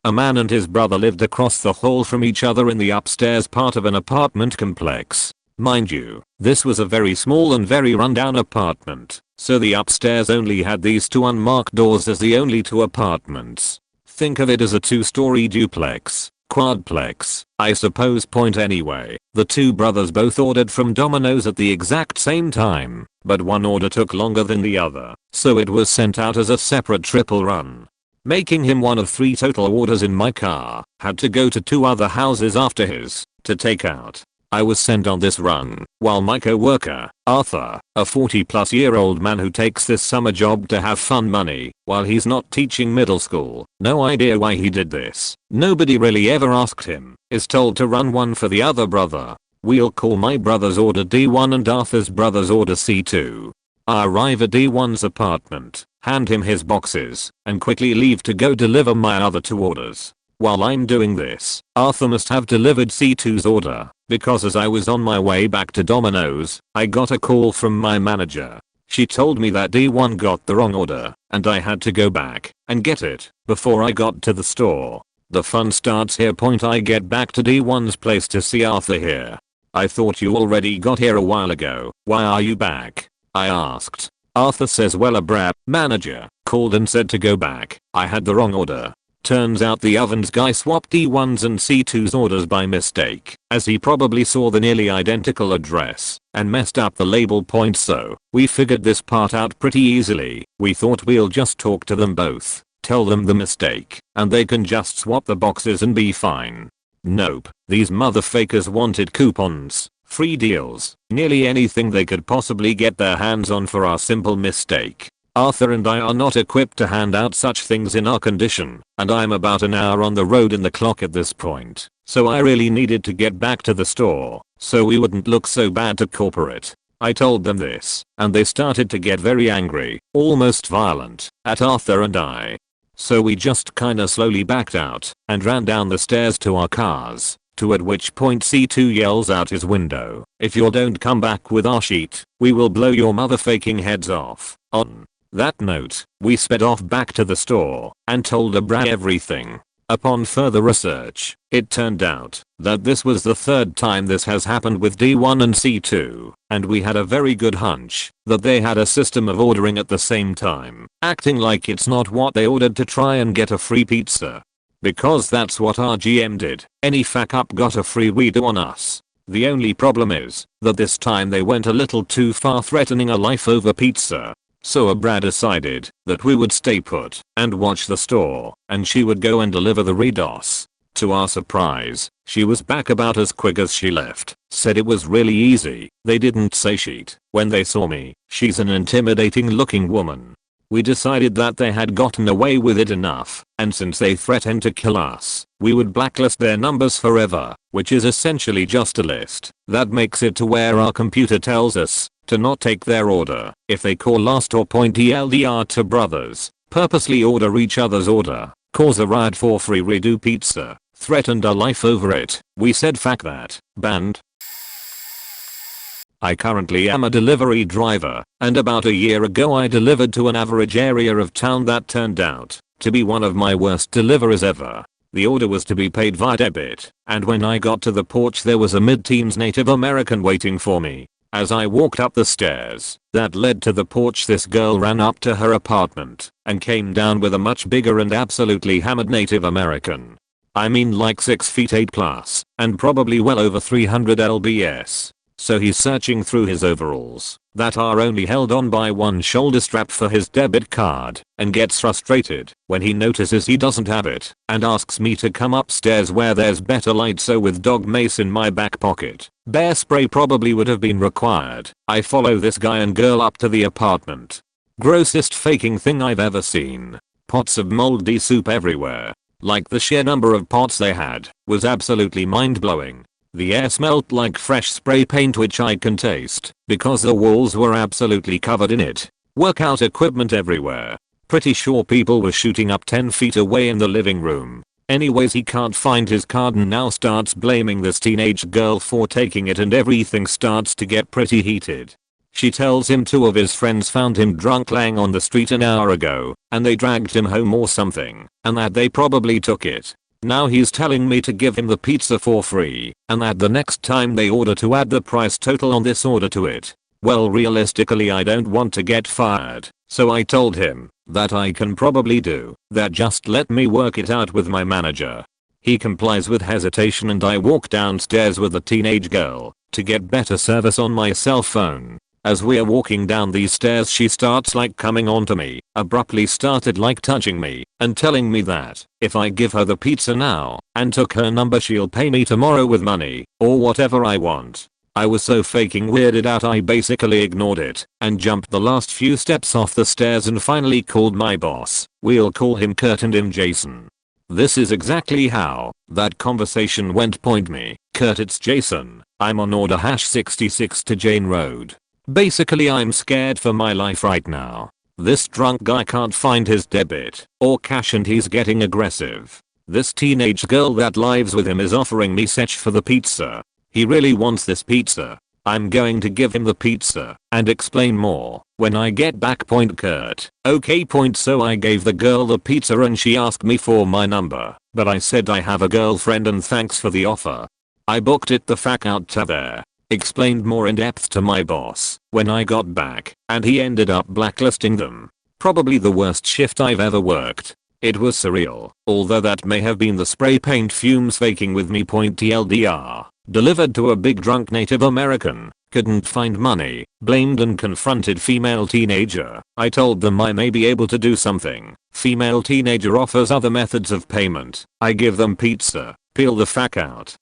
A man and his brother lived across the hall from each other in the upstairs part of an apartment complex. Mind you, this was a very small and very rundown apartment, so the upstairs only had these two unmarked doors as the only two apartments. Think of it as a two-story duplex, quadplex, I suppose. Point anyway, the two brothers both ordered from Domino's at the exact same time, but one order took longer than the other, so it was sent out as a separate triple run, making him one of 3 total orders in my car. Had to go to 2 other houses after his to take out. I was sent on this run, while my co-worker, Arthur, a 40-plus-year-old man who takes this summer job to have fun money while he's not teaching middle school, no idea why he did this, nobody really ever asked him, is told to run one for the other brother. We'll call my brother's order D1 and Arthur's brother's order C2. I arrive at D1's apartment, hand him his boxes, and quickly leave to go deliver my other 2 orders. While I'm doing this, Arthur must have delivered C2's order, because as I was on my way back to Domino's, I got a call from my manager. She told me that D1 got the wrong order, and I had to go back and get it before I got to the store. The fun starts here. Point I get back to D1's place to see Arthur here. I thought you already got here a while ago, why are you back? I asked. Arthur says, well, a brap manager called and said to go back. I had the wrong order. Turns out the ovens guy swapped D1's and C2's orders by mistake, as he probably saw the nearly identical address and messed up the label. Point so we figured this part out pretty easily. We thought we'll just talk to them both, tell them the mistake, and they can just swap the boxes and be fine. Nope, these motherfuckers wanted coupons, free deals, nearly anything they could possibly get their hands on for our simple mistake. Arthur and I are not equipped to hand out such things in our condition, and I'm about an hour on the road in the clock at this point, so I really needed to get back to the store, so we wouldn't look so bad to corporate. I told them this, and they started to get very angry, almost violent, at Arthur and I. So we just kinda slowly backed out, and ran down the stairs to our cars, at which point C2 yells out his window, if you don't come back with our sheet, we will blow your motherfucking heads off. On that note, we sped off back to the store and told Abra everything. Upon further research, it turned out that this was the 3rd time this has happened with D1 and C2, and we had a very good hunch that they had a system of ordering at the same time, acting like it's not what they ordered to try and get a free pizza. Because that's what our GM did. Any fuck up got a free redo on us. The only problem is that this time they went a little too far, threatening a life over pizza. So Abra decided that we would stay put and watch the store, and she would go and deliver the redos. To our surprise, she was back about as quick as she left, said it was really easy. They didn't say shit when they saw me. She's an intimidating looking woman. We decided that they had gotten away with it enough, and since they threatened to kill us, we would blacklist their numbers forever, which is essentially just a list that makes it to where our computer tells us to not take their order if they call last or point ELDR to brothers, purposely order each other's order, cause a riot for free redo pizza, threatened our life over it. We said fuck that, banned. I currently am a delivery driver, and about a year ago I delivered to an average area of town that turned out to be one of my worst deliveries ever. The order was to be paid via debit, and when I got to the porch there was a mid-teens Native American waiting for me. As I walked up the stairs that led to the porch, this girl ran up to her apartment and came down with a much bigger and absolutely hammered Native American. I mean like 6 feet 8 plus, and probably well over 300 lbs. So he's searching through his overalls that are only held on by one shoulder strap for his debit card, and gets frustrated when he notices he doesn't have it and asks me to come upstairs where there's better light. So with dog mace in my back pocket, bear spray probably would have been required, I follow this guy and girl up to the apartment. Grossest faking thing I've ever seen. pots of moldy soup everywhere. Like the sheer number of pots they had was absolutely mind-blowing. The air smelled like fresh spray paint, which I can taste because the walls were absolutely covered in it. Workout equipment everywhere. Pretty sure people were shooting up 10 feet away in the living room. Anyways, he can't find his card and now starts blaming this teenage girl for taking it, and everything starts to get pretty heated. She tells him 2 of his friends found him drunk laying on the street an hour ago and they dragged him home or something, and that they probably took it. Now he's telling me to give him the pizza for free and that the next time they order to add the price total on this order to it. Well, realistically I don't want to get fired, so I told him that I can probably do that, just let me work it out with my manager. He complies with hesitation and I walk downstairs with the teenage girl to get better service on my cell phone. As we're walking down these stairs, she starts like coming onto me, abruptly started like touching me and telling me that if I give her the pizza now and took her number, she'll pay me tomorrow with money or whatever I want. I was so fucking weirded out I basically ignored it and jumped the last few steps off the stairs and finally called my boss. We'll call him Kurt and him Jason. This is exactly how that conversation went. Point me, Kurt, it's Jason. I'm on order #66 to Jane Road. Basically I'm scared for my life right now. This drunk guy can't find his debit or cash and he's getting aggressive. This teenage girl that lives with him is offering me sech for the pizza. He really wants this pizza. I'm going to give him the pizza and explain more when I get back. Point Kurt. Okay. Point so I gave the girl the pizza and she asked me for my number, but I said I have a girlfriend and thanks for the offer. I booked it the fuck out to there. Explained more in depth to my boss when I got back and he ended up blacklisting them. Probably the worst shift I've ever worked. It was surreal, although that may have been the spray paint fumes faking with me. Point TLDR. Delivered to a big drunk Native American, couldn't find money, blamed and confronted female teenager. I told them I may be able to do something. Female teenager offers other methods of payment. I give them pizza. Peel the fuck out.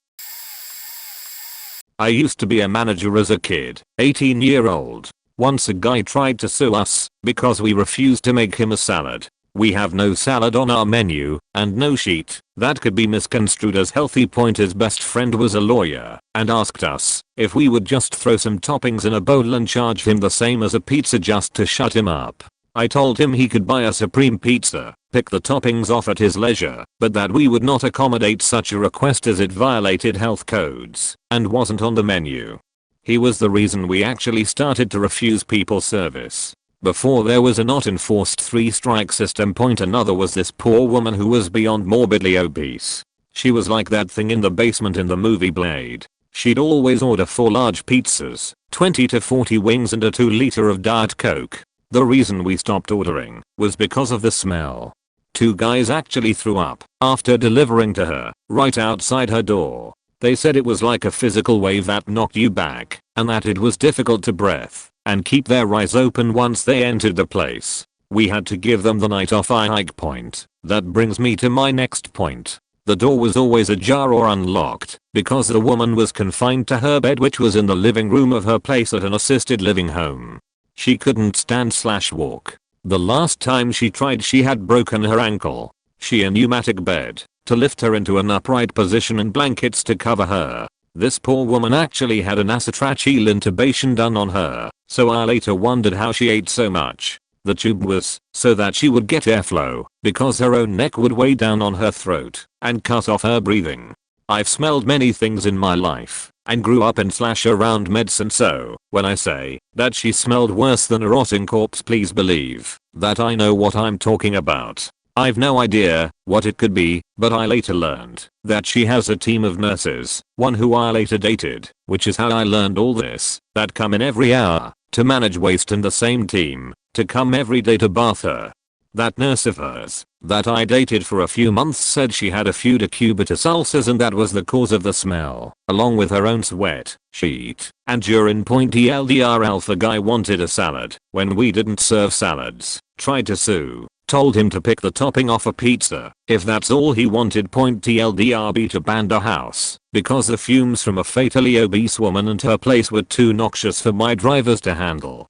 I used to be a manager as a kid, 18-year-old. Once a guy tried to sue us because we refused to make him a salad. We have no salad on our menu and no sheet. That could be misconstrued as healthy. Point his best friend was a lawyer and asked us if we would just throw some toppings in a bowl and charge him the same as a pizza just to shut him up. I told him he could buy a supreme pizza, pick the toppings off at his leisure, but that we would not accommodate such a request as it violated health codes and wasn't on the menu. He was the reason we actually started to refuse people service. Before there was a not enforced 3-strike system. Point another was this poor woman who was beyond morbidly obese. She was like that thing in the basement in the movie Blade. She'd always order 4 large pizzas, 20 to 40 wings and a 2-liter of Diet Coke. The reason we stopped ordering was because of the smell. 2 guys actually threw up after delivering to her right outside her door. They said it was like a physical wave that knocked you back and that it was difficult to breathe and keep their eyes open once they entered the place. We had to give them the night off. I hike. Point. That brings me to my next point. The door was always ajar or unlocked because the woman was confined to her bed, which was in the living room of her place at an assisted living home. She couldn't stand/walk. The last time she tried, she had broken her ankle. She a pneumatic bed to lift her into an upright position and blankets to cover her. This poor woman actually had an anatracheal intubation done on her, so I later wondered how she ate so much. The tube was so that she would get airflow because her own neck would weigh down on her throat and cut off her breathing. I've smelled many things in my life and grew up in/around medicine, so when I say that she smelled worse than a rotting corpse, please believe that I know what I'm talking about. I've no idea what it could be, but I later learned that she has a team of nurses, one who I later dated, which is how I learned all this, that come in every hour to manage waste, and the same team to come every day to bath her. That nurse of hers that I dated for a few months said she had a few decubitus ulcers and that was the cause of the smell, along with her own sweat, sheet, and urine. Point TLDR. Alpha guy wanted a salad when we didn't serve salads, tried to sue, told him to pick the topping off a pizza if that's all he wanted. Point TLDR. Beta banned our house because the fumes from a fatally obese woman and her place were too noxious for my drivers to handle.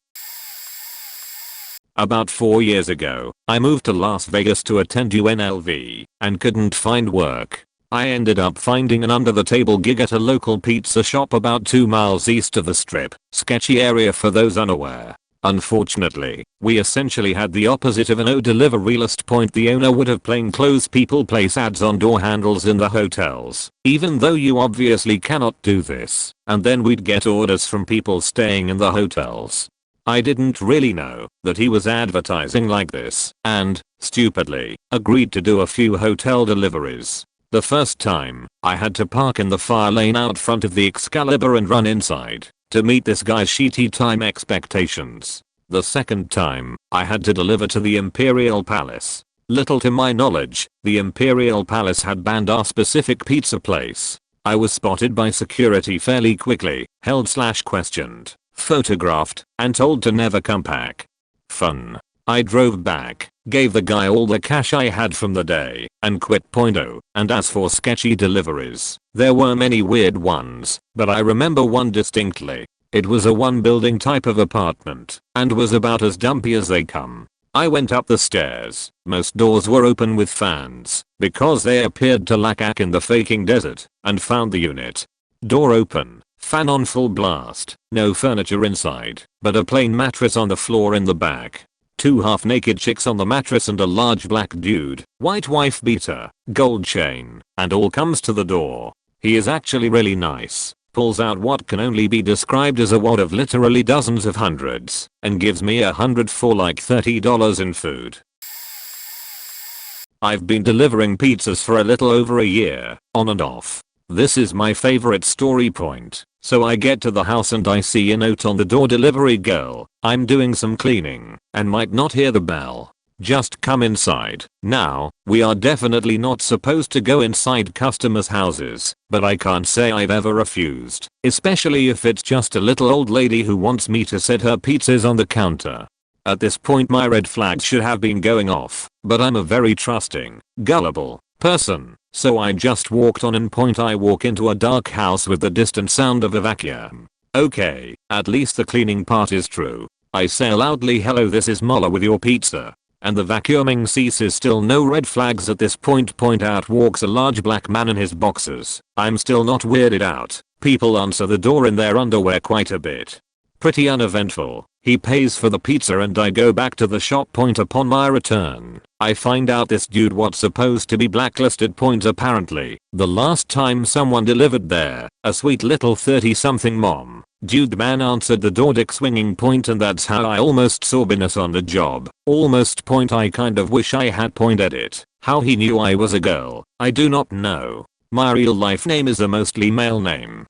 About 4 years ago, I moved to Las Vegas to attend UNLV and couldn't find work. I ended up finding an under-the-table gig at a local pizza shop about 2 miles east of the Strip, sketchy area for those unaware. Unfortunately, we essentially had the opposite of a no delivery list point. The owner would have plainclothes people place ads on door handles in the hotels, even though you obviously cannot do this, and then we'd get orders from people staying in the hotels. I didn't really know that he was advertising like this and, stupidly, agreed to do a few hotel deliveries. The first time, I had to park in the fire lane out front of the Excalibur and run inside to meet this guy's shitty time expectations. The second time, I had to deliver to the Imperial Palace. Little to my knowledge, the Imperial Palace had banned our specific pizza place. I was spotted by security fairly quickly, held/questioned, photographed, and told to never come back. Fun. I drove back, gave the guy all the cash I had from the day, and quit. And as for sketchy deliveries, there were many weird ones, but I remember one distinctly. It was a one-building type of apartment, and was about as dumpy as they come. I went up the stairs. Most doors were open with fans, because they appeared to lack air in the faking desert, and found the unit. Door open, fan on full blast, no furniture inside, but a plain mattress on the floor in the back. 2 half-naked chicks on the mattress and a large black dude, white wife beater, gold chain, and all comes to the door. He is actually really nice, pulls out what can only be described as a wad of literally dozens of hundreds, and gives me $100 for like $30 in food. I've been delivering pizzas for a little over a year, on and off. This is my favorite story point. So I get to the house and I see a note on the door: delivery girl, I'm doing some cleaning and might not hear the bell. Just come inside. Now, we are definitely not supposed to go inside customers' houses, but I can't say I've ever refused, especially if it's just a little old lady who wants me to set her pizzas on the counter. At this point my red flags should have been going off, but I'm a very trusting, gullible person, so I just walked on. I walk into a dark house with the distant sound of a vacuum. Okay, at least the cleaning part is true. I say loudly, hello, this is Mola with your pizza. And the vacuuming ceases. Still no red flags at this point. Out walks a large black man in his boxers. I'm still not weirded out. People answer the door in their underwear quite a bit. Pretty uneventful. He pays for the pizza and I go back to the shop. Upon my return, I find out this dude was supposed to be blacklisted. Apparently, the last time someone delivered there, a sweet little 30-something mom, dude man answered the door, dick swinging. And that's how I almost saw business on the job. Almost. I kind of wish I had edit. How he knew I was a girl, I do not know. My real life name is a mostly male name.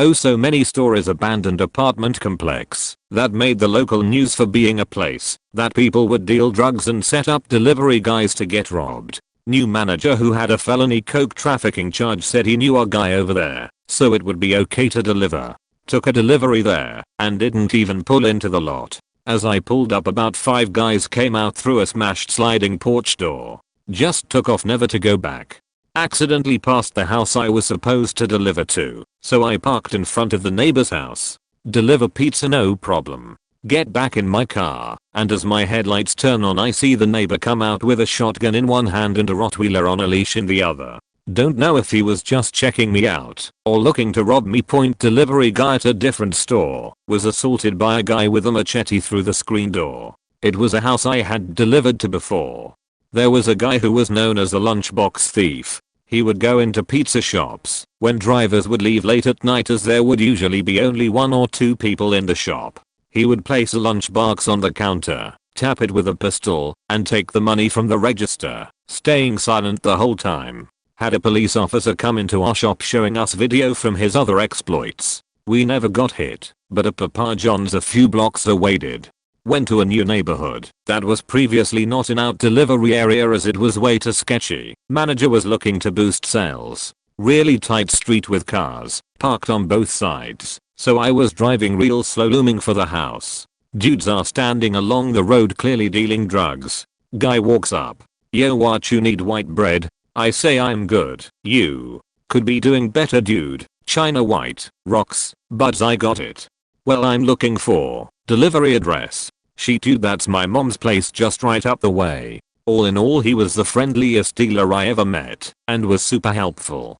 Oh, so many stories. Abandoned apartment complex that made the local news for being a place that people would deal drugs and set up delivery guys to get robbed. New manager who had a felony coke trafficking charge said he knew a guy over there, so it would be okay to deliver. Took a delivery there and didn't even pull into the lot. As I pulled up, about 5 guys came out through a smashed sliding porch door. Just took off, never to go back. Accidentally passed the house I was supposed to deliver to, so I parked in front of the neighbor's house. Deliver pizza, no problem. Get back in my car, and as my headlights turn on I see the neighbor come out with a shotgun in one hand and a Rottweiler on a leash in the other. Don't know if he was just checking me out or looking to rob me. Delivery guy at a different store was assaulted by a guy with a machete through the screen door. It was a house I had delivered to before. There was a guy who was known as the lunchbox thief. He would go into pizza shops when drivers would leave late at night, as there would usually be only 1 or 2 people in the shop. He would place a lunchbox on the counter, tap it with a pistol, and take the money from the register, staying silent the whole time. Had a police officer come into our shop showing us video from his other exploits. We never got hit, but a Papa John's a few blocks away did. Went to a new neighborhood that was previously not in our delivery area as it was way too sketchy. Manager was looking to boost sales. Really tight street with cars parked on both sides, so I was driving real slow, looming for the house. Dudes are standing along the road clearly dealing drugs. Guy walks up. Yo, what you need? White bread. I say I'm good. You could be doing better, dude. China white, rocks, buds, I got it. Well, I'm looking for delivery address. Dude, that's my mom's place just right up the way. All in all, he was the friendliest dealer I ever met and was super helpful.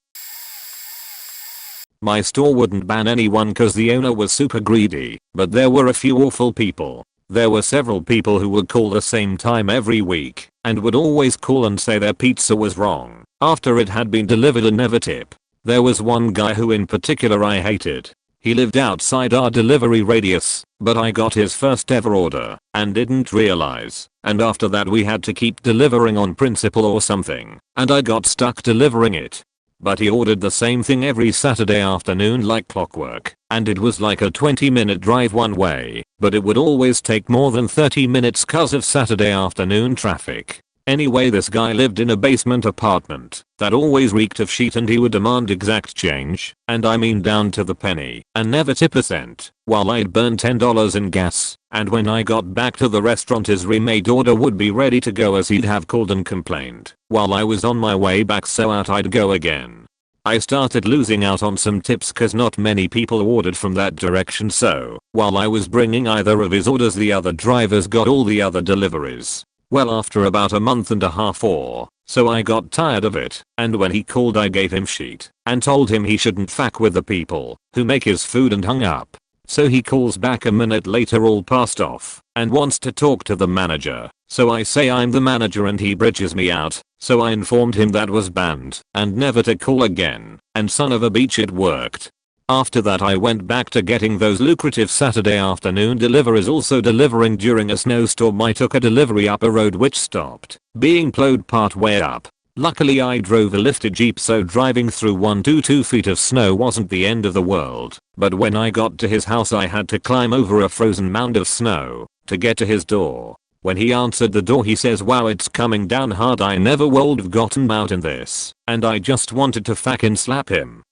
My store wouldn't ban anyone cause the owner was super greedy, but there were a few awful people. There were several people who would call the same time every week and would always call and say their pizza was wrong after it had been delivered and never tip. There was one guy who in particular I hated. He lived outside our delivery radius, but I got his first ever order and didn't realize, and after that we had to keep delivering on principle or something, and I got stuck delivering it. But he ordered the same thing every Saturday afternoon like clockwork, and it was like a 20-minute drive one way, but it would always take more than 30 minutes cause of Saturday afternoon traffic. Anyway, this guy lived in a basement apartment that always reeked of shit, and he would demand exact change, and I mean down to the penny, and never tip a cent, while I'd burn $10 in gas, and when I got back to the restaurant his remade order would be ready to go as he'd have called and complained while I was on my way back, so out I'd go again. I started losing out on some tips cause not many people ordered from that direction, so while I was bringing either of his orders the other drivers got all the other deliveries. Well, after about a month and a half or so I got tired of it, and when he called I gave him shit and told him he shouldn't fuck with the people who make his food and hung up. So he calls back a minute later all passed off and wants to talk to the manager. So I say I'm the manager and he bridges me out. So I informed him that was banned and never to call again, and son of a bitch it worked. After that I went back to getting those lucrative Saturday afternoon deliveries. Also delivering during a snowstorm, I took a delivery up a road which stopped being plowed part way up. Luckily I drove a lifted jeep, so driving through 1 to 2 feet of snow wasn't the end of the world, but when I got to his house I had to climb over a frozen mound of snow to get to his door. When he answered the door he says, "Wow, it's coming down hard, I never would have gotten out in this," and I just wanted to fucking slap him.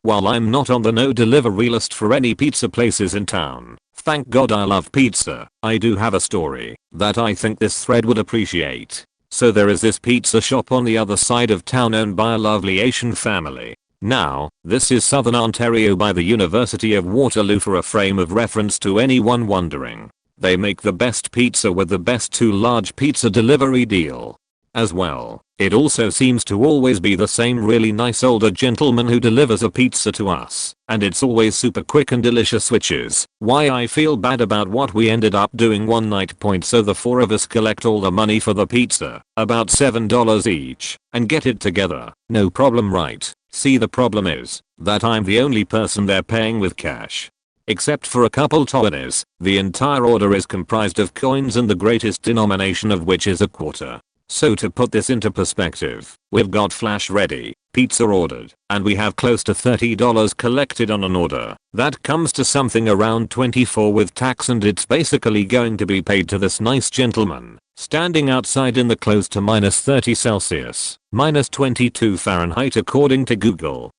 While I'm not on the no delivery list for any pizza places in town, thank God I love pizza, I do have a story that I think this thread would appreciate. So there is this pizza shop on the other side of town owned by a lovely Asian family. Now, this is Southern Ontario by the University of Waterloo for a frame of reference to anyone wondering. They make the best pizza with the best 2 large pizza delivery deal. As well, it also seems to always be the same really nice older gentleman who delivers a pizza to us, and it's always super quick and delicious, which is why I feel bad about what we ended up doing one night. So the 4 of us collect all the money for the pizza, about $7 each, and get it together. No problem, right? See, the problem is that I'm the only person they're paying with cash. Except for a couple towenes, the entire order is comprised of coins and the greatest denomination of which is a quarter. So to put this into perspective, we've got flash ready, pizza ordered, and we have close to $30 collected on an order. That comes to something around $24 with tax, and it's basically going to be paid to this nice gentleman standing outside in the close to -30 Celsius, -22 Fahrenheit according to Google.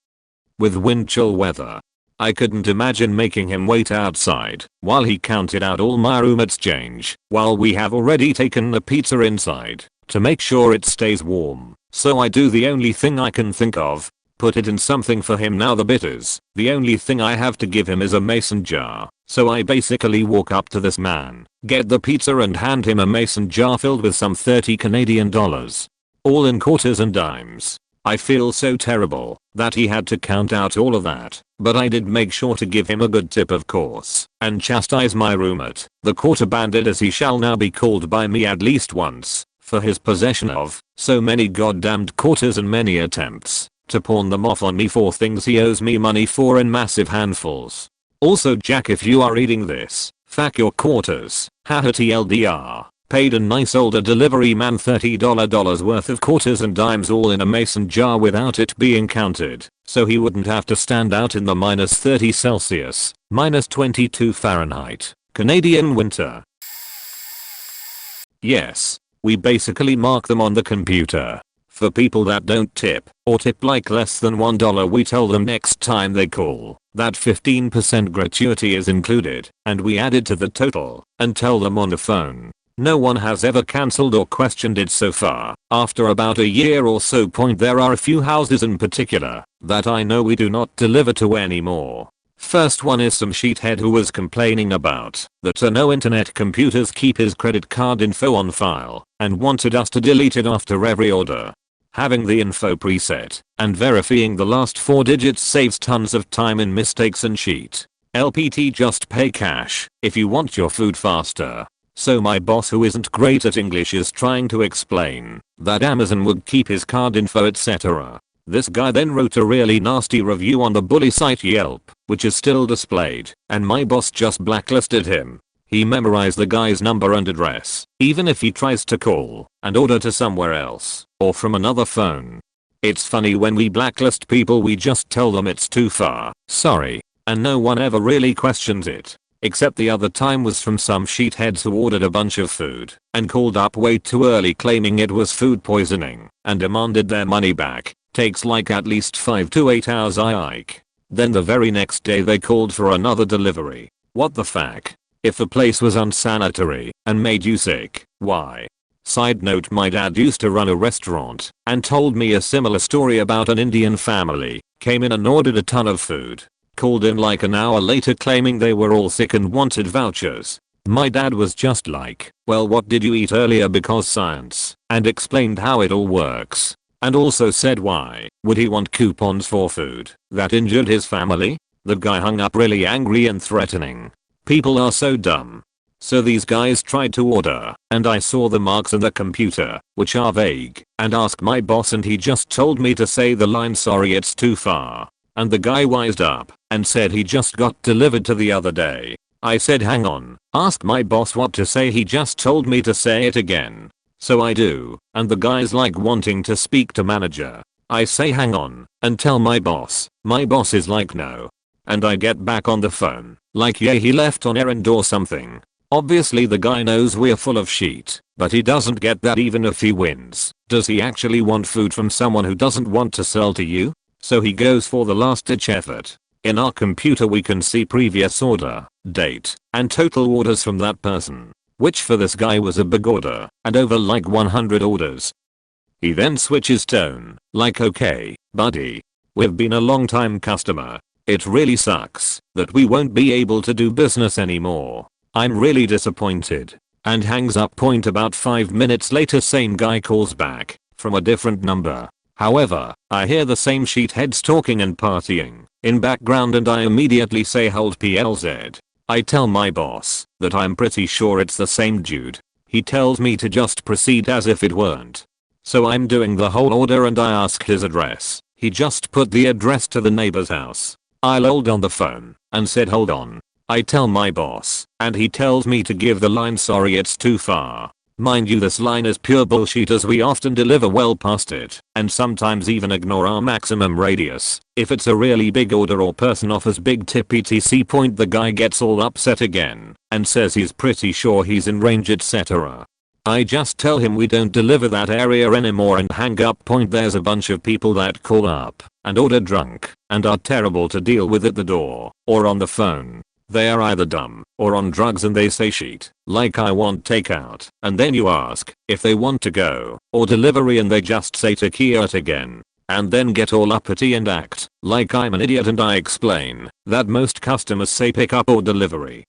With wind chill weather, I couldn't imagine making him wait outside while he counted out all my roommates' change while we have already taken the pizza inside to make sure it stays warm. So I do the only thing I can think of, put it in something for him. Now the bitters, the only thing I have to give him is a mason jar. So I basically walk up to this man, get the pizza and hand him a mason jar filled with some 30 Canadian dollars. All in quarters and dimes. I feel so terrible that he had to count out all of that, but I did make sure to give him a good tip, of course, and chastise my roommate, the quarter bandit as he shall now be called by me at least once, for his possession of so many goddamned quarters and many attempts to pawn them off on me for things he owes me money for in massive handfuls. Also, Jack, if you are reading this, fuck your quarters, haha TLDR. Paid a nice older delivery man $30 worth of quarters and dimes all in a mason jar without it being counted, so he wouldn't have to stand out in the -30 Celsius, -22 Fahrenheit, Canadian winter. Yes, we basically mark them on the computer. For people that don't tip, or tip like less than $1, we tell them next time they call that 15% gratuity is included, and we add it to the total, and tell them on the phone. No one has ever cancelled or questioned it so far. After about a year or so there are a few houses in particular that I know we do not deliver to anymore. First one is some sheethead who was complaining about that no internet computers keep his credit card info on file and wanted us to delete it after every order. Having the info preset and verifying the last 4 digits saves tons of time in mistakes and cheat. LPT, just pay cash if you want your food faster. So my boss, who isn't great at English, is trying to explain that Amazon would keep his card info etc. This guy then wrote a really nasty review on the bully site Yelp, which is still displayed, and my boss just blacklisted him. He memorized the guy's number and address, even if he tries to call and order to somewhere else or from another phone. It's funny, when we blacklist people we just tell them it's too far, sorry, and no one ever really questions it. Except the other time was from some sheetheads who ordered a bunch of food and called up way too early claiming it was food poisoning and demanded their money back. Takes like at least 5 to 8 hours Ike. Then the very next day they called for another delivery. What the fuck? If the place was unsanitary and made you sick, why? Side note, my dad used to run a restaurant and told me a similar story about an Indian family. Came in and ordered a ton of food. Called in like an hour later claiming they were all sick and wanted vouchers. My dad was just like, well, what did you eat earlier, because science, and explained how it all works. And also said why would he want coupons for food that injured his family? The guy hung up really angry and threatening. People are so dumb. So these guys tried to order, and I saw the marks in the computer, which are vague, and asked my boss, and he just told me to say the line, sorry it's too far. And the guy wised up and said he just got delivered to the other day. I said hang on, ask my boss what to say, he just told me to say it again. So I do, and the guy's like wanting to speak to manager. I say hang on and tell my boss. My boss is like no. And I get back on the phone like yeah, he left on errand or something. Obviously the guy knows we're full of shit, but he doesn't get that even if he wins. Does he actually want food from someone who doesn't want to sell to you? So he goes for the last ditch effort. In our computer we can see previous order, date, and total orders from that person. Which for this guy was a big order and over like 100 orders. He then switches tone, like okay, buddy. We've been a long time customer. It really sucks that we won't be able to do business anymore. I'm really disappointed. And hangs up. Point about 5 minutes later same guy calls back from a different number. However, I hear the same sheetheads talking and partying in background and I immediately say hold PLZ. I tell my boss that I'm pretty sure it's the same dude. He tells me to just proceed as if it weren't. So I'm doing the whole order and I ask his address. He just put the address to the neighbor's house. I lolled on the phone and said hold on. I tell my boss and he tells me to give the line sorry it's too far. Mind you, this line is pure bullshit as we often deliver well past it and sometimes even ignore our maximum radius. If it's a really big order or person offers big tip etc. Point the guy gets all upset again and says he's pretty sure he's in range etc. I just tell him we don't deliver that area anymore and hang up. Point there's a bunch of people that call up and order drunk and are terrible to deal with at the door or on the phone. They are either dumb or on drugs and they say shit like I want takeout, and then you ask if they want to go or delivery and they just say takeout again and then get all uppity and act like I'm an idiot, and I explain that most customers say pick up or delivery.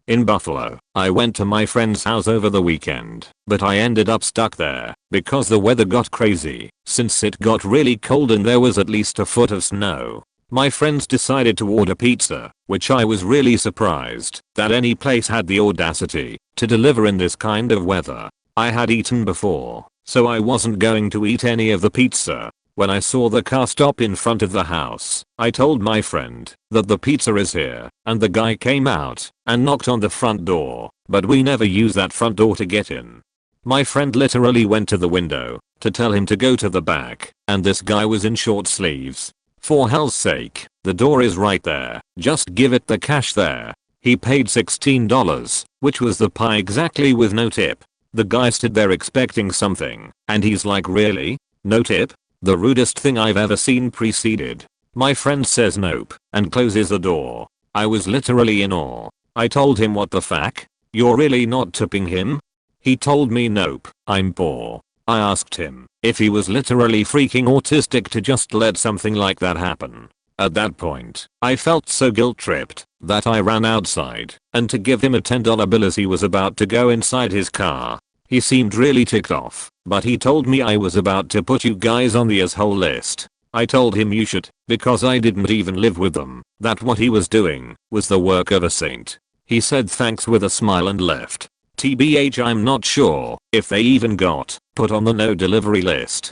In Buffalo, I went to my friend's house over the weekend, but I ended up stuck there because the weather got crazy since it got really cold and there was at least a foot of snow. My friends decided to order pizza, which I was really surprised that any place had the audacity to deliver in this kind of weather. I had eaten before, so I wasn't going to eat any of the pizza. When I saw the car stop in front of the house, I told my friend that the pizza is here, and the guy came out and knocked on the front door, but we never use that front door to get in. My friend literally went to the window to tell him to go to the back, and this guy was in short sleeves. For hell's sake, the door is right there, just give it the cash there. He paid $16, which was the pie exactly with no tip. The guy stood there expecting something, and he's like really? No tip? The rudest thing I've ever seen preceded. My friend says nope, and closes the door. I was literally in awe. I told him what the fuck? You're really not tipping him? He told me nope, I'm poor. I asked him if he was literally freaking autistic to just let something like that happen. At that point, I felt so guilt-tripped that I ran outside and to give him a $10 bill as he was about to go inside his car. He seemed really ticked off, but he told me I was about to put you guys on the asshole list. I told him you should, because I didn't even live with them, that what he was doing was the work of a saint. He said thanks with a smile and left. TBH, I'm not sure if they even got put on the no delivery list.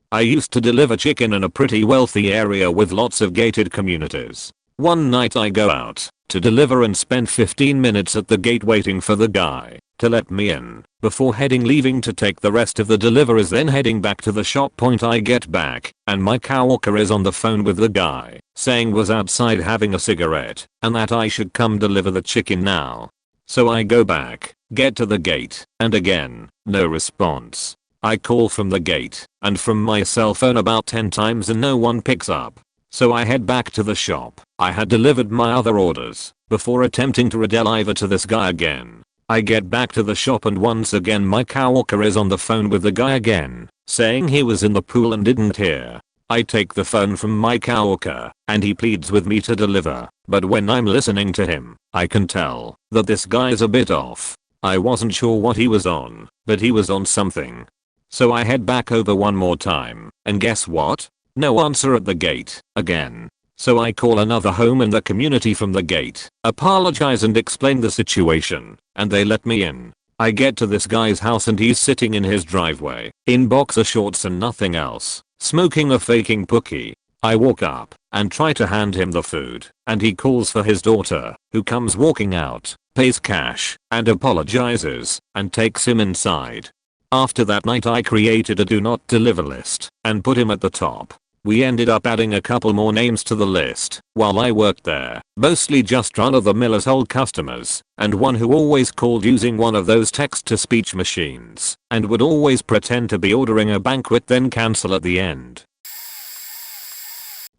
I used to deliver chicken in a pretty wealthy area with lots of gated communities. One night I go out to deliver and spend 15 minutes at the gate waiting for the guy to let me in before leaving to take the rest of the deliveries, then heading back to the shop. Point I get back and my coworker is on the phone with the guy saying was outside having a cigarette and that I should come deliver the chicken now. So I go back, get to the gate, and again, no response. I call from the gate and from my cell phone about 10 times and no one picks up. So I head back to the shop. I had delivered my other orders before attempting to redeliver to this guy again. I get back to the shop and once again my coworker is on the phone with the guy again, saying he was in the pool and didn't hear. I take the phone from my coworker and he pleads with me to deliver, but when I'm listening to him, I can tell that this guy's a bit off. I wasn't sure what he was on, but he was on something. So I head back over one more time, and guess what? No answer at the gate, again. So I call another home in the community from the gate, apologize and explain the situation, and they let me in. I get to this guy's house and he's sitting in his driveway, in boxer shorts and nothing else, smoking a faking pookie. I walk up and try to hand him the food, and he calls for his daughter, who comes walking out, pays cash, and apologizes, and takes him inside. After that night I created a do not deliver list and put him at the top. We ended up adding a couple more names to the list while I worked there, mostly just run-of-the-mill asshole customers, and one who always called using one of those text-to-speech machines and would always pretend to be ordering a banquet then cancel at the end.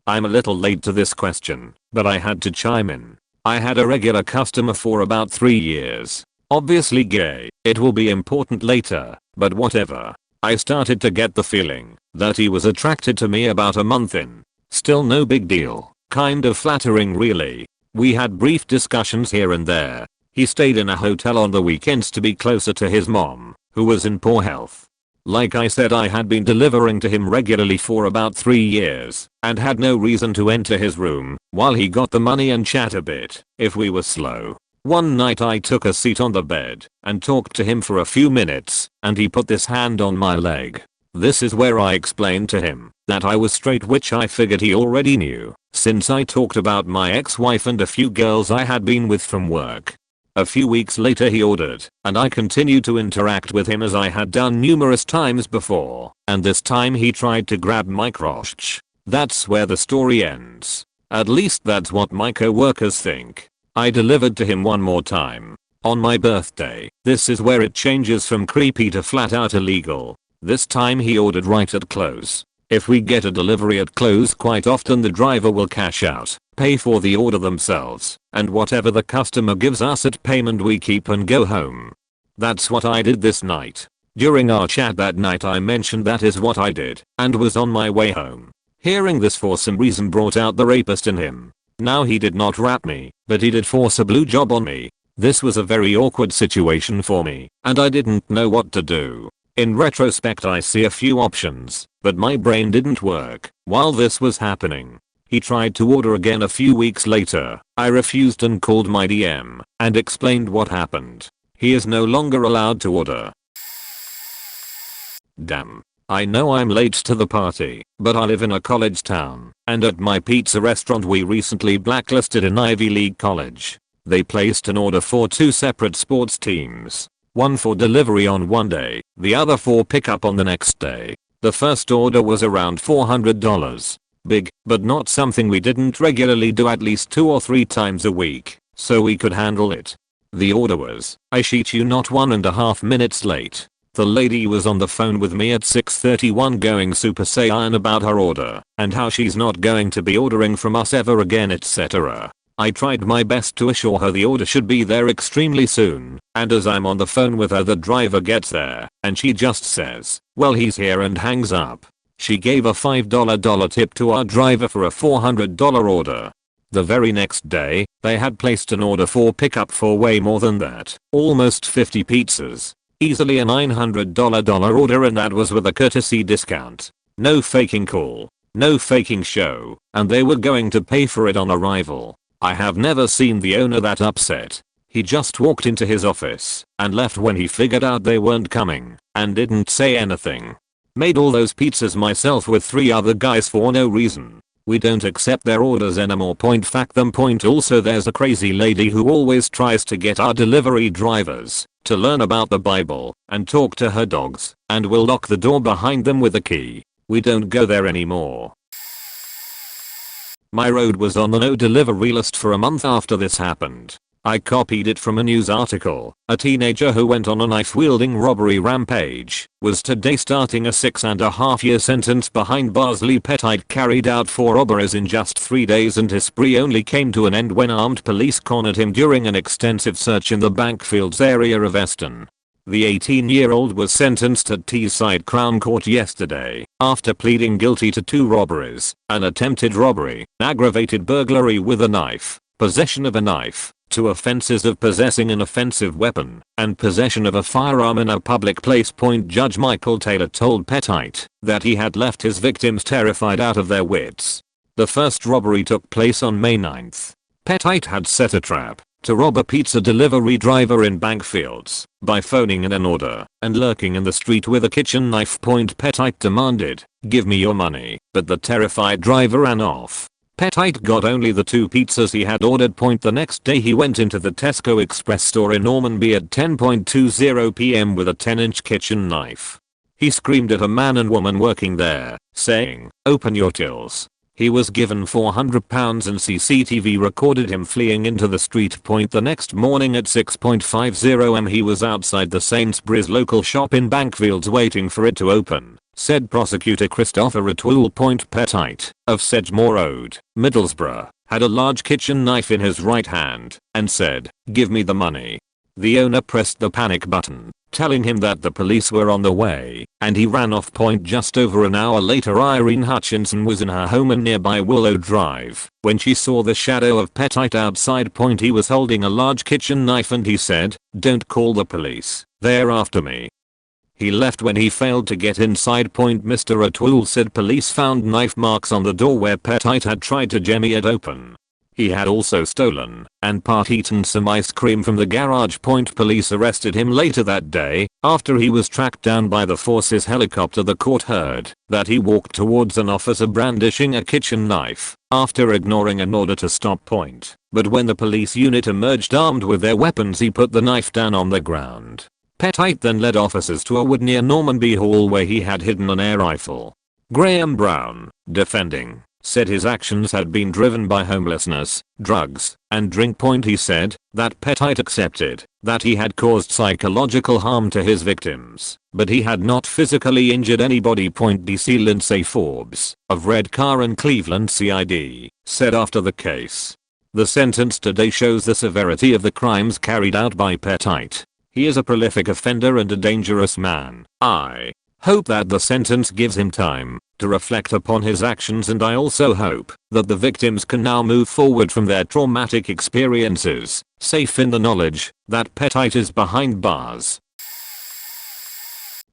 I'm a little late to this question, but I had to chime in. I had a regular customer for about 3 years. Obviously gay, it will be important later, but whatever. I started to get the feeling that he was attracted to me about a month in. Still no big deal, kind of flattering really. We had brief discussions here and there. He stayed in a hotel on the weekends to be closer to his mom, who was in poor health. Like I said, I had been delivering to him regularly for about 3 years and had no reason to enter his room while he got the money and chat a bit if we were slow. One night I took a seat on the bed and talked to him for a few minutes and he put this hand on my leg. This is where I explained to him that I was straight, which I figured he already knew since I talked about my ex-wife and a few girls I had been with from work. A few weeks later he ordered and I continued to interact with him as I had done numerous times before, and this time he tried to grab my crotch. That's where the story ends. At least that's what my co-workers think. I delivered to him one more time. On my birthday. This is where it changes from creepy to flat out illegal. This time he ordered right at close. If we get a delivery at close, quite often the driver will cash out, pay for the order themselves, and whatever the customer gives us at payment we keep and go home. That's what I did this night. During our chat that night I mentioned that is what I did, and was on my way home. Hearing this for some reason brought out the rapist in him. Now he did not rap me, but he did force a blowjob on me. This was a very awkward situation for me, and I didn't know what to do. In retrospect I see a few options, but my brain didn't work while this was happening. He tried to order again a few weeks later. I refused and called my DM and explained what happened. He is no longer allowed to order. Damn. I know I'm late to the party, but I live in a college town, and at my pizza restaurant we recently blacklisted an Ivy League college. They placed an order for 2 separate sports teams. One for delivery on one day, the other for pickup on the next day. The first order was around $400. Big, but not something we didn't regularly do at least 2 or 3 times a week, so we could handle it. The order was, I shit you not, 1.5 minutes late. The lady was on the phone with me at 6:31 going Super Saiyan about her order and how she's not going to be ordering from us ever again, etc. I tried my best to assure her the order should be there extremely soon, and as I'm on the phone with her the driver gets there and she just says, well he's here, and hangs up. She gave a $5 tip to our driver for a $400 order. The very next day, they had placed an order for pickup for way more than that, almost 50 pizzas. Easily a $900 order, and that was with a courtesy discount. No faking call, no faking show, and they were going to pay for it on arrival. I have never seen the owner that upset. He just walked into his office and left when he figured out they weren't coming, and didn't say anything. Made all those pizzas myself with 3 other guys for no reason. We don't accept their orders anymore. Fact them. Also, there's a crazy lady who always tries to get our delivery drivers to learn about the Bible and talk to her dogs, and will lock the door behind them with a key. We don't go there anymore. My road was on the no delivery list for a month after this happened. I copied it from a news article. A teenager who went on a knife-wielding robbery rampage was today starting a 6.5-year sentence behind bars. Lee Petite carried out 4 robberies in just 3 days, and his spree only came to an end when armed police cornered him during an extensive search in the Bankfields area of Eston. The 18-year-old was sentenced at Teesside Crown Court yesterday after pleading guilty to 2 robberies, an attempted robbery, aggravated burglary with a knife, possession of a knife, 2 offenses of possessing an offensive weapon, and possession of a firearm in a public place. Judge Michael Taylor told Petite that he had left his victims terrified out of their wits. The first robbery took place on May 9th. Petite had set a trap to rob a pizza delivery driver in Bankfields by phoning in an order and lurking in the street with a kitchen knife. Petite demanded, "Give me your money," but the terrified driver ran off. Petite got only the 2 pizzas he had ordered. The next day he went into the Tesco Express store in Normanby at 10:20 p.m. with a 10-inch kitchen knife. He screamed at a man and woman working there, saying, "Open your tills." He was given £400 and CCTV recorded him fleeing into the street. The next morning at 6:50 am he was outside the Sainsbury's local shop in Bankfields waiting for it to open, said prosecutor Christopher O'Toole. Petite, of Sedgemoor Road, Middlesbrough, had a large kitchen knife in his right hand and said, "Give me the money." The owner pressed the panic button, telling him that the police were on the way, and he ran off. Just over an hour later, Irene Hutchinson was in her home in nearby Willow Drive when she saw the shadow of Petite outside. He was holding a large kitchen knife and he said, "Don't call the police, they're after me." He left when he failed to get inside. Mr. O'Toole said police found knife marks on the door where Petite had tried to jemmy it open. He had also stolen and part-eaten some ice cream from the garage. Police arrested him later that day after he was tracked down by the force's helicopter. The court heard that he walked towards an officer brandishing a kitchen knife after ignoring an order to stop. But when the police unit emerged armed with their weapons, he put the knife down on the ground. Petite then led officers to a wood near Normanby Hall where he had hidden an air rifle. Graham Brown, defending, said his actions had been driven by homelessness, drugs, and drink. He said that Petite accepted that he had caused psychological harm to his victims, but he had not physically injured anybody. DC Lindsay Forbes, of Red Car and Cleveland CID, said after the case, "The sentence today shows the severity of the crimes carried out by Petite. He is a prolific offender and a dangerous man. I hope that the sentence gives him time to reflect upon his actions, and I also hope that the victims can now move forward from their traumatic experiences, safe in the knowledge that Petite is behind bars."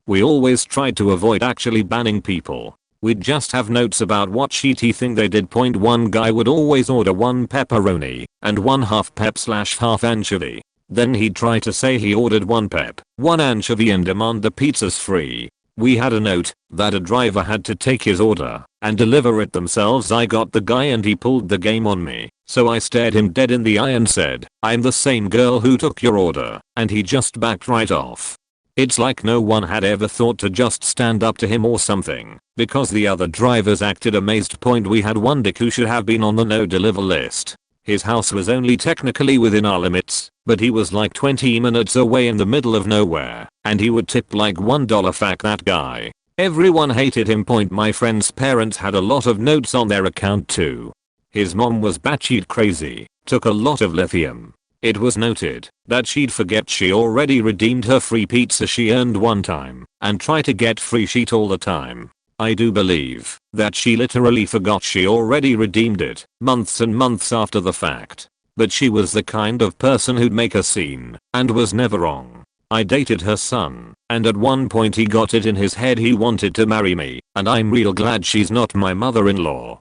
We always tried to avoid actually banning people. We'd just have notes about what shitty thing they did. One guy would always order 1 pepperoni and 1 half pep/half anchovy. Then he'd try to say he ordered 1 pep, 1 anchovy and demand the pizza's free. We had a note that a driver had to take his order and deliver it themselves. I got the guy and he pulled the game on me, so I stared him dead in the eye and said, "I'm the same girl who took your order," and he just backed right off. It's like no one had ever thought to just stand up to him or something, because the other drivers acted amazed. We had one dick who should have been on the no deliver list. His house was only technically within our limits, but he was like 20 minutes away in the middle of nowhere, and he would tip like $1. Fuck that guy. Everyone hated him. My friend's parents had a lot of notes on their account too. His mom was batshit crazy, took a lot of lithium. It was noted that she'd forget she already redeemed her free pizza she earned one time, and try to get free shit all the time. I do believe that she literally forgot she already redeemed it months and months after the fact. But she was the kind of person who'd make a scene and was never wrong. I dated her son, and at one point he got it in his head he wanted to marry me, and I'm real glad she's not my mother-in-law.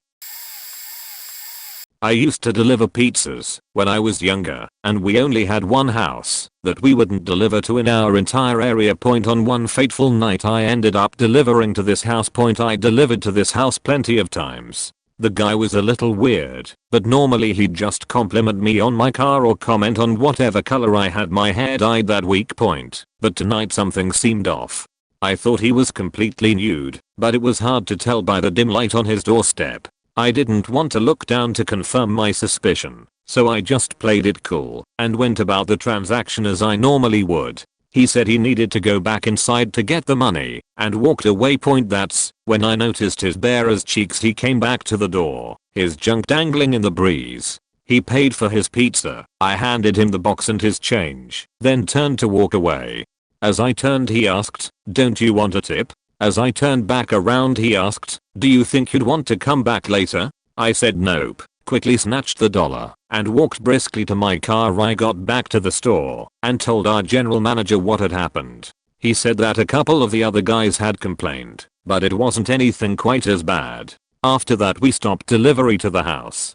I used to deliver pizzas when I was younger, and we only had one house that we wouldn't deliver to in our entire area. On one fateful night I ended up delivering to this house. I delivered to this house plenty of times. The guy was a little weird, but normally he'd just compliment me on my car or comment on whatever color I had my hair dyed that week. But tonight something seemed off. I thought he was completely nude, but it was hard to tell by the dim light on his doorstep. I didn't want to look down to confirm my suspicion, so I just played it cool and went about the transaction as I normally would. He said he needed to go back inside to get the money and walked away. That's when I noticed his bare ass cheeks. He came back to the door, his junk dangling in the breeze. He paid for his pizza. I handed him the box and his change, then turned to walk away. As I turned he asked, "Don't you want a tip?" As I turned back around he asked, "Do you think you'd want to come back later?" I said nope, quickly snatched the dollar, and walked briskly to my car. I got back to the store and told our general manager what had happened. He said that a couple of the other guys had complained, but it wasn't anything quite as bad. After that we stopped delivery to the house.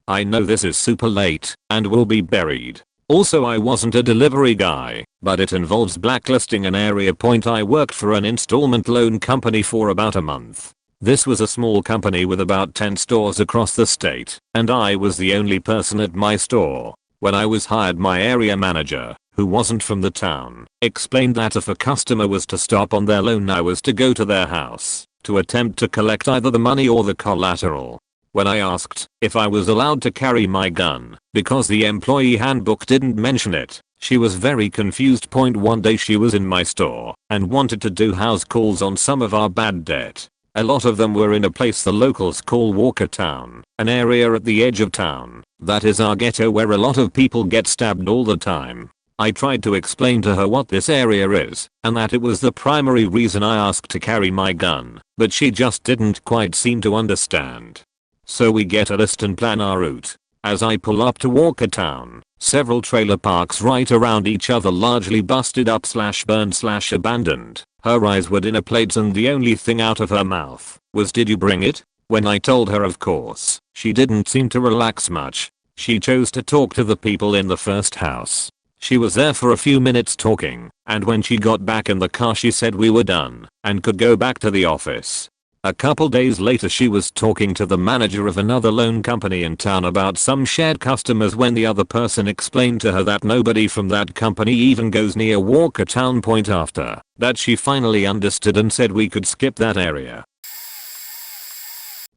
I know this is super late and will be buried. Also, I wasn't a delivery guy, but it involves blacklisting an area. I worked for an installment loan company for about a month. This was a small company with about 10 stores across the state, and I was the only person at my store. When I was hired, my area manager, who wasn't from the town, explained that if a customer was to stop on their loan, I was to go to their house to attempt to collect either the money or the collateral. When I asked if I was allowed to carry my gun, because the employee handbook didn't mention it, she was very confused. One day she was in my store and wanted to do house calls on some of our bad debt. A lot of them were in a place the locals call Walker Town, an area at the edge of town that is our ghetto where a lot of people get stabbed all the time. I tried to explain to her what this area is and that it was the primary reason I asked to carry my gun, but she just didn't quite seem to understand. So we get a list and plan our route. As I pull up to Walker Town, several trailer parks right around each other, largely busted up / burned / abandoned. Her eyes were dinner plates and the only thing out of her mouth was, "Did you bring it?" When I told her of course, she didn't seem to relax much. She chose to talk to the people in the first house. She was there for a few minutes talking, and when she got back in the car she said we were done and could go back to the office. A couple days later she was talking to the manager of another loan company in town about some shared customers when the other person explained to her that nobody from that company even goes near Walker Town. After that she finally understood and said we could skip that area.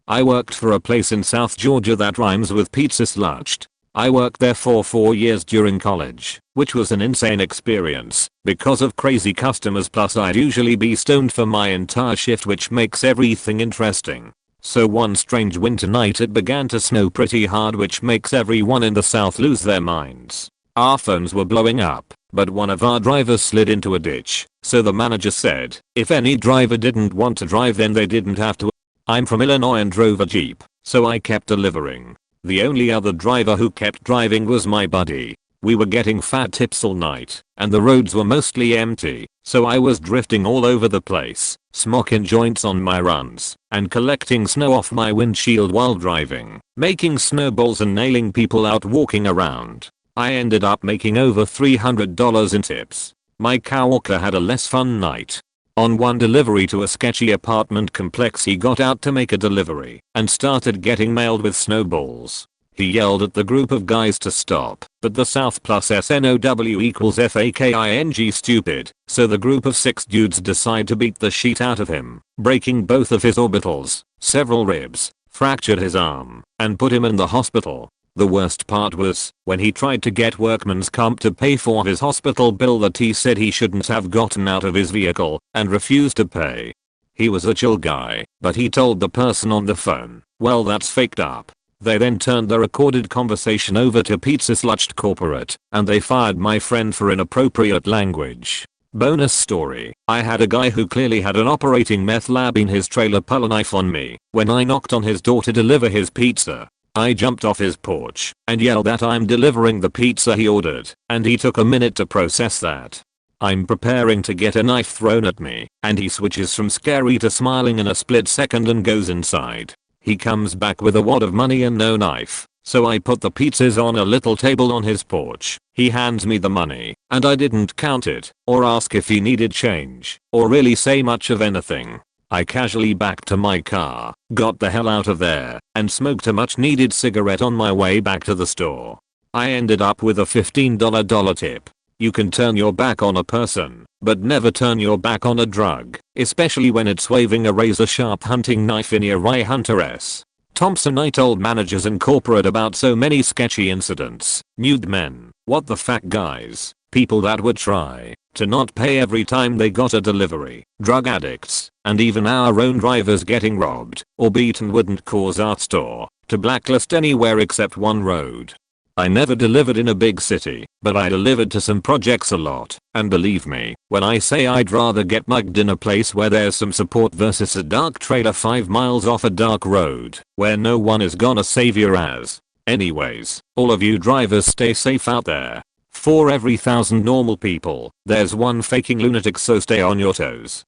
I worked for a place in South Georgia that rhymes with pizza slushed. I worked there for 4 years during college, which was an insane experience because of crazy customers, plus I'd usually be stoned for my entire shift, which makes everything interesting. So one strange winter night it began to snow pretty hard, which makes everyone in the South lose their minds. Our phones were blowing up, but one of our drivers slid into a ditch, so the manager said if any driver didn't want to drive then they didn't have to. I'm from Illinois and drove a Jeep, so I kept delivering. The only other driver who kept driving was my buddy. We were getting fat tips all night, and the roads were mostly empty, so I was drifting all over the place, smoking joints on my runs, and collecting snow off my windshield while driving, making snowballs and nailing people out walking around. I ended up making over $300 in tips. My coworker had a less fun night. On one delivery to a sketchy apartment complex he got out to make a delivery and started getting mailed with snowballs. He yelled at the group of guys to stop, but the South plus SNOW equals FAKING stupid, so the group of 6 dudes decide to beat the shit out of him, breaking both of his orbitals, several ribs, fractured his arm, and put him in the hospital. The worst part was when he tried to get workman's comp to pay for his hospital bill that he said he shouldn't have gotten out of his vehicle and refused to pay. He was a chill guy, but he told the person on the phone, "Well, that's faked up." They then turned the recorded conversation over to Pizza Sludged Corporate and they fired my friend for inappropriate language. Bonus story, I had a guy who clearly had an operating meth lab in his trailer pull a knife on me when I knocked on his door to deliver his pizza. I jumped off his porch and yelled that I'm delivering the pizza he ordered, and he took a minute to process that. I'm preparing to get a knife thrown at me, and he switches from scary to smiling in a split second and goes inside. He comes back with a wad of money and no knife, so I put the pizzas on a little table on his porch. He hands me the money, and I didn't count it, or ask if he needed change, or really say much of anything. I casually backed to my car, got the hell out of there, and smoked a much needed cigarette on my way back to the store. I ended up with a $15 tip. You can turn your back on a person, but never turn your back on a drug, especially when it's waving a razor-sharp hunting knife in your eye. Hunter S. Thompson. I told managers in corporate about so many sketchy incidents. Nude men, what the fuck guys, people that would try to not pay every time they got a delivery, drug addicts, and even our own drivers getting robbed or beaten wouldn't cause our store to blacklist anywhere except one road. I never delivered in a big city, but I delivered to some projects a lot, and believe me when I say I'd rather get mugged in a place where there's some support versus a dark trailer 5 miles off a dark road where no one is gonna save your ass. Anyways, all of you drivers stay safe out there. For every 1,000 normal people, there's one faking lunatic, so stay on your toes.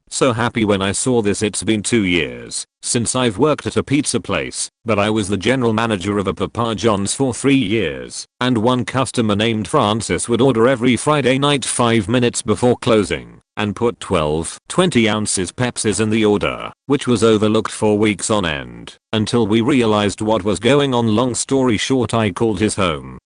So happy when I saw this. It's been 2 years since I've worked at a pizza place, but I was the general manager of a Papa John's for 3 years, and one customer named Francis would order every Friday night 5 minutes before closing, and put 20 ounces Pepsis in the order, which was overlooked for weeks on end, until we realized what was going on. Long story short, I called his home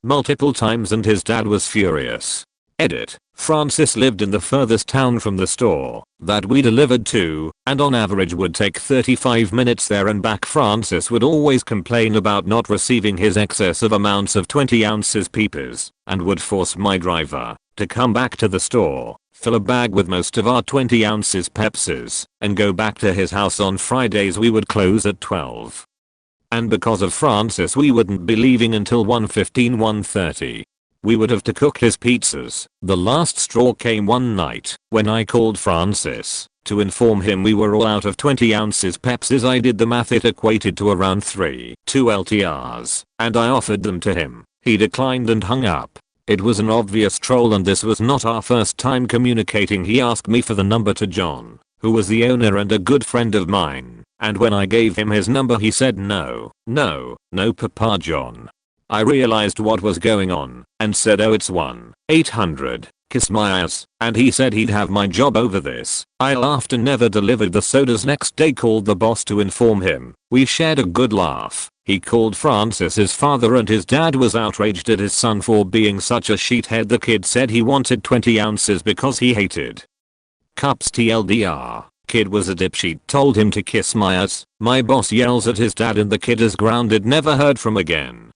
multiple times and his dad was furious. Edit. Francis lived in the furthest town from the store that we delivered to, and on average would take 35 minutes there and back. Francis would always complain about not receiving his excessive amounts of 20 ounces peepers, and would force my driver to come back to the store, fill a bag with most of our 20 ounces Pepsis, and go back to his house. On Fridays we would close at 12. And because of Francis we wouldn't be leaving until 1:15, 1:30. We would have to cook his pizzas. The last straw came one night when I called Francis to inform him we were all out of 20 ounces Pepsis. I did the math, it equated to around 2 LTRs, and I offered them to him. He declined and hung up. It was an obvious troll, and this was not our first time communicating. He asked me for the number to John, who was the owner and a good friend of mine, and when I gave him his number he said no, Papa John. I realized what was going on and said, oh, it's 1-800 kiss my ass, and he said he'd have my job over this. I laughed and never delivered the sodas. Next day called the boss to inform him. We shared a good laugh. He called Francis's father and his dad was outraged at his son for being such a sheethead. The kid said he wanted 20 ounces because he hated cups. TLDR. Kid was a dipshit, told him to kiss my ass. My boss yells at his dad and the kid is grounded, never heard from again.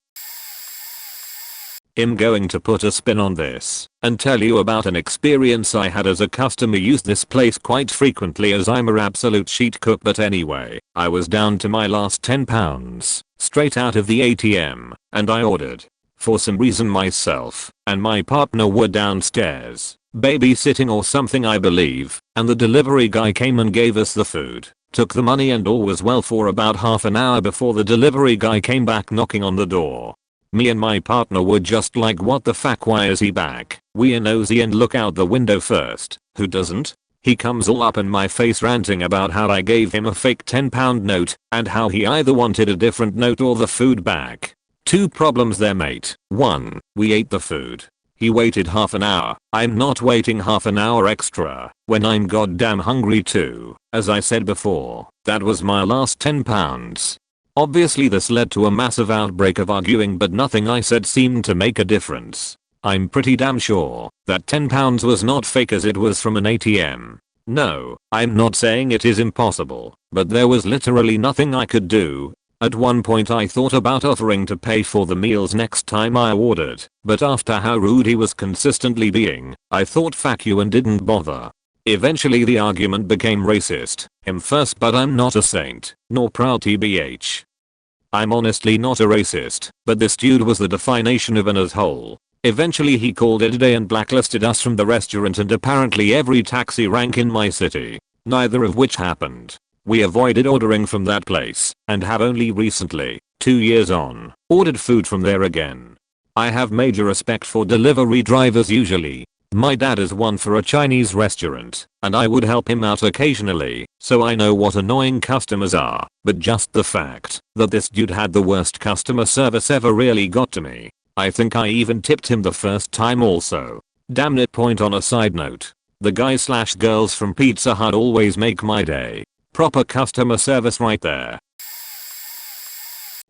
I'm going to put a spin on this and tell you about an experience I had as a customer. Use this place quite frequently as I'm a absolute sheet cook, but anyway, I was down to my last £10 straight out of the ATM, and I ordered. For some reason myself and my partner were downstairs babysitting or something I believe, and the delivery guy came and gave us the food, took the money, and all was well for about half an hour before the delivery guy came back knocking on the door. Me and my partner were just like, what the fuck, why is he back? We are nosy and look out the window first. Who doesn't? He comes all up in my face ranting about how I gave him a fake £10 note and how he either wanted a different note or the food back. 2 problems there, mate. 1. We ate the food. He waited half an hour. I'm not waiting half an hour extra when I'm goddamn hungry too. As I said before, that was my last £10. Obviously this led to a massive outbreak of arguing, but nothing I said seemed to make a difference. I'm pretty damn sure that £10 was not fake, as it was from an ATM. No, I'm not saying it is impossible, but there was literally nothing I could do. At one point I thought about offering to pay for the meals next time I ordered, but after how rude he was consistently being, I thought fuck you and didn't bother. Eventually the argument became racist. Him first, but I'm not a saint, nor proud tbh. I'm honestly not a racist, but this dude was the definition of an asshole. Eventually he called it a day and blacklisted us from the restaurant and apparently every taxi rank in my city. Neither of which happened. We avoided ordering from that place and have only recently, 2 years on, ordered food from there again. I have major respect for delivery drivers usually. My dad is one for a Chinese restaurant, and I would help him out occasionally, so I know what annoying customers are, but just the fact that this dude had the worst customer service ever really got to me. I think I even tipped him the first time also. Damn it. Point on a side note. The guys/girls from Pizza Hut always make my day. Proper customer service right there.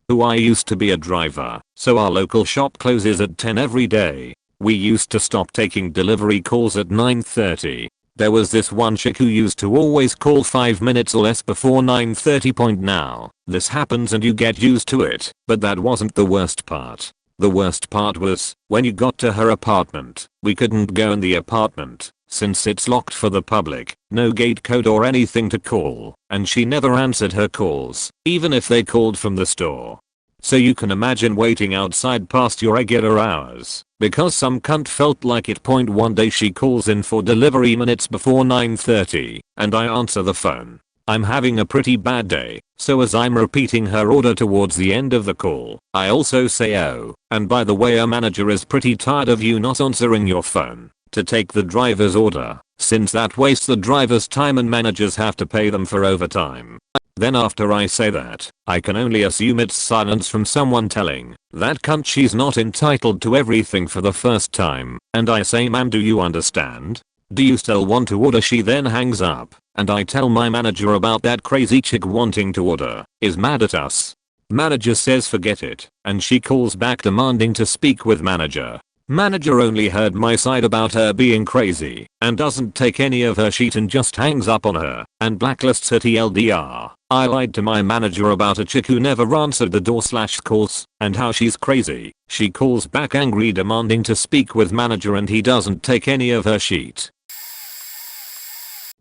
I used to be a driver, so our local shop closes at 10 every day. We used to stop taking delivery calls at 9:30. There was this one chick who used to always call 5 minutes or less before 9:30. Now, this happens and you get used to it, but that wasn't the worst part. The worst part was, when you got to her apartment, we couldn't go in the apartment, since it's locked for the public, no gate code or anything to call, and she never answered her calls, even if they called from the store. So you can imagine waiting outside past your regular hours, because some cunt felt like it. One day she calls in for delivery minutes before 9:30, and I answer the phone. I'm having a pretty bad day, so as I'm repeating her order towards the end of the call, I also say, oh, and by the way, our manager is pretty tired of you not answering your phone to take the driver's order, since that wastes the driver's time and managers have to pay them for overtime. Then after I say that, I can only assume it's silence from someone telling that cunt she's not entitled to everything for the first time, and I say, ma'am, do you understand? Do you still want to order? She then hangs up, and I tell my manager about that crazy chick wanting to order, is mad at us. Manager says forget it, and she calls back demanding to speak with manager. Manager only heard my side about her being crazy and doesn't take any of her shit and just hangs up on her and blacklists her TLDR. I lied to my manager about a chick who never answered the door/calls and how she's crazy. She calls back angry demanding to speak with manager and he doesn't take any of her shit.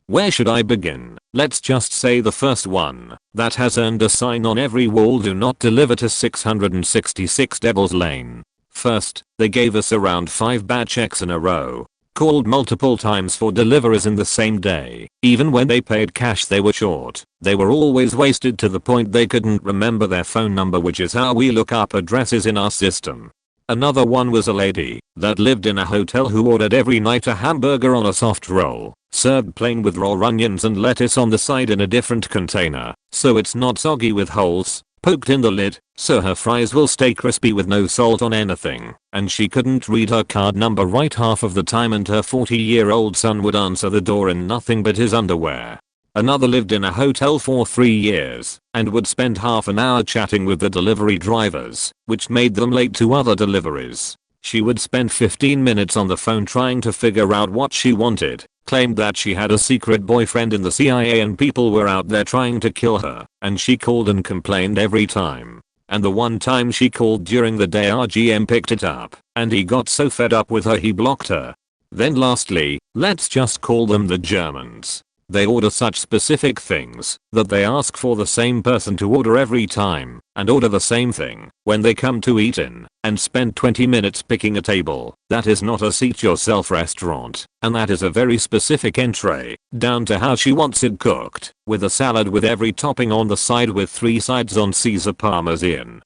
Where should I begin? Let's just say the first one that has earned a sign on every wall: do not deliver to 666 Devil's Lane. First, they gave us around 5 bad checks in a row. Called multiple times for deliveries in the same day. Even when they paid cash they were short. They were always wasted to the point they couldn't remember their phone number, which is how we look up addresses in our system. Another one was a lady that lived in a hotel who ordered every night a hamburger on a soft roll, served plain with raw onions and lettuce on the side in a different container, so it's not soggy with holes poked in the lid, so her fries will stay crispy with no salt on anything, and she couldn't read her card number right half of the time, and her 40-year-old son would answer the door in nothing but his underwear. Another lived in a hotel for 3 years and would spend half an hour chatting with the delivery drivers, which made them late to other deliveries. She would spend 15 minutes on the phone trying to figure out what she wanted, claimed that she had a secret boyfriend in the CIA and people were out there trying to kill her, and she called and complained every time. And the one time she called during the day, our GM picked it up, and he got so fed up with her he blocked her. Then lastly, let's just call them the Germans. They order such specific things that they ask for the same person to order every time and order the same thing when they come to eat in and spend 20 minutes picking a table. That is not a seat yourself restaurant, and that is a very specific entree, down to how she wants it cooked, with a salad with every topping on the side with 3 sides on Caesar Parmesan.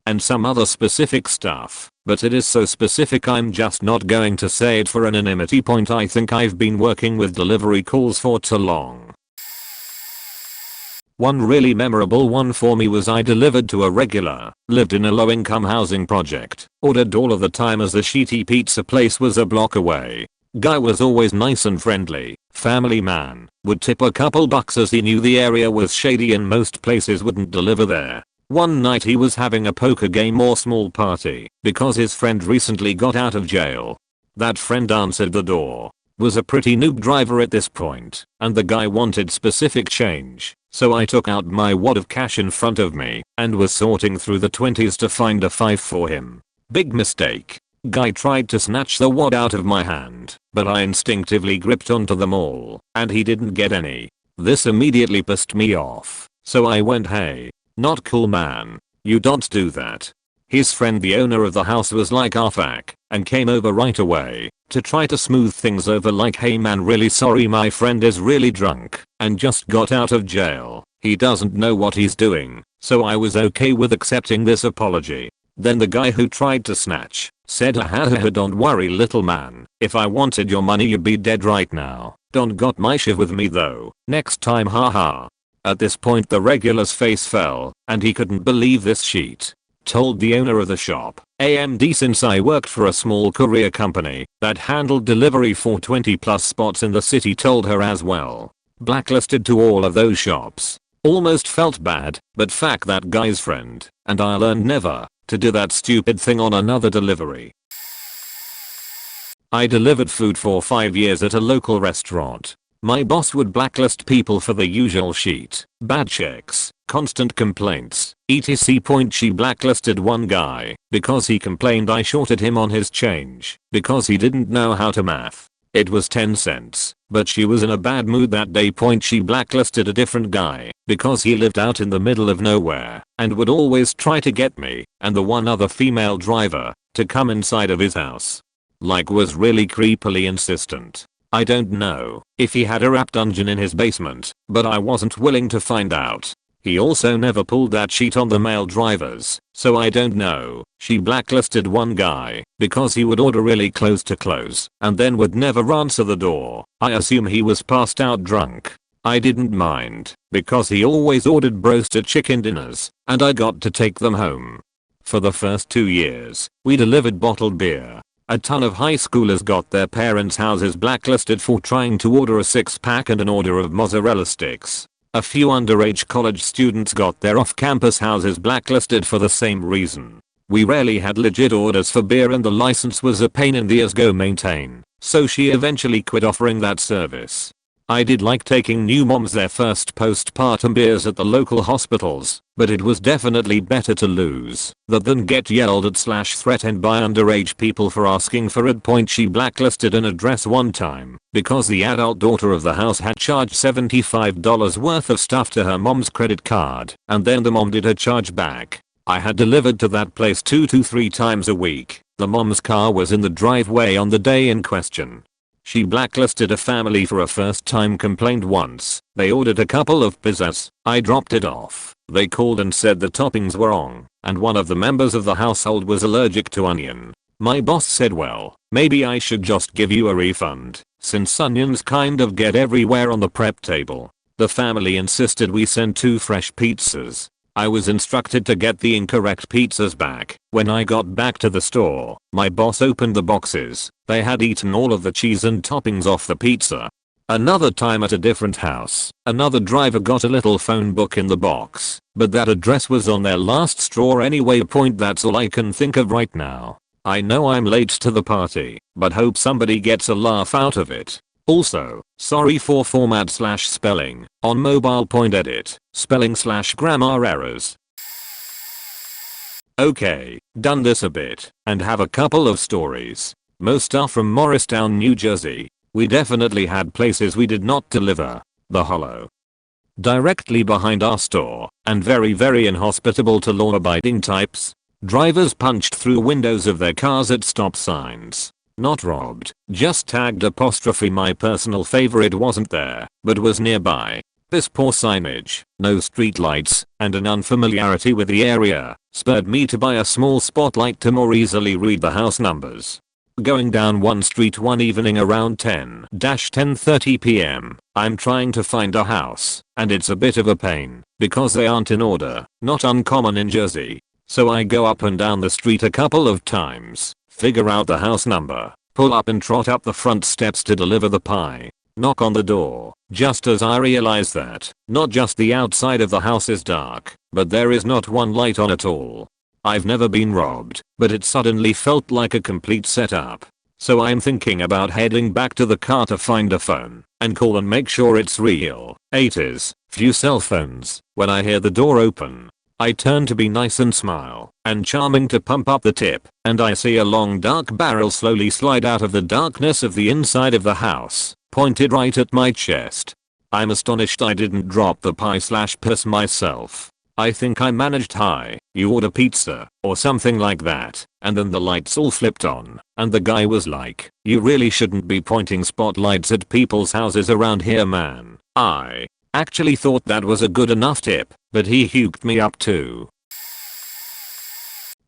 And some other specific stuff, but it is so specific I'm just not going to say it for anonymity. I think I've been working with delivery calls for too long. One really memorable one for me was I delivered to a regular, lived in a low-income housing project, ordered all of the time as the shitty pizza place was a block away. Guy was always nice and friendly, family man, would tip a couple bucks as he knew the area was shady and most places wouldn't deliver there. One night he was having a poker game or small party because his friend recently got out of jail. That friend answered the door. Was a pretty noob driver at this point, and the guy wanted specific change, so I took out my wad of cash in front of me and was sorting through the 20s to find a 5 for him. Big mistake. Guy tried to snatch the wad out of my hand, but I instinctively gripped onto them all, and he didn't get any. This immediately pissed me off, so I went, hey, not cool man. You don't do that. His friend the owner of the house was like "Ah fuck," and came over right away to try to smooth things over like, "Hey man, really sorry, my friend is really drunk and just got out of jail. He doesn't know what he's doing." So I was okay with accepting this apology. Then the guy who tried to snatch said, "Hahaha, don't worry little man. If I wanted your money you'd be dead right now. Don't got my shiv with me though. Next time, haha." At this point the regular's face fell and he couldn't believe this sheet. Told the owner of the shop, "AMD, since I worked for a small courier company that handled delivery for 20 plus spots in the city." Told her as well. Blacklisted to all of those shops. Almost felt bad, but fuck that guy's friend, and I learned never to do that stupid thing on another delivery. I delivered food for 5 years at a local restaurant. My boss would blacklist people for the usual shit, bad checks, constant complaints, etc. She blacklisted one guy because he complained I shorted him on his change because he didn't know how to math. It was 10 cents, but she was in a bad mood that day. She blacklisted a different guy because he lived out in the middle of nowhere and would always try to get me and the one other female driver to come inside of his house. Like, was really creepily insistent. I don't know if he had a rap dungeon in his basement, but I wasn't willing to find out. He also never pulled that sheet on the male drivers, so I don't know. She blacklisted one guy because he would order really close to close and then would never answer the door. I assume he was passed out drunk. I didn't mind because he always ordered roasted chicken dinners and I got to take them home. For the first 2 years, we delivered bottled beer. A ton of high schoolers got their parents' houses blacklisted for trying to order a 6-pack and an order of mozzarella sticks. A few underage college students got their off-campus houses blacklisted for the same reason. We rarely had legit orders for beer and the license was a pain in the ass to maintain, so she eventually quit offering that service. I did like taking new moms their first postpartum beers at the local hospitals, but it was definitely better to lose that than get yelled at / threatened by underage people for asking for it. She blacklisted an address one time because the adult daughter of the house had charged $75 worth of stuff to her mom's credit card and then the mom did her charge back. I had delivered to that place 2 to 3 times a week. The mom's car was in the driveway on the day in question. She blacklisted a family for a first time complaint once. They ordered a couple of pizzas. I dropped it off. They called and said the toppings were wrong and one of the members of the household was allergic to onion. My boss said, "Well, maybe I should just give you a refund since onions kind of get everywhere on the prep table." The family insisted we send 2 fresh pizzas. I was instructed to get the incorrect pizzas back. When I got back to the store, my boss opened the boxes. They had eaten all of the cheese and toppings off the pizza. Another time at a different house, another driver got a little phone book in the box, but that address was on their last straw anyway. That's all I can think of right now. I know I'm late to the party, but hope somebody gets a laugh out of it. Also, sorry for format / spelling on mobile. Edit, spelling / grammar errors. Okay, done this a bit and have a couple of stories. Most are from Morristown, New Jersey. We definitely had places we did not deliver. The Hollow. Directly behind our store and very inhospitable to law-abiding types. Drivers punched through windows of their cars at stop signs. Not robbed, just tagged apostrophe. My personal favorite wasn't there, but was nearby. This poor signage, no streetlights, and an unfamiliarity with the area spurred me to buy a small spotlight to more easily read the house numbers. Going down one street one evening around 10-10:30 p.m. I'm trying to find a house, and it's a bit of a pain because they aren't in order, not uncommon in Jersey. So I go up and down the street a couple of times, figure out the house number, pull up and trot up the front steps to deliver the pie. Knock on the door, just as I realize that not just the outside of the house is dark, but there is not one light on at all. I've never been robbed, but it suddenly felt like a complete setup. So I'm thinking about heading back to the car to find a phone and call and make sure it's real. 80s, few cell phones, when I hear the door open. I turn to be nice and smile and charming to pump up the tip, and I see a long dark barrel slowly slide out of the darkness of the inside of the house, pointed right at my chest. I'm astonished I didn't drop the pie / piss myself. I think I managed hi, you order pizza, or something like that, and then the lights all flipped on, and the guy was like, you really shouldn't be pointing spotlights at people's houses around here, man. I actually thought that was a good enough tip, but he hooked me up too.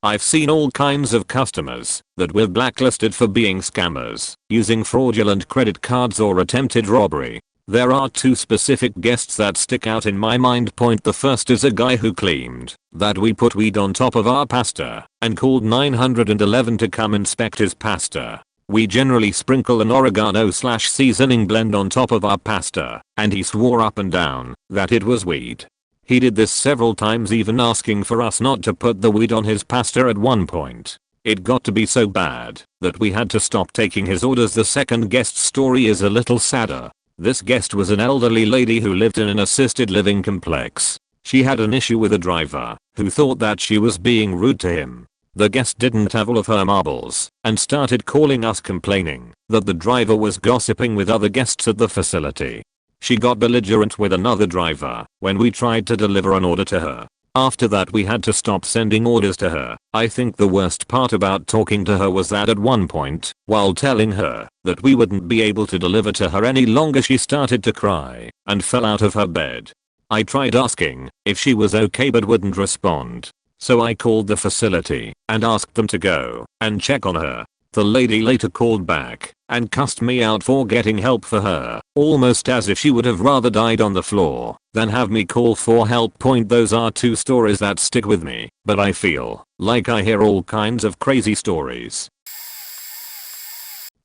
I've seen all kinds of customers that were blacklisted for being scammers, using fraudulent credit cards or attempted robbery. There are two specific guests that stick out in my mind. Point the first is a guy who claimed that we put weed on top of our pasta and called 911 to come inspect his pasta. We generally sprinkle an oregano/seasoning blend on top of our pasta, and he swore up and down that it was weed. He did this several times, even asking for us not to put the weed on his pasta at one point. It got to be so bad that we had to stop taking his orders. The second guest's story is a little sadder. This guest was an elderly lady who lived in an assisted living complex. She had an issue with a driver who thought that she was being rude to him. The guest didn't have all of her marbles and started calling us, complaining that the driver was gossiping with other guests at the facility. She got belligerent with another driver when we tried to deliver an order to her. After that we had to stop sending orders to her. I think the worst part about talking to her was that at one point, while telling her that we wouldn't be able to deliver to her any longer, she started to cry and fell out of her bed. I tried asking if she was okay but wouldn't respond. So I called the facility and asked them to go and check on her. The lady later called back and cussed me out for getting help for her, almost as if she would have rather died on the floor than have me call for help. Those are two stories that stick with me, but I feel like I hear all kinds of crazy stories.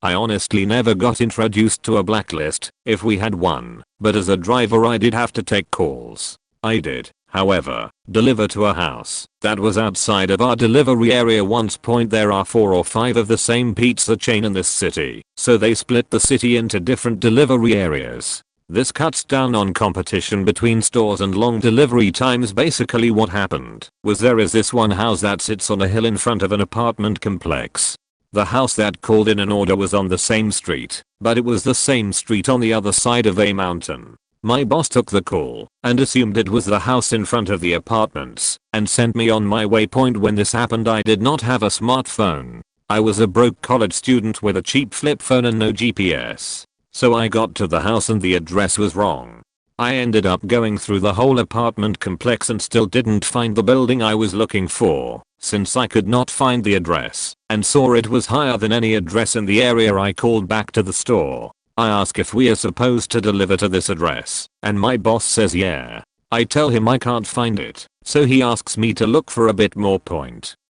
I honestly never got introduced to a blacklist, if we had one, but as a driver I did have to take calls. I did, however, deliver to a house that was outside of our delivery area once. There are 4 or 5 of the same pizza chain in this city, so they split the city into different delivery areas. This cuts down on competition between stores and long delivery times. Basically what happened was there is this one house that sits on a hill in front of an apartment complex. The house that called in an order was on the same street, but it was the same street on the other side of a mountain. My boss took the call and assumed it was the house in front of the apartments and sent me on my way. When this happened I did not have a smartphone. I was a broke college student with a cheap flip phone and no GPS. So I got to the house and the address was wrong. I ended up going through the whole apartment complex and still didn't find the building I was looking for. Since I could not find the address and saw it was higher than any address in the area, I called back to the store. I ask if we are supposed to deliver to this address, and my boss says yeah. I tell him I can't find it, so he asks me to look for a bit more.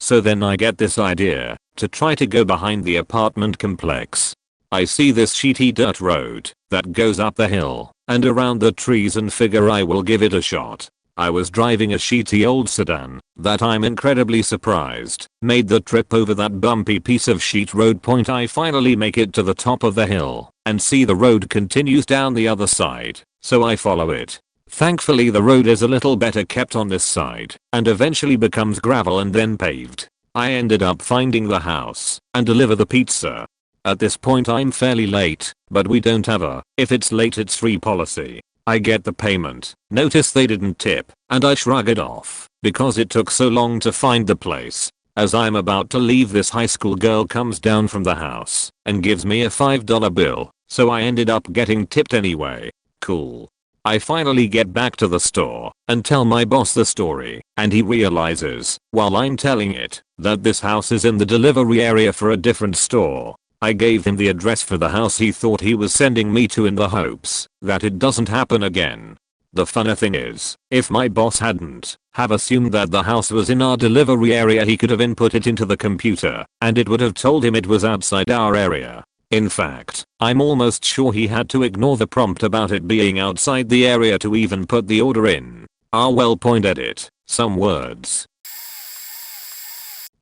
So then I get this idea to try to go behind the apartment complex. I see this sheety dirt road that goes up the hill and around the trees and figure I will give it a shot. I was driving a sheety old sedan that I'm incredibly surprised made the trip over that bumpy piece of sheet road. I finally make it to the top of the hill and see the road continues down the other side, so I follow it. Thankfully the road is a little better kept on this side and eventually becomes gravel and then paved. I ended up finding the house and deliver the pizza. At this point I'm fairly late, but we don't have a "if it's late it's free" policy. I get the payment, notice they didn't tip, and I shrug it off because it took so long to find the place. As I'm about to leave, this high school girl comes down from the house and gives me a $5 bill, so I ended up getting tipped anyway. Cool. I finally get back to the store and tell my boss the story, and he realizes, while I'm telling it, that this house is in the delivery area for a different store. I gave him the address for the house he thought he was sending me to in the hopes that it doesn't happen again. The funny thing is, if my boss hadn't have assumed that the house was in our delivery area, he could have input it into the computer and it would have told him it was outside our area. In fact, I'm almost sure he had to ignore the prompt about it being outside the area to even put the order in. Edit. Some words.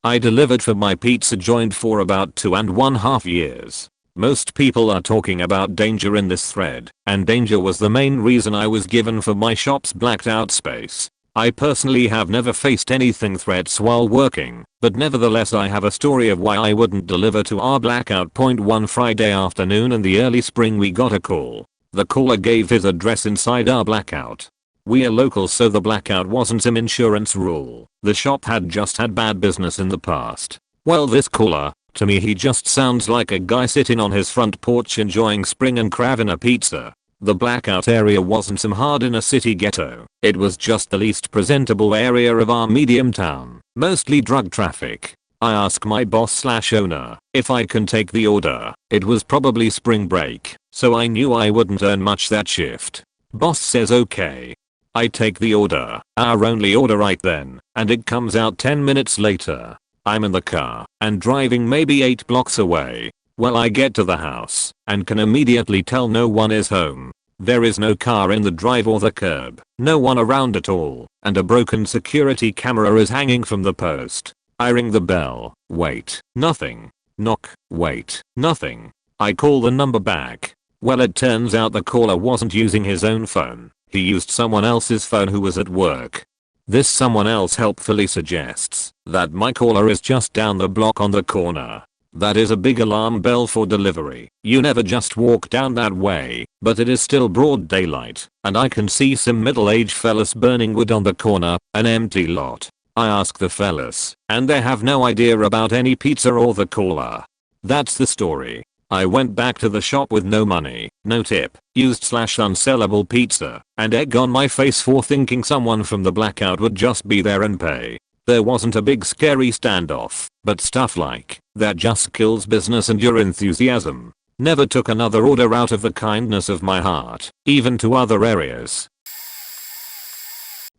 I delivered for my pizza joint for about 2.5 years. Most people are talking about danger in this thread, and danger was the main reason I was given for my shop's blacked out space. I personally have never faced anything threats while working, but nevertheless I have a story of why I wouldn't deliver to our blackout. One Friday afternoon in the early spring we got a call. The caller gave his address inside our blackout. We are local, so the blackout wasn't some insurance rule. The shop had just had bad business in the past. Well, this caller, to me he just sounds like a guy sitting on his front porch enjoying spring and craving a pizza. The blackout area wasn't some hard inner city ghetto. It was just the least presentable area of our medium town. Mostly drug traffic. I ask my boss/owner if I can take the order. It was probably spring break, so I knew I wouldn't earn much that shift. Boss says okay. I take the order, our only order right then, and it comes out 10 minutes later. I'm in the car and driving maybe 8 blocks away. Well, I get to the house and can immediately tell no one is home. There is no car in the drive or the curb, no one around at all, and a broken security camera is hanging from the post. I ring the bell, wait, nothing. Knock, wait, nothing. I call the number back. Well, it turns out the caller wasn't using his own phone. He used someone else's phone who was at work. This someone else helpfully suggests that my caller is just down the block on the corner. That is a big alarm bell for delivery. You never just walk down that way, but it is still broad daylight, and I can see some middle-aged fellas burning wood on the corner, an empty lot. I ask the fellas, and they have no idea about any pizza or the caller. That's the story. I went back to the shop with no money, no tip, used/unsellable pizza, and egg on my face for thinking someone from the blackout would just be there and pay. There wasn't a big scary standoff, but stuff like that just kills business and your enthusiasm. Never took another order out of the kindness of my heart, even to other areas.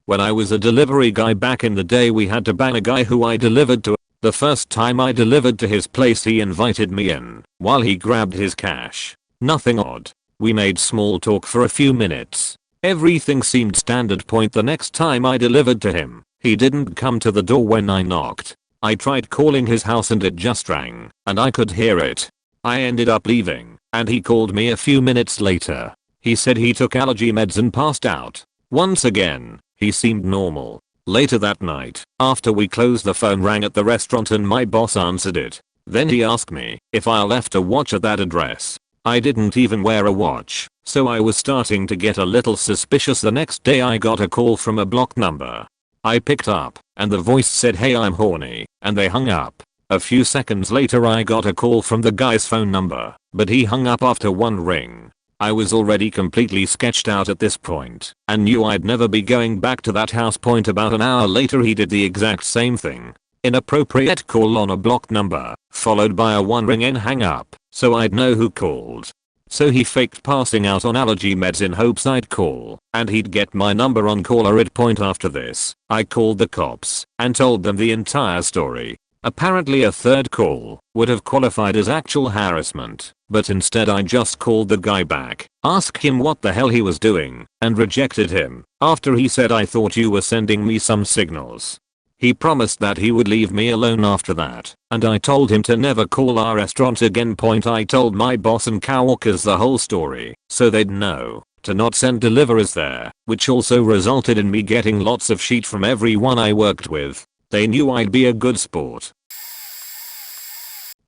When I was a delivery guy back in the day, we had to bang a guy who I delivered to. The first time I delivered to his place, he invited me in while he grabbed his cash. Nothing odd. We made small talk for a few minutes. Everything seemed standard. Point the next time I delivered to him, he didn't come to the door when I knocked. I tried calling his house and it just rang, and I could hear it. I ended up leaving, and he called me a few minutes later. He said he took allergy meds and passed out. Once again, he seemed normal. Later that night, after we closed, the phone rang at the restaurant and my boss answered it. Then he asked me if I left a watch at that address. I didn't even wear a watch, so I was starting to get a little suspicious. The next day I got a call from a blocked number. I picked up, and the voice said, "Hey, I'm horny," and they hung up. A few seconds later I got a call from the guy's phone number, but he hung up after one ring. I was already completely sketched out at this point and knew I'd never be going back to that house. Point about an hour later he did the exact same thing. Inappropriate call on a blocked number, followed by a one ring and hang up, so I'd know who called. So he faked passing out on allergy meds in hopes I'd call, and he'd get my number on caller ID. Point after this, I called the cops and told them the entire story. Apparently a third call would have qualified as actual harassment, but instead I just called the guy back, asked him what the hell he was doing, and rejected him after he said, "I thought you were sending me some signals." He promised that he would leave me alone after that, and I told him to never call our restaurant again. Point I told my boss and coworkers the whole story so they'd know to not send deliveries there, which also resulted in me getting lots of shit from everyone I worked with. They knew I'd be a good sport.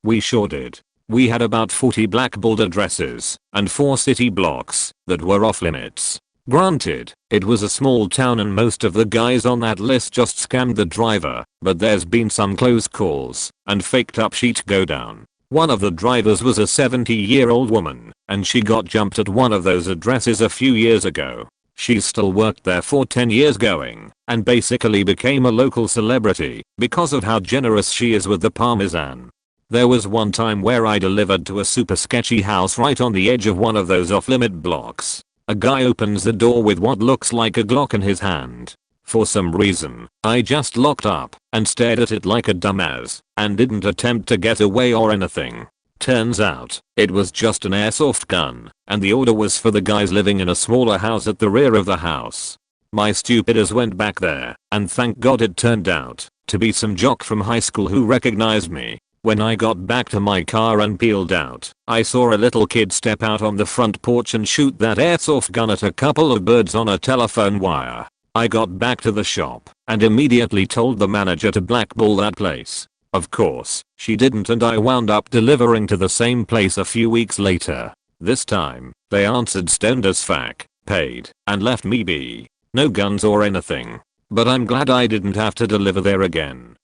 We sure did. We had about 40 blackballed addresses and 4 city blocks that were off limits. Granted, it was a small town and most of the guys on that list just scammed the driver, but there's been some close calls and faked up shit go down. One of the drivers was a 70-year-old woman, and she got jumped at one of those addresses a few years ago. She's still worked there for 10 years going, and basically became a local celebrity because of how generous she is with the parmesan. There was one time where I delivered to a super sketchy house right on the edge of one of those off-limit blocks. A guy opens the door with what looks like a Glock in his hand. For some reason, I just locked up and stared at it like a dumbass and didn't attempt to get away or anything. Turns out, it was just an airsoft gun, and the order was for the guys living in a smaller house at the rear of the house. My stupid ass went back there, and thank God it turned out to be some jock from high school who recognized me. When I got back to my car and peeled out, I saw a little kid step out on the front porch and shoot that airsoft gun at a couple of birds on a telephone wire. I got back to the shop and immediately told the manager to blackball that place. Of course, she didn't, and I wound up delivering to the same place a few weeks later. This time, they answered stoned as fuck, paid, and left me be. No guns or anything. But I'm glad I didn't have to deliver there again.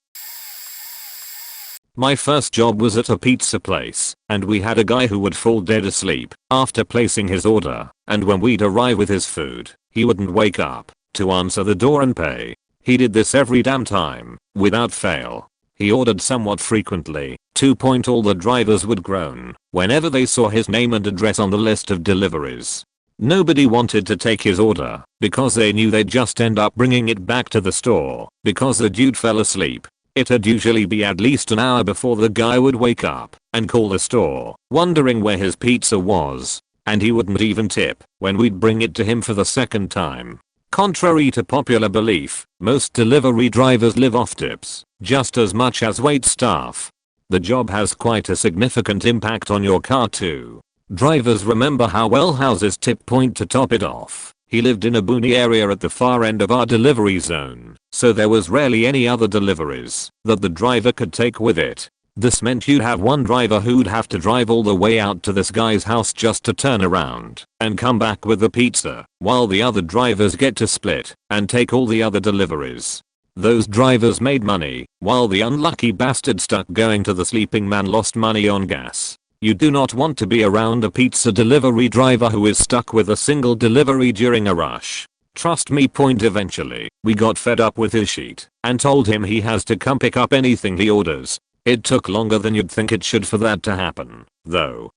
My first job was at a pizza place, and we had a guy who would fall dead asleep after placing his order, and when we'd arrive with his food, he wouldn't wake up to answer the door and pay. He did this every damn time, without fail. He ordered somewhat frequently, to point all the drivers would groan whenever they saw his name and address on the list of deliveries. Nobody wanted to take his order, because they knew they'd just end up bringing it back to the store, because the dude fell asleep. It'd usually be at least an hour before the guy would wake up and call the store, wondering where his pizza was. And he wouldn't even tip when we'd bring it to him for the second time. Contrary to popular belief, most delivery drivers live off tips, just as much as wait staff. The job has quite a significant impact on your car too. Drivers remember how well houses tip point to top it off. He lived in a boony area at the far end of our delivery zone, so there was rarely any other deliveries that the driver could take with it. This meant you'd have one driver who'd have to drive all the way out to this guy's house just to turn around and come back with the pizza, while the other drivers get to split and take all the other deliveries. Those drivers made money, while the unlucky bastard stuck going to the sleeping man lost money on gas. You do not want to be around a pizza delivery driver who is stuck with a single delivery during a rush. Trust me. Eventually, we got fed up with his shit and told him he has to come pick up anything he orders. It took longer than you'd think it should for that to happen, though.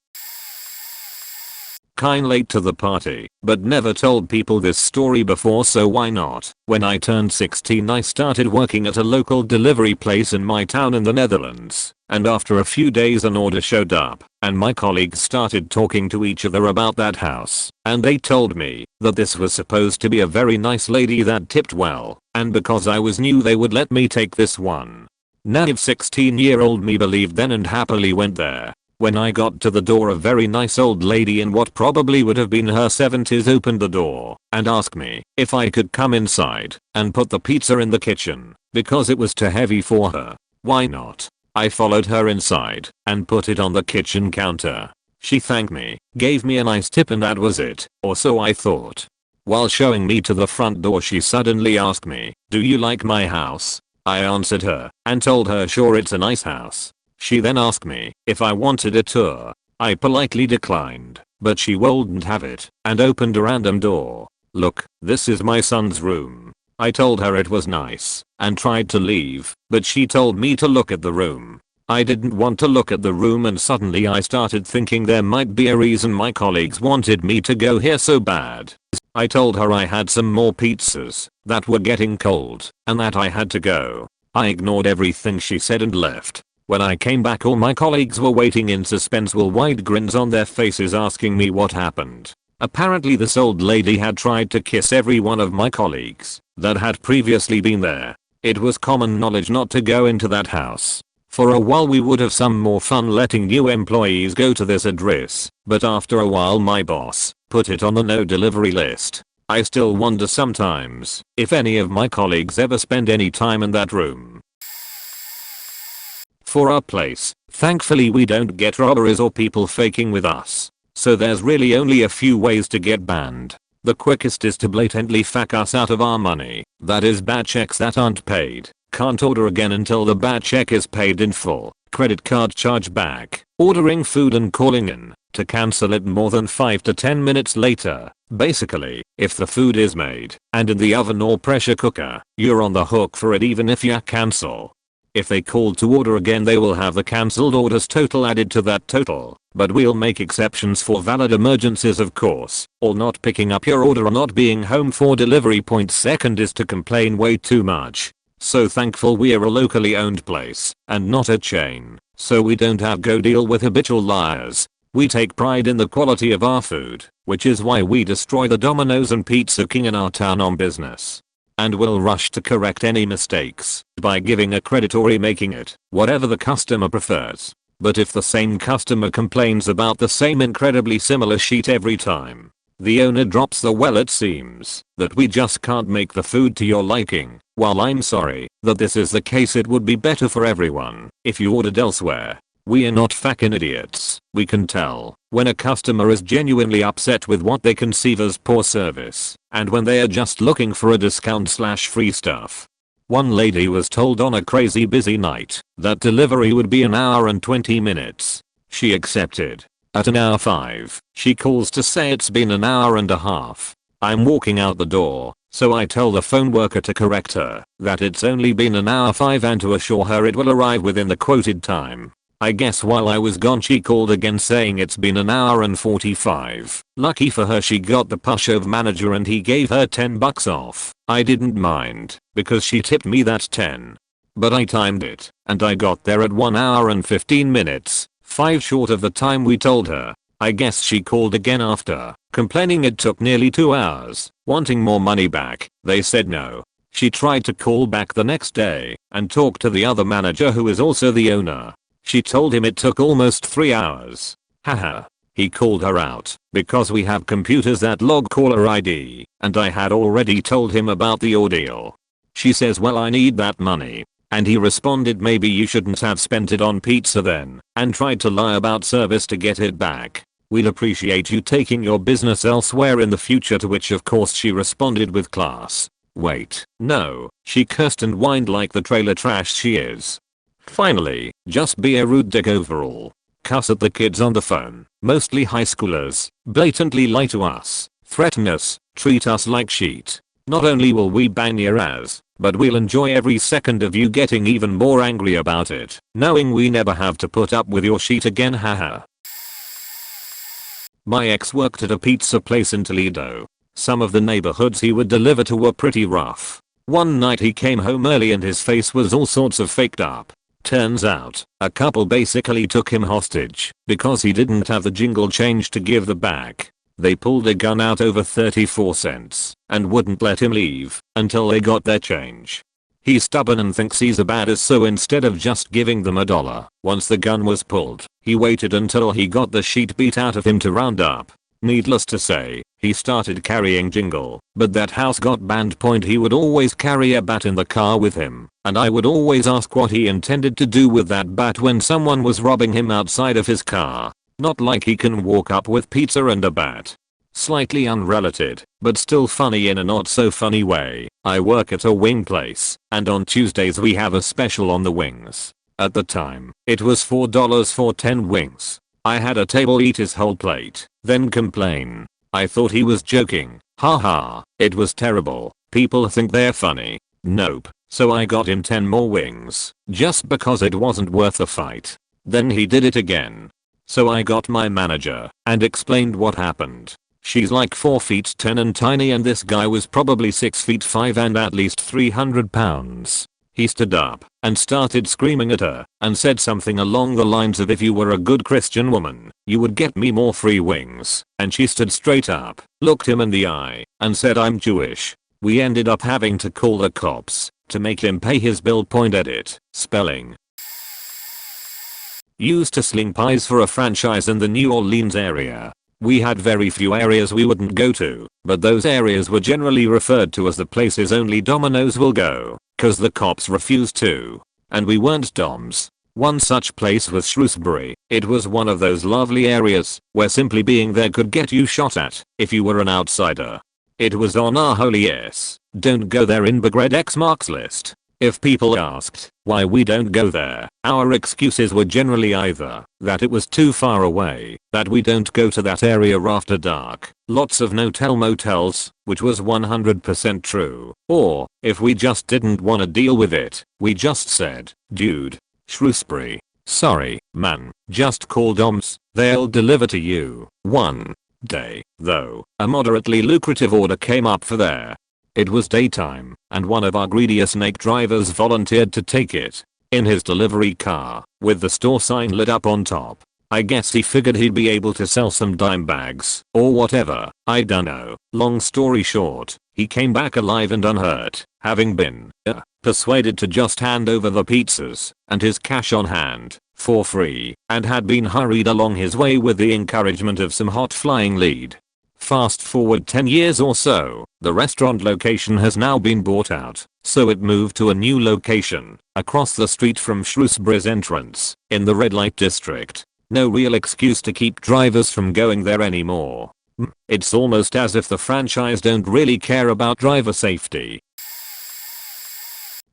Kinda late to the party, but never told people this story before, so why not? When I turned 16 I started working at a local delivery place in my town in the Netherlands, and after a few days an order showed up, and my colleagues started talking to each other about that house, and they told me that this was supposed to be a very nice lady that tipped well, and because I was new they would let me take this one. Naive 16-year-old me believed then and happily went there. When I got to the door, a very nice old lady in what probably would have been her 70s opened the door and asked me if I could come inside and put the pizza in the kitchen because it was too heavy for her. Why not? I followed her inside and put it on the kitchen counter. She thanked me, gave me a nice tip, and that was it, or so I thought. While showing me to the front door she suddenly asked me, "Do you like my house?" I answered her and told her sure, it's a nice house. She then asked me if I wanted a tour. I politely declined, but she wouldn't have it and opened a random door. "Look, this is my son's room." I told her it was nice and tried to leave, but she told me to look at the room. I didn't want to look at the room, and suddenly I started thinking there might be a reason my colleagues wanted me to go here so bad. I told her I had some more pizzas that were getting cold and that I had to go. I ignored everything she said and left. When I came back all my colleagues were waiting in suspense with wide grins on their faces asking me what happened. Apparently this old lady had tried to kiss every one of my colleagues that had previously been there. It was common knowledge not to go into that house. For a while we would have some more fun letting new employees go to this address, but after a while my boss put it on the no delivery list. I still wonder sometimes if any of my colleagues ever spend any time in that room. For our place, thankfully we don't get robberies or people faking with us, so there's really only a few ways to get banned. The quickest is to blatantly fuck us out of our money, that is bad checks that aren't paid, can't order again until the bad check is paid in full, credit card chargeback, ordering food and calling in to cancel it more than 5 to 10 minutes later. Basically, if the food is made and in the oven or pressure cooker, you're on the hook for it even if you cancel. If they call to order again they will have the cancelled orders total added to that total, but we'll make exceptions for valid emergencies of course, or not picking up your order or not being home for delivery. Second is to complain way too much. So thankful we're a locally owned place and not a chain, so we don't have go deal with habitual liars. We take pride in the quality of our food, which is why we destroy the Domino's and Pizza King in our town on business. And will rush to correct any mistakes by giving a credit or remaking it whatever the customer prefers. But if the same customer complains about the same incredibly similar sheet every time the owner drops the well, it seems that we just can't make the food to your liking. While I'm sorry that this is the case, it would be better for everyone if you ordered elsewhere. We are not fucking idiots, we can tell. When a customer is genuinely upset with what they conceive as poor service, and when they are just looking for a discount/free stuff. One lady was told on a crazy busy night that delivery would be an hour and 20 minutes. She accepted. At an hour 5, she calls to say it's been an hour and a half. I'm walking out the door, so I tell the phone worker to correct her that it's only been an hour 5 and to assure her it will arrive within the quoted time. I guess while I was gone she called again saying it's been an hour and 45. Lucky for her she got the pushover manager and he gave her $10 off. I didn't mind because she tipped me that 10. But I timed it and I got there at 1 hour and 15 minutes, 5 short of the time we told her. I guess she called again after, complaining it took nearly 2 hours, wanting more money back. They said no. She tried to call back the next day and talk to the other manager who is also the owner. She told him it took almost 3 hours. Haha. He called her out because we have computers that log caller ID and I had already told him about the ordeal. She says well I need that money. And he responded maybe you shouldn't have spent it on pizza then and tried to lie about service to get it back. We'd appreciate you taking your business elsewhere in the future, to which of course she responded with class. Wait, no, she cursed and whined like the trailer trash she is. Finally, just be a rude dick overall. Cuss at the kids on the phone, mostly high schoolers, blatantly lie to us, threaten us, treat us like shit. Not only will we bang your ass, but we'll enjoy every second of you getting even more angry about it, knowing we never have to put up with your shit again, haha. My ex worked at a pizza place in Toledo. Some of the neighborhoods he would deliver to were pretty rough. One night he came home early and his face was all sorts of faked up. Turns out, a couple basically took him hostage because he didn't have the jingle change to give the back. They pulled a gun out over 34 cents and wouldn't let him leave until they got their change. He's stubborn and thinks he's a badass, so instead of just giving them $1, once the gun was pulled, he waited until he got the sheet beat out of him to round up. Needless to say, he started carrying jingle, but that house got banned. He would always carry a bat in the car with him, and I would always ask what he intended to do with that bat when someone was robbing him outside of his car. Not like he can walk up with pizza and a bat. Slightly unrelated, but still funny in a not so funny way. I work at a wing place, and on Tuesdays we have a special on the wings. At the time, it was $4 for 10 wings. I had a table eat his whole plate, then complain. I thought he was joking. Haha, it was terrible. People think they're funny. Nope. So I got him 10 more wings, just because it wasn't worth the fight. Then he did it again. So I got my manager and explained what happened. She's like 4 feet 10 and tiny, and this guy was probably 6 feet 5 and at least 300 pounds. He stood up and started screaming at her and said something along the lines of, if you were a good Christian woman, you would get me more free wings. And she stood straight up, looked him in the eye, and said, I'm Jewish. We ended up having to call the cops to make him pay his bill. Edit. Spelling. Used to sling pies for a franchise in the New Orleans area. We had very few areas we wouldn't go to, but those areas were generally referred to as the places only Domino's will go, cause the cops refused to. And we weren't Doms. One such place was Shrewsbury. It was one of those lovely areas where simply being there could get you shot at if you were an outsider. It was on our holy yes, don't go there in Bagred X marks list. If people asked why we don't go there, our excuses were generally either that it was too far away, that we don't go to that area after dark, lots of no-tell motels, which was 100% true, or if we just didn't want to deal with it, we just said, dude, Shrewsbury, sorry, man, just call Doms, they'll deliver to you. One day, though, a moderately lucrative order came up for there. It was daytime, and one of our greedier snake drivers volunteered to take it. In his delivery car, with the store sign lit up on top. I guess he figured he'd be able to sell some dime bags, or whatever, I dunno. Long story short, he came back alive and unhurt, having been persuaded to just hand over the pizzas and his cash on hand, for free, and had been hurried along his way with the encouragement of some hot flying lead. Fast forward 10 years or so, the restaurant location has now been bought out, so it moved to a new location, across the street from Shrewsbury's entrance, in the red light district. No real excuse to keep drivers from going there anymore. It's almost as if the franchise don't really care about driver safety.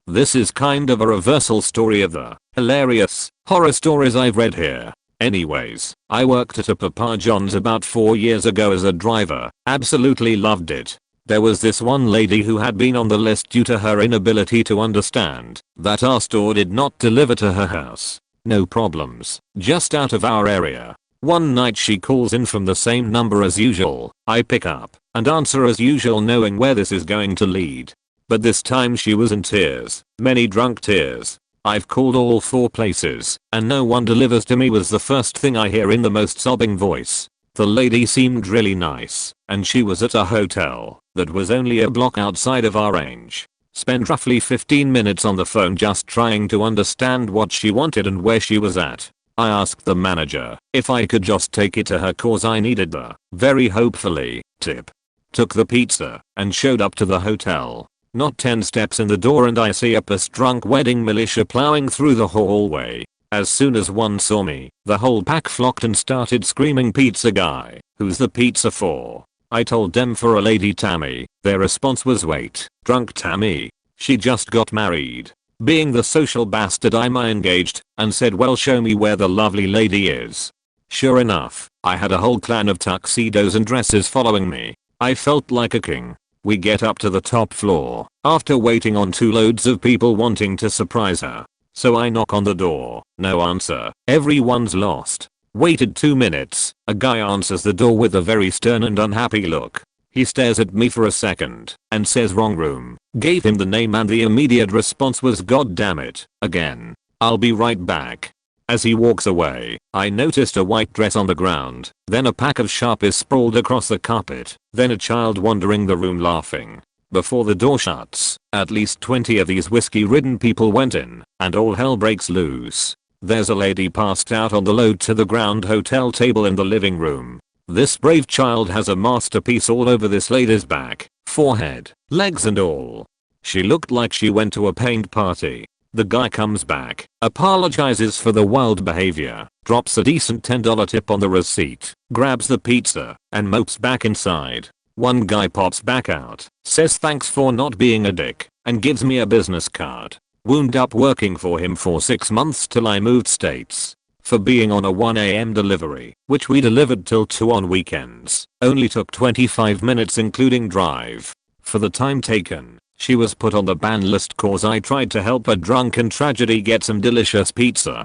This is kind of a reversal story of the hilarious horror stories I've read here. Anyways, I worked at a Papa John's about 4 years ago as a driver. Absolutely loved it. There was this one lady who had been on the list due to her inability to understand that our store did not deliver to her house. No problems, just out of our area. One night she calls in from the same number as usual. I pick up and answer as usual, knowing where this is going to lead. But this time she was in tears, many drunk tears. I've called all 4 places and no one delivers to me, was the first thing I hear in the most sobbing voice. The lady seemed really nice and she was at a hotel that was only a block outside of our range. Spent roughly 15 minutes on the phone just trying to understand what she wanted and where she was at. I asked the manager if I could just take it to her cause I needed the, very hopefully, tip. Took the pizza and showed up to the hotel. Not 10 steps in the door and I see a pissed-drunk wedding militia plowing through the hallway. As soon as one saw me, the whole pack flocked and started screaming, "Pizza guy, who's the pizza for?" I told them for a lady Tammy. Their response was, "Wait, drunk Tammy? She just got married." Being the social bastard I engaged and said, "Well, show me where the lovely lady is." Sure enough, I had a whole clan of tuxedos and dresses following me. I felt like a king. We get up to the top floor after waiting on 2 loads of people wanting to surprise her. So I knock on the door. No answer. Everyone's lost. Waited 2 minutes. A guy answers the door with a very stern and unhappy look. He stares at me for a second and says, "Wrong room." Gave him the name and the immediate response was, "God damn it, again. I'll be right back." As he walks away, I noticed a white dress on the ground, then a pack of Sharpies sprawled across the carpet, then a child wandering the room laughing. Before the door shuts, at least 20 of these whiskey-ridden people went in, and all hell breaks loose. There's a lady passed out on the load to the ground hotel table in the living room. This brave child has a masterpiece all over this lady's back, forehead, legs and all. She looked like she went to a paint party. The guy comes back, apologizes for the wild behavior, drops a decent $10 tip on the receipt, grabs the pizza, and mopes back inside. One guy pops back out, says thanks for not being a dick, and gives me a business card. Wound up working for him for 6 months till I moved states. For being on a 1 AM delivery, which we delivered till 2 on weekends, only took 25 minutes including drive. For the time taken, she was put on the ban list cause I tried to help a drunken tragedy get some delicious pizza.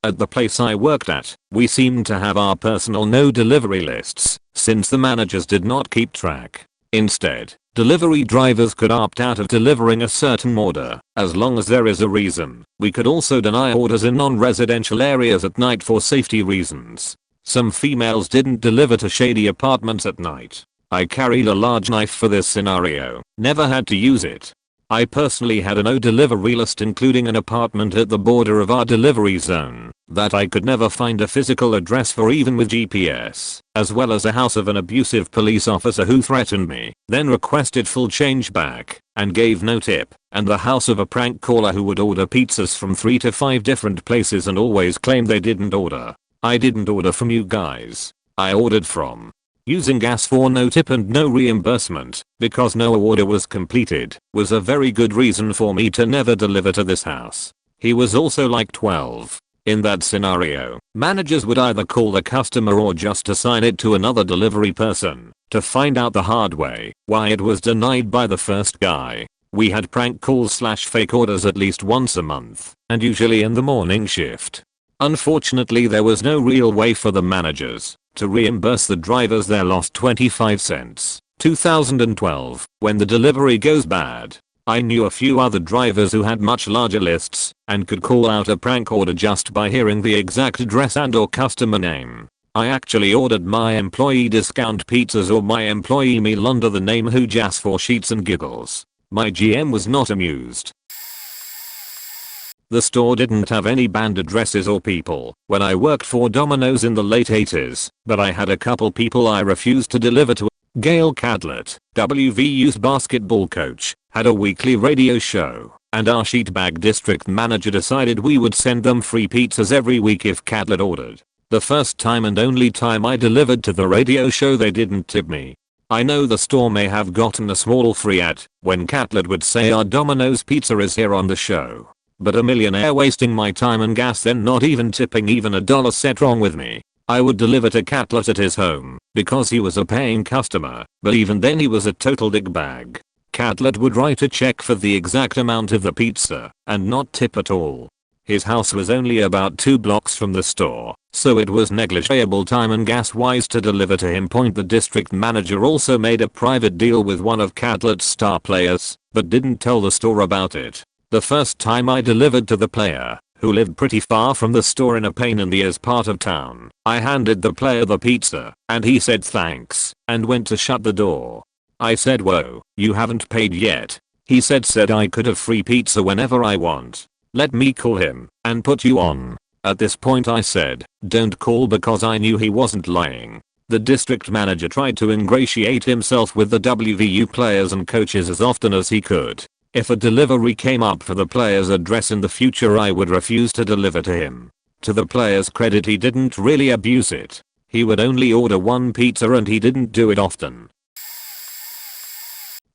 At the place I worked at, we seemed to have our personal no delivery lists, since the managers did not keep track. Instead, delivery drivers could opt out of delivering a certain order, as long as there is a reason. We could also deny orders in non-residential areas at night for safety reasons. Some females didn't deliver to shady apartments at night. I carried a large knife for this scenario, never had to use it. I personally had a no delivery list including an apartment at the border of our delivery zone that I could never find a physical address for even with GPS, as well as a house of an abusive police officer who threatened me, then requested full change back, and gave no tip, and the house of a prank caller who would order pizzas from 3 to 5 different places and always claim they didn't order. I didn't order from you guys. I ordered from using gas for no tip and no reimbursement, because no order was completed, was a very good reason for me to never deliver to this house. He was also like 12. In that scenario, managers would either call the customer or just assign it to another delivery person, to find out the hard way why it was denied by the first guy. We had prank calls / fake orders at least once a month, and usually in the morning shift. Unfortunately, there was no real way for the managers to reimburse the drivers their lost 25 cents. 2012, when the delivery goes bad. I knew a few other drivers who had much larger lists and could call out a prank order just by hearing the exact address and or customer name. I actually ordered my employee discount pizzas or my employee meal under the name Who Jas for sheets and giggles. My GM was not amused. The store didn't have any banned addresses or people when I worked for Domino's in the late 80s, but I had a couple people I refused to deliver to. Gail Cadlett, WVU's basketball coach, had a weekly radio show and our sheetbag district manager decided we would send them free pizzas every week if Catlet ordered. The first time and only time I delivered to the radio show they didn't tip me. I know the store may have gotten a small free ad when Catlet would say our Domino's pizza is here on the show. But a millionaire wasting my time and gas then not even tipping even $1 set wrong with me. I would deliver to Catlet at his home because he was a paying customer, but even then he was a total dickbag. Catlet would write a check for the exact amount of the pizza and not tip at all. His house was only about 2 blocks from the store, so it was negligible time and gas wise to deliver to him. The district manager also made a private deal with one of Catlet's star players, but didn't tell the store about it. The first time I delivered to the player, who lived pretty far from the store in a pain in the ass part of town, I handed the player the pizza, and he said thanks, and went to shut the door. I said, "Whoa, you haven't paid yet." He said I could have free pizza whenever I want. Let me call him and put you on. At this point I said, don't call, because I knew he wasn't lying. The district manager tried to ingratiate himself with the WVU players and coaches as often as he could. If a delivery came up for the player's address in the future, I would refuse to deliver to him. To the player's credit, he didn't really abuse it. He would only order one pizza and he didn't do it often.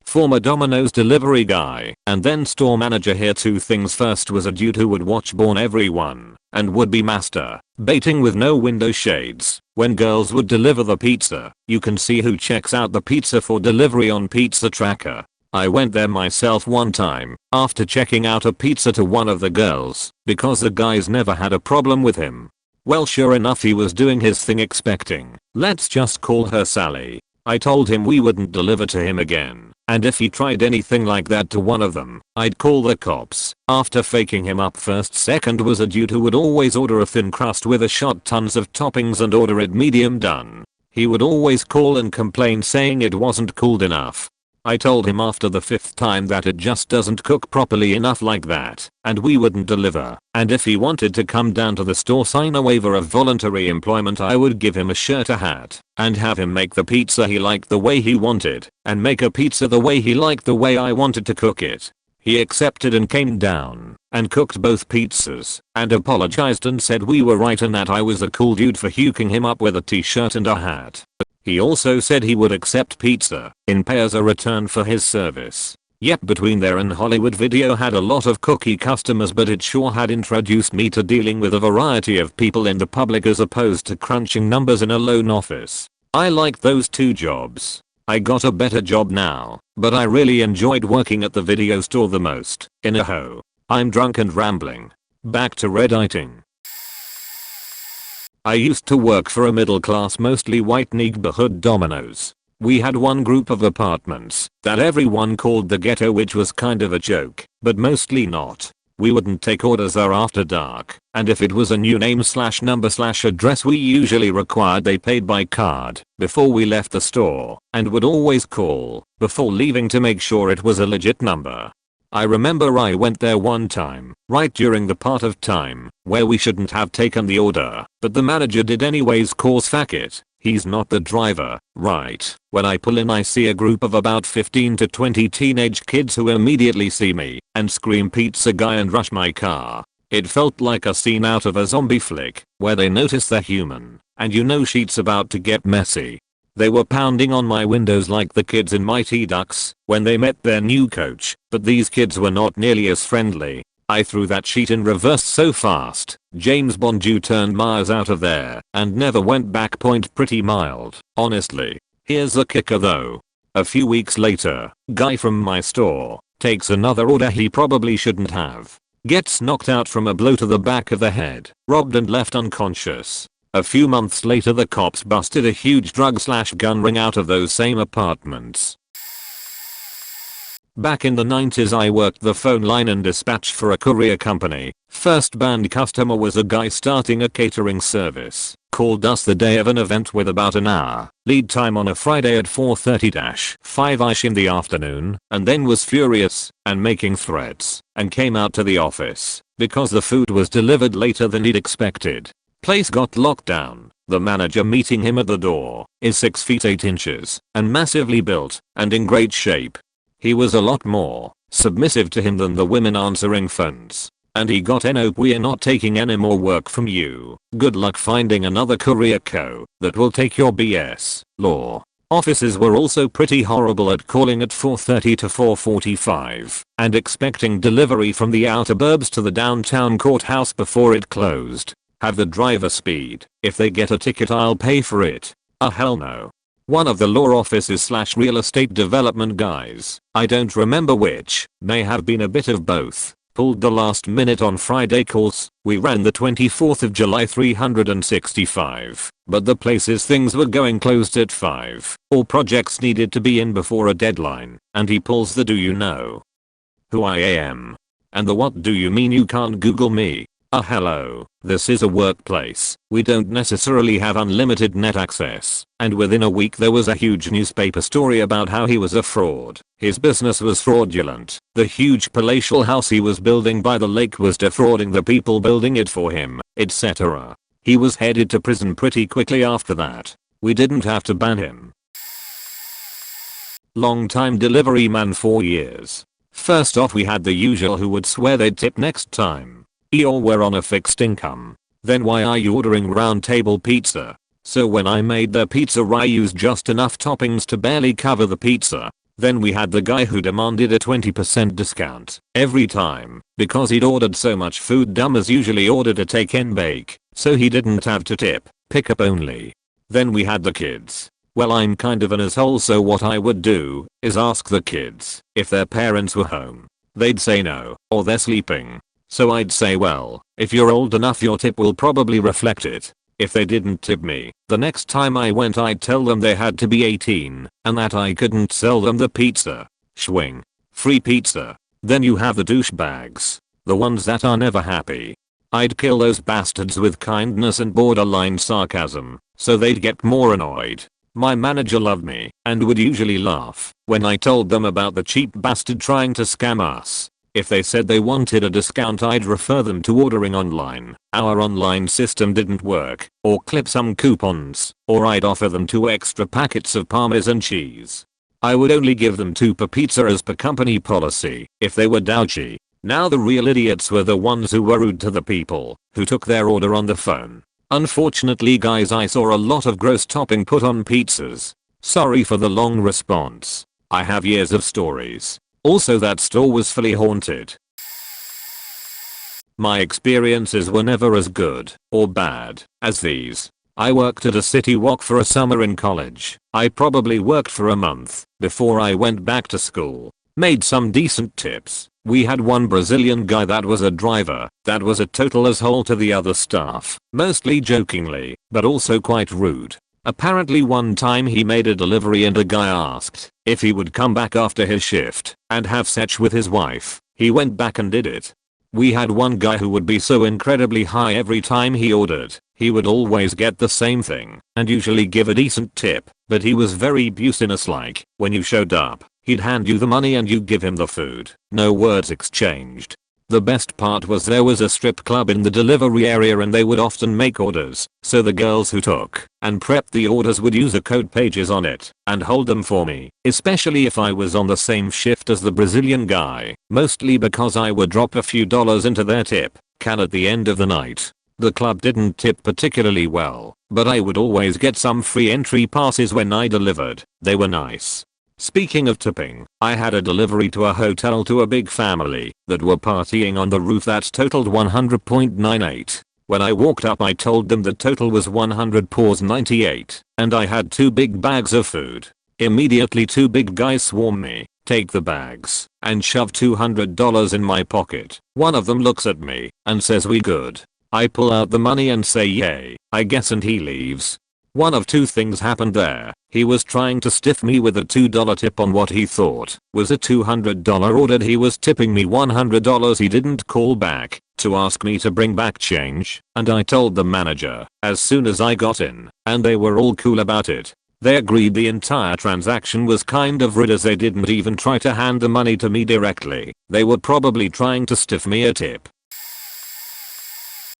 Former Domino's delivery guy and then store manager here. 2 things. First was a dude who would watch Born Everyone and would be master baiting with no window shades. When girls would deliver the pizza, you can see who checks out the pizza for delivery on Pizza Tracker. I went there myself one time after checking out a pizza to one of the girls because the guys never had a problem with him. Well, sure enough, he was doing his thing expecting, let's just call her Sally. I told him we wouldn't deliver to him again, and if he tried anything like that to one of them, I'd call the cops. After faking him up first, second was a dude who would always order a thin crust with a shot tons of toppings and order it medium done. He would always call and complain saying it wasn't cooled enough. I told him after the 5th time that it just doesn't cook properly enough like that, and we wouldn't deliver. And if he wanted to come down to the store, sign a waiver of voluntary employment, I would give him a shirt, a hat, and have him make the pizza he liked the way he wanted, and make a pizza the way he liked the way I wanted to cook it. He accepted and came down and cooked both pizzas and apologized and said we were right and that I was a cool dude for hooking him up with a t-shirt and a hat. He also said he would accept pizza in pay as a return for his service. Yep, between there and Hollywood Video had a lot of cookie customers, but it sure had introduced me to dealing with a variety of people in the public as opposed to crunching numbers in a lone office. I liked those 2 jobs. I got a better job now, but I really enjoyed working at the video store the most. In a hoe. I'm drunk and rambling. Back to Redditing. I used to work for a middle-class, mostly white neighborhood Domino's. We had one group of apartments that everyone called the ghetto, which was kind of a joke, but mostly not. We wouldn't take orders after dark, and if it was a new name/number/address, we usually required they paid by card before we left the store, and would always call before leaving to make sure it was a legit number. I remember I went there one time, right during the part of time where we shouldn't have taken the order, but the manager did anyways, cause fuck it. He's not the driver, right? When I pull in, I see a group of about 15 to 20 teenage kids who immediately see me and scream "Pizza guy" and rush my car. It felt like a scene out of a zombie flick where they notice they're human and you know shit's about to get messy. They were pounding on my windows like the kids in Mighty Ducks when they met their new coach, but these kids were not nearly as friendly. I threw that sheet in reverse so fast, James Bond turned miles out of there and never went back. Pretty mild, honestly. Here's the kicker though. A few weeks later, guy from my store takes another order he probably shouldn't have. Gets knocked out from a blow to the back of the head, robbed and left unconscious. A few months later, the cops busted a huge drug/gun ring out of those same apartments. Back in the 90s, I worked the phone line and dispatch for a courier company. First banned customer was a guy starting a catering service. Called us the day of an event with about an hour lead time on a Friday at 4:30-5ish in the afternoon, and then was furious and making threats and came out to the office because the food was delivered later than he'd expected. Place got locked down. The manager meeting him at the door is 6 feet 8 inches and massively built and in great shape. He was a lot more submissive to him than the women answering phones. And he got "Nope, we're not taking any more work from you. Good luck finding another career that will take your BS. Law." Offices were also pretty horrible at calling at 4:30 to 4:45 and expecting delivery from the outer burbs to the downtown courthouse before it closed. Have the driver speed. If they get a ticket, I'll pay for it. Hell no. One of the law offices / real estate development guys, I don't remember which, may have been a bit of both, pulled the last minute on Friday calls. We ran the 24th of July 365, but the place's things were going closed at 5. All projects needed to be in before a deadline, and he pulls the "Do you know who I am?" and the "What do you mean you can't Google me?" Hello, this is a workplace. We don't necessarily have unlimited net access. And within a week there was a huge newspaper story about how he was a fraud. His business was fraudulent. The huge palatial house he was building by the lake was defrauding the people building it for him, etc. He was headed to prison pretty quickly after that. We didn't have to ban him. Long-time delivery man 4 years. First off, we had the usual who would swear they'd tip next time. Or we're on a fixed income. Then why are you ordering round table pizza? So when I made their pizza, I used just enough toppings to barely cover the pizza. Then we had the guy who demanded a 20% discount every time because he'd ordered so much food. Dummers usually ordered a take and bake, so he didn't have to tip, pick up only. Then we had the kids. Well, I'm kind of an asshole, so what I would do is ask the kids if their parents were home. They'd say no, or they're sleeping. So I'd say, well, if you're old enough your tip will probably reflect it. If they didn't tip me, the next time I went I'd tell them they had to be 18 and that I couldn't sell them the pizza. Schwing. Free pizza. Then you have the douchebags. The ones that are never happy. I'd kill those bastards with kindness and borderline sarcasm, so they'd get more annoyed. My manager loved me and would usually laugh when I told them about the cheap bastard trying to scam us. If they said they wanted a discount, I'd refer them to ordering online. Our online system didn't work, or clip some coupons, or I'd offer them 2 extra packets of Parmesan cheese. I would only give them 2 per pizza as per company policy if they were douchey. Now the real idiots were the ones who were rude to the people who took their order on the phone. Unfortunately guys, I saw a lot of gross topping put on pizzas. Sorry for the long response. I have years of stories. Also, that store was fully haunted. My experiences were never as good or bad as these. I worked at a city walk for a summer in college. I probably worked for a month before I went back to school. Made some decent tips. We had one Brazilian guy that was a driver that was a total asshole to the other staff, mostly jokingly, but also quite rude. Apparently one time he made a delivery and a guy asked if he would come back after his shift and have sex with his wife. He went back and did it. We had one guy who would be so incredibly high every time he ordered. He would always get the same thing and usually give a decent tip, but he was very business like. When you showed up, he'd hand you the money and you give him the food. No words exchanged. The best part was there was a strip club in the delivery area and they would often make orders, so the girls who took and prepped the orders would use the code pages on it and hold them for me, especially if I was on the same shift as the Brazilian guy, mostly because I would drop a few dollars into their tip can at the end of the night. The club didn't tip particularly well, but I would always get some free entry passes when I delivered. They were nice. Speaking of tipping, I had a delivery to a hotel to a big family that were partying on the roof that totaled 100.98. When I walked up I told them the total was 100.98 and I had 2 big bags of food. Immediately 2 big guys swarm me, take the bags, and shove $200 in my pocket. One of them looks at me and says, "We good?" I pull out the money and say yay, I guess, and he leaves. One of 2 things happened there. He was trying to stiff me with a $2 tip on what he thought was a $200 order. He was tipping me $100. He didn't call back to ask me to bring back change, and I told the manager as soon as I got in, and they were all cool about it. They agreed the entire transaction was kind of rude as they didn't even try to hand the money to me directly. They were probably trying to stiff me a tip.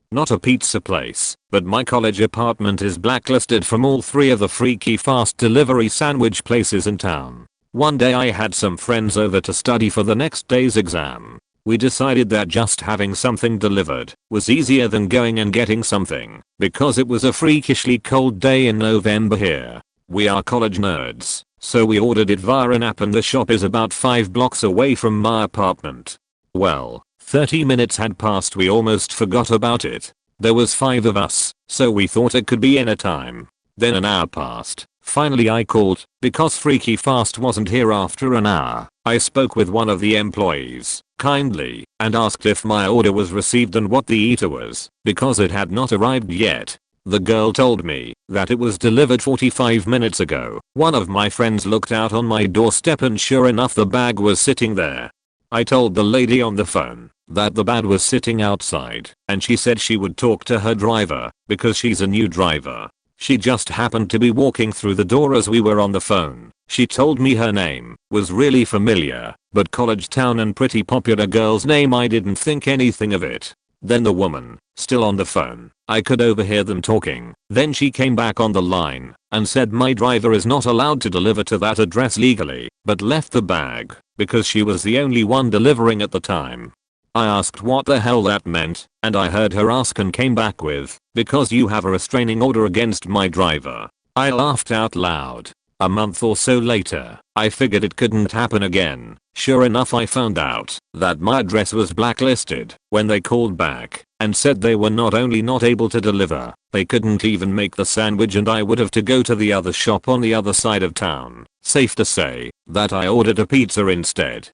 Not a pizza place, but my college apartment is blacklisted from all 3 of the freaky fast delivery sandwich places in town. One day I had some friends over to study for the next day's exam. We decided that just having something delivered was easier than going and getting something because it was a freakishly cold day in November here. We are college nerds, so we ordered it via an app and the shop is about 5 blocks away from my apartment. Well, 30 minutes had passed, we almost forgot about it. There was 5 of us, so we thought it could be any time. Then an hour passed. Finally I called, because Freaky Fast wasn't here after an hour. I spoke with one of the employees, kindly, and asked if my order was received and what the eater was, because it had not arrived yet. The girl told me that it was delivered 45 minutes ago. One of my friends looked out on my doorstep and sure enough the bag was sitting there. I told the lady on the phone that the bag was sitting outside and she said she would talk to her driver because she's a new driver. She just happened to be walking through the door as we were on the phone. She told me her name was really familiar, but college town and pretty popular girl's name I didn't think anything of it. Then the woman, still on the phone, I could overhear them talking. Then she came back on the line and said my driver is not allowed to deliver to that address legally, but left the bag because she was the only one delivering at the time. I asked what the hell that meant, and I heard her ask and came back with, because you have a restraining order against my driver. I laughed out loud. A month or so later, I figured it couldn't happen again. Sure enough I found out that my address was blacklisted when they called back and said they were not only not able to deliver, they couldn't even make the sandwich and I would have to go to the other shop on the other side of town. Safe to say that I ordered a pizza instead.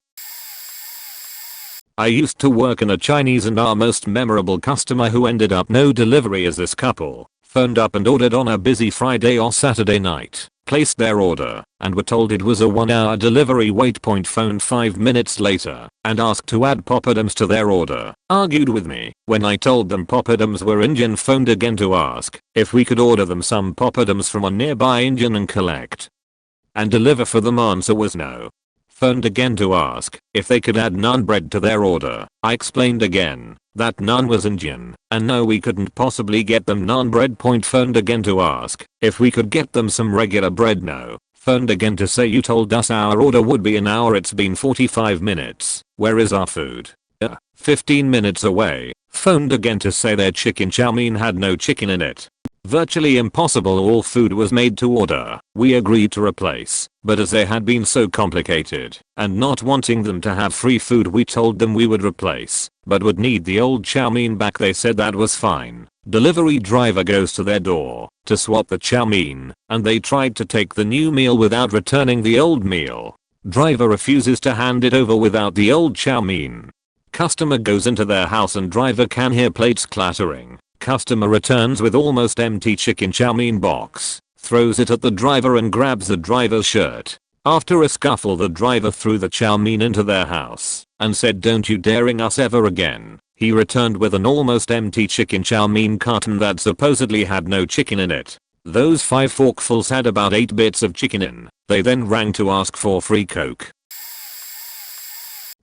I used to work in a Chinese and our most memorable customer who ended up no delivery is this couple. Phoned up and ordered on a busy Friday or Saturday night, placed their order, and were told it was a 1-hour delivery wait point. Phoned 5 minutes later and asked to add poppadoms to their order. Argued with me when I told them poppadoms were Indian. Phoned again to ask if we could order them some poppadoms from a nearby Indian and collect and deliver for them. Answer was no. Phoned again to ask if they could add naan bread to their order. I explained again that naan was Indian and no, we couldn't possibly get them naan bread. Phoned again to ask if we could get them some regular bread. No. Phoned again to say you told us our order would be an hour, it's been 45 minutes. Where is our food? 15 minutes away. Phoned again to say their chicken chow mein had no chicken in it. Virtually impossible, all food was made to order. We agreed to replace, but as they had been so complicated and not wanting them to have free food, we told them we would replace but would need the old chow mein back. They said that was fine. Delivery driver goes to their door to swap the chow mein and they tried to take the new meal without returning the old meal. Driver refuses to hand it over without the old chow mein. Customer goes into their house and driver can hear plates clattering. Customer returns with almost empty chicken chow mein box, throws it at the driver and grabs the driver's shirt. After a scuffle, the driver threw the chow mein into their house and said, "Don't you daring us ever again." He returned with an almost empty chicken chow mein carton that supposedly had no chicken in it. Those 5 forkfuls had about 8 bits of chicken in. They then rang to ask for free Coke.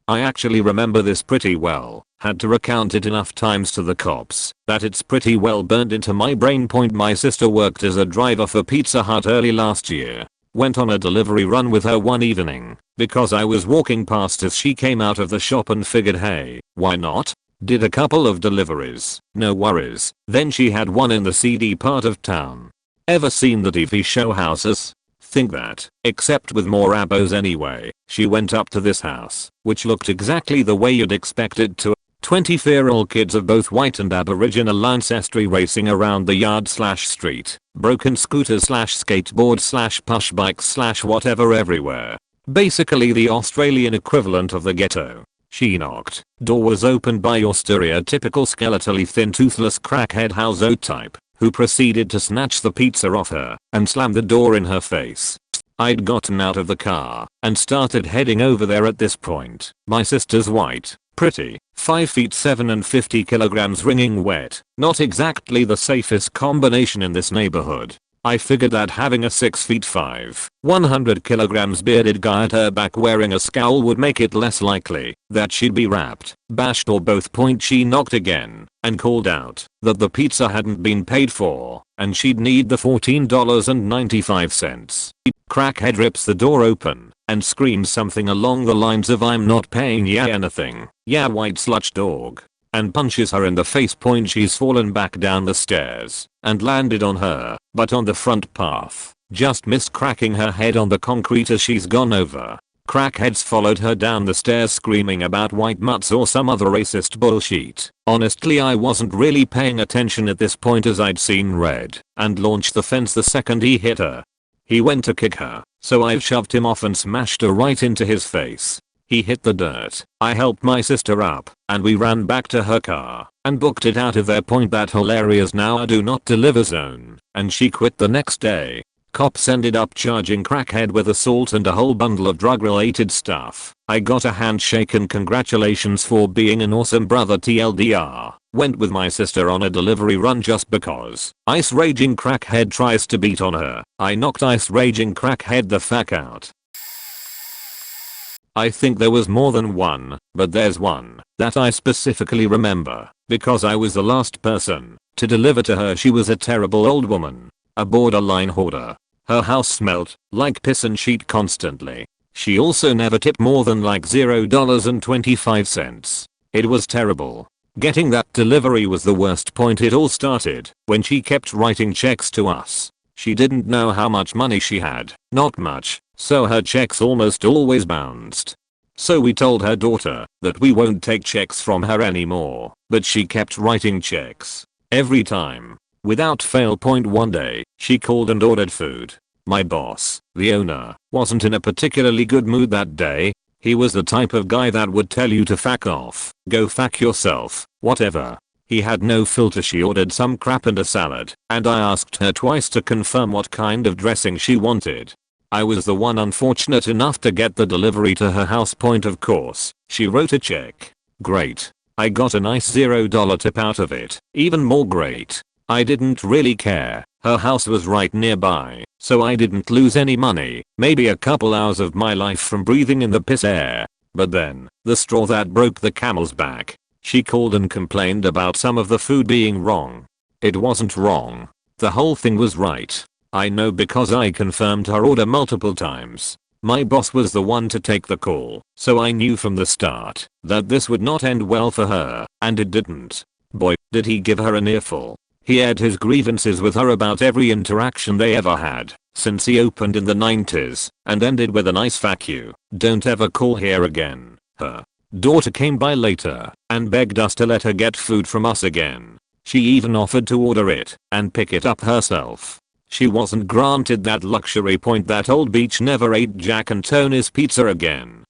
I actually remember this pretty well. Had to recount it enough times to the cops that it's pretty well burned into my brain. My sister worked as a driver for Pizza Hut early last year. Went on a delivery run with her one evening because I was walking past as she came out of the shop and figured, hey, why not? Did a couple of deliveries, no worries. Then she had one in the seedy part of town. Ever seen the TV show Houses? Think that, except with more abos anyway. She went up to this house, which looked exactly the way you'd expect it to. 20 feral kids of both white and aboriginal ancestry racing around the yard/street, broken scooters/skateboards/push bikes/whatever everywhere. Basically the Australian equivalent of the ghetto. She knocked. Door was opened by your stereotypical skeletally thin toothless crackhead household type, who proceeded to snatch the pizza off her and slam the door in her face. I'd gotten out of the car and started heading over there at this point. My sister's white, pretty, 5'7" and 50 kilograms, wringing wet. Not exactly the safest combination in this neighborhood. I figured that having a 6'5", 100 kilograms bearded guy at her back wearing a scowl would make it less likely that she'd be wrapped, bashed or both. She knocked again and called out that the pizza hadn't been paid for and she'd need the $14.95. Crackhead rips the door open and screams something along the lines of "I'm not paying ya anything, ya white slutch dog," and punches her in the face. She's fallen back down the stairs and landed on her, but on the front path, just missed cracking her head on the concrete as she's gone over. Crackheads followed her down the stairs screaming about white mutts or some other racist bullshit. Honestly, I wasn't really paying attention at this point as I'd seen red and launched the fence the second he hit her. He went to kick her, so I shoved him off and smashed her right into his face. He hit the dirt. I helped my sister up, and we ran back to her car and booked it out of there. That whole area is now a do not deliver zone, and she quit the next day. Cops ended up charging crackhead with assault and a whole bundle of drug related stuff. I got a handshake and congratulations for being an awesome brother. TLDR. Went with my sister on a delivery run just because ice raging crackhead tries to beat on her. I knocked ice raging crackhead the fuck out. I think there was more than one, but there's one that I specifically remember because I was the last person to deliver to her. She was a terrible old woman, a borderline hoarder. Her house smelled like piss and shit constantly. She also never tipped more than like $0.25. It was terrible. Getting that delivery was the worst point. It all started when she kept writing checks to us. She didn't know how much money she had, not much, so her checks almost always bounced. So we told her daughter that we won't take checks from her anymore, but she kept writing checks every time. Without fail. One day, she called and ordered food. My boss, the owner, wasn't in a particularly good mood that day. He was the type of guy that would tell you to fuck off, go fuck yourself, whatever. He had no filter. She ordered some crap and a salad, and I asked her twice to confirm what kind of dressing she wanted. I was the one unfortunate enough to get the delivery to her house. Of course, she wrote a check. Great. I got a nice $0 tip out of it. Even more great. I didn't really care. Her house was right nearby, so I didn't lose any money, maybe a couple hours of my life from breathing in the piss air. But then, the straw that broke the camel's back. She called and complained about some of the food being wrong. It wasn't wrong. The whole thing was right. I know because I confirmed her order multiple times. My boss was the one to take the call, so I knew from the start that this would not end well for her, and it didn't. Boy, did he give her an earful. He aired his grievances with her about every interaction they ever had since he opened in the 90s and ended with a nice "fuck you, don't ever call here again." Her daughter came by later and begged us to let her get food from us again. She even offered to order it and pick it up herself. She wasn't granted that luxury. That old beach never ate Jack and Tony's pizza again.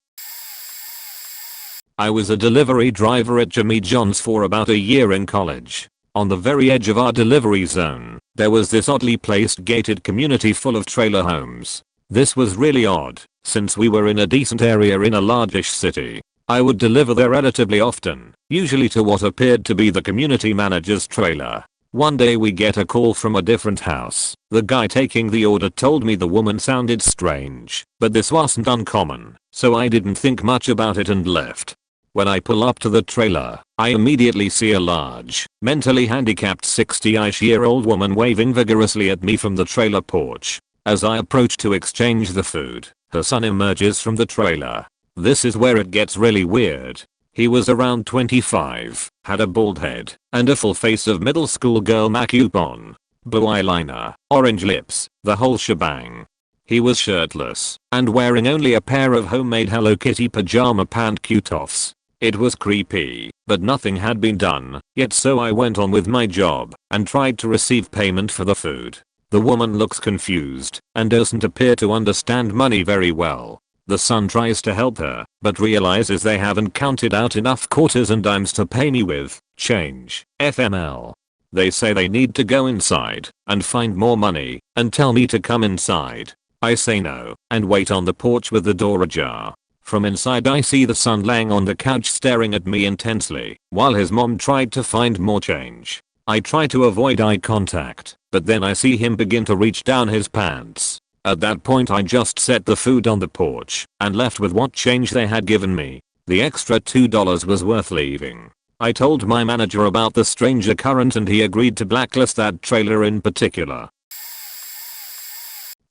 I was a delivery driver at Jimmy John's for about a year in college. On the very edge of our delivery zone, there was this oddly placed gated community full of trailer homes. This was really odd, since we were in a decent area in a largish city. I would deliver there relatively often, usually to what appeared to be the community manager's trailer. One day we get a call from a different house. The guy taking the order told me the woman sounded strange, but this wasn't uncommon, so I didn't think much about it and left. When I pull up to the trailer, I immediately see a large, mentally handicapped 60-ish-year-old woman waving vigorously at me from the trailer porch. As I approach to exchange the food, her son emerges from the trailer. This is where it gets really weird. He was around 25, had a bald head, and a full face of middle school girl makeup on. Blue eyeliner, orange lips, the whole shebang. He was shirtless, and wearing only a pair of homemade Hello Kitty pajama pant cutoffs. It was creepy, but nothing had been done yet, so I went on with my job and tried to receive payment for the food. The woman looks confused and doesn't appear to understand money very well. The son tries to help her, but realizes they haven't counted out enough quarters and dimes to pay me with change, FML. They say they need to go inside and find more money and tell me to come inside. I say no and wait on the porch with the door ajar. From inside I see the son laying on the couch staring at me intensely while his mom tried to find more change. I try to avoid eye contact, but then I see him begin to reach down his pants. At that point I just set the food on the porch and left with what change they had given me. The extra $2 was worth leaving. I told my manager about the strange occurrence and he agreed to blacklist that trailer in particular.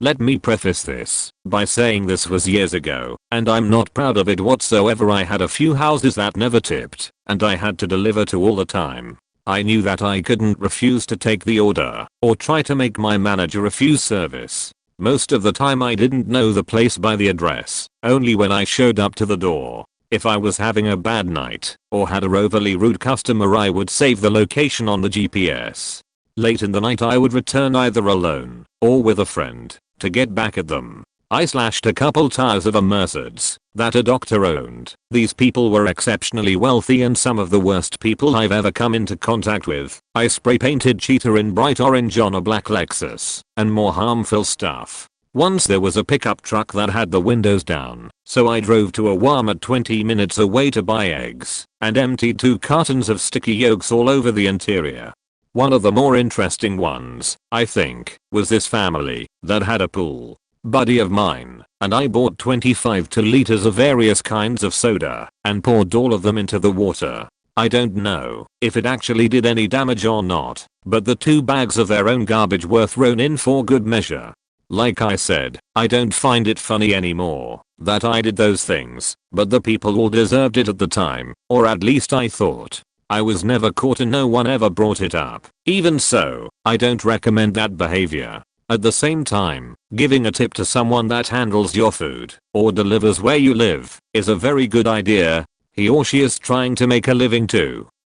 Let me preface this by saying this was years ago, and I'm not proud of it whatsoever. I had a few houses that never tipped, and I had to deliver to all the time. I knew that I couldn't refuse to take the order, or try to make my manager refuse service. Most of the time I didn't know the place by the address, only when I showed up to the door. If I was having a bad night, or had a overly rude customer, I would save the location on the GPS. Late in the night I would return either alone, or with a friend, to get back at them. I slashed a couple tires of a Mercedes that a doctor owned. These people were exceptionally wealthy and some of the worst people I've ever come into contact with. I spray painted cheetah in bright orange on a black Lexus, and more harmful stuff. Once there was a pickup truck that had the windows down, so I drove to a Walmart 20 minutes away to buy eggs, and emptied 2 cartons of sticky yolks all over the interior. One of the more interesting ones, I think, was this family that had a pool buddy of mine, and I bought 25 liters of various kinds of soda and poured all of them into the water. I don't know if it actually did any damage or not, but the 2 bags of their own garbage were thrown in for good measure. Like I said, I don't find it funny anymore that I did those things, but the people all deserved it at the time, or at least I thought. I was never caught and no one ever brought it up. Even so, I don't recommend that behavior. At the same time, giving a tip to someone that handles your food or delivers where you live is a very good idea. He or she is trying to make a living too.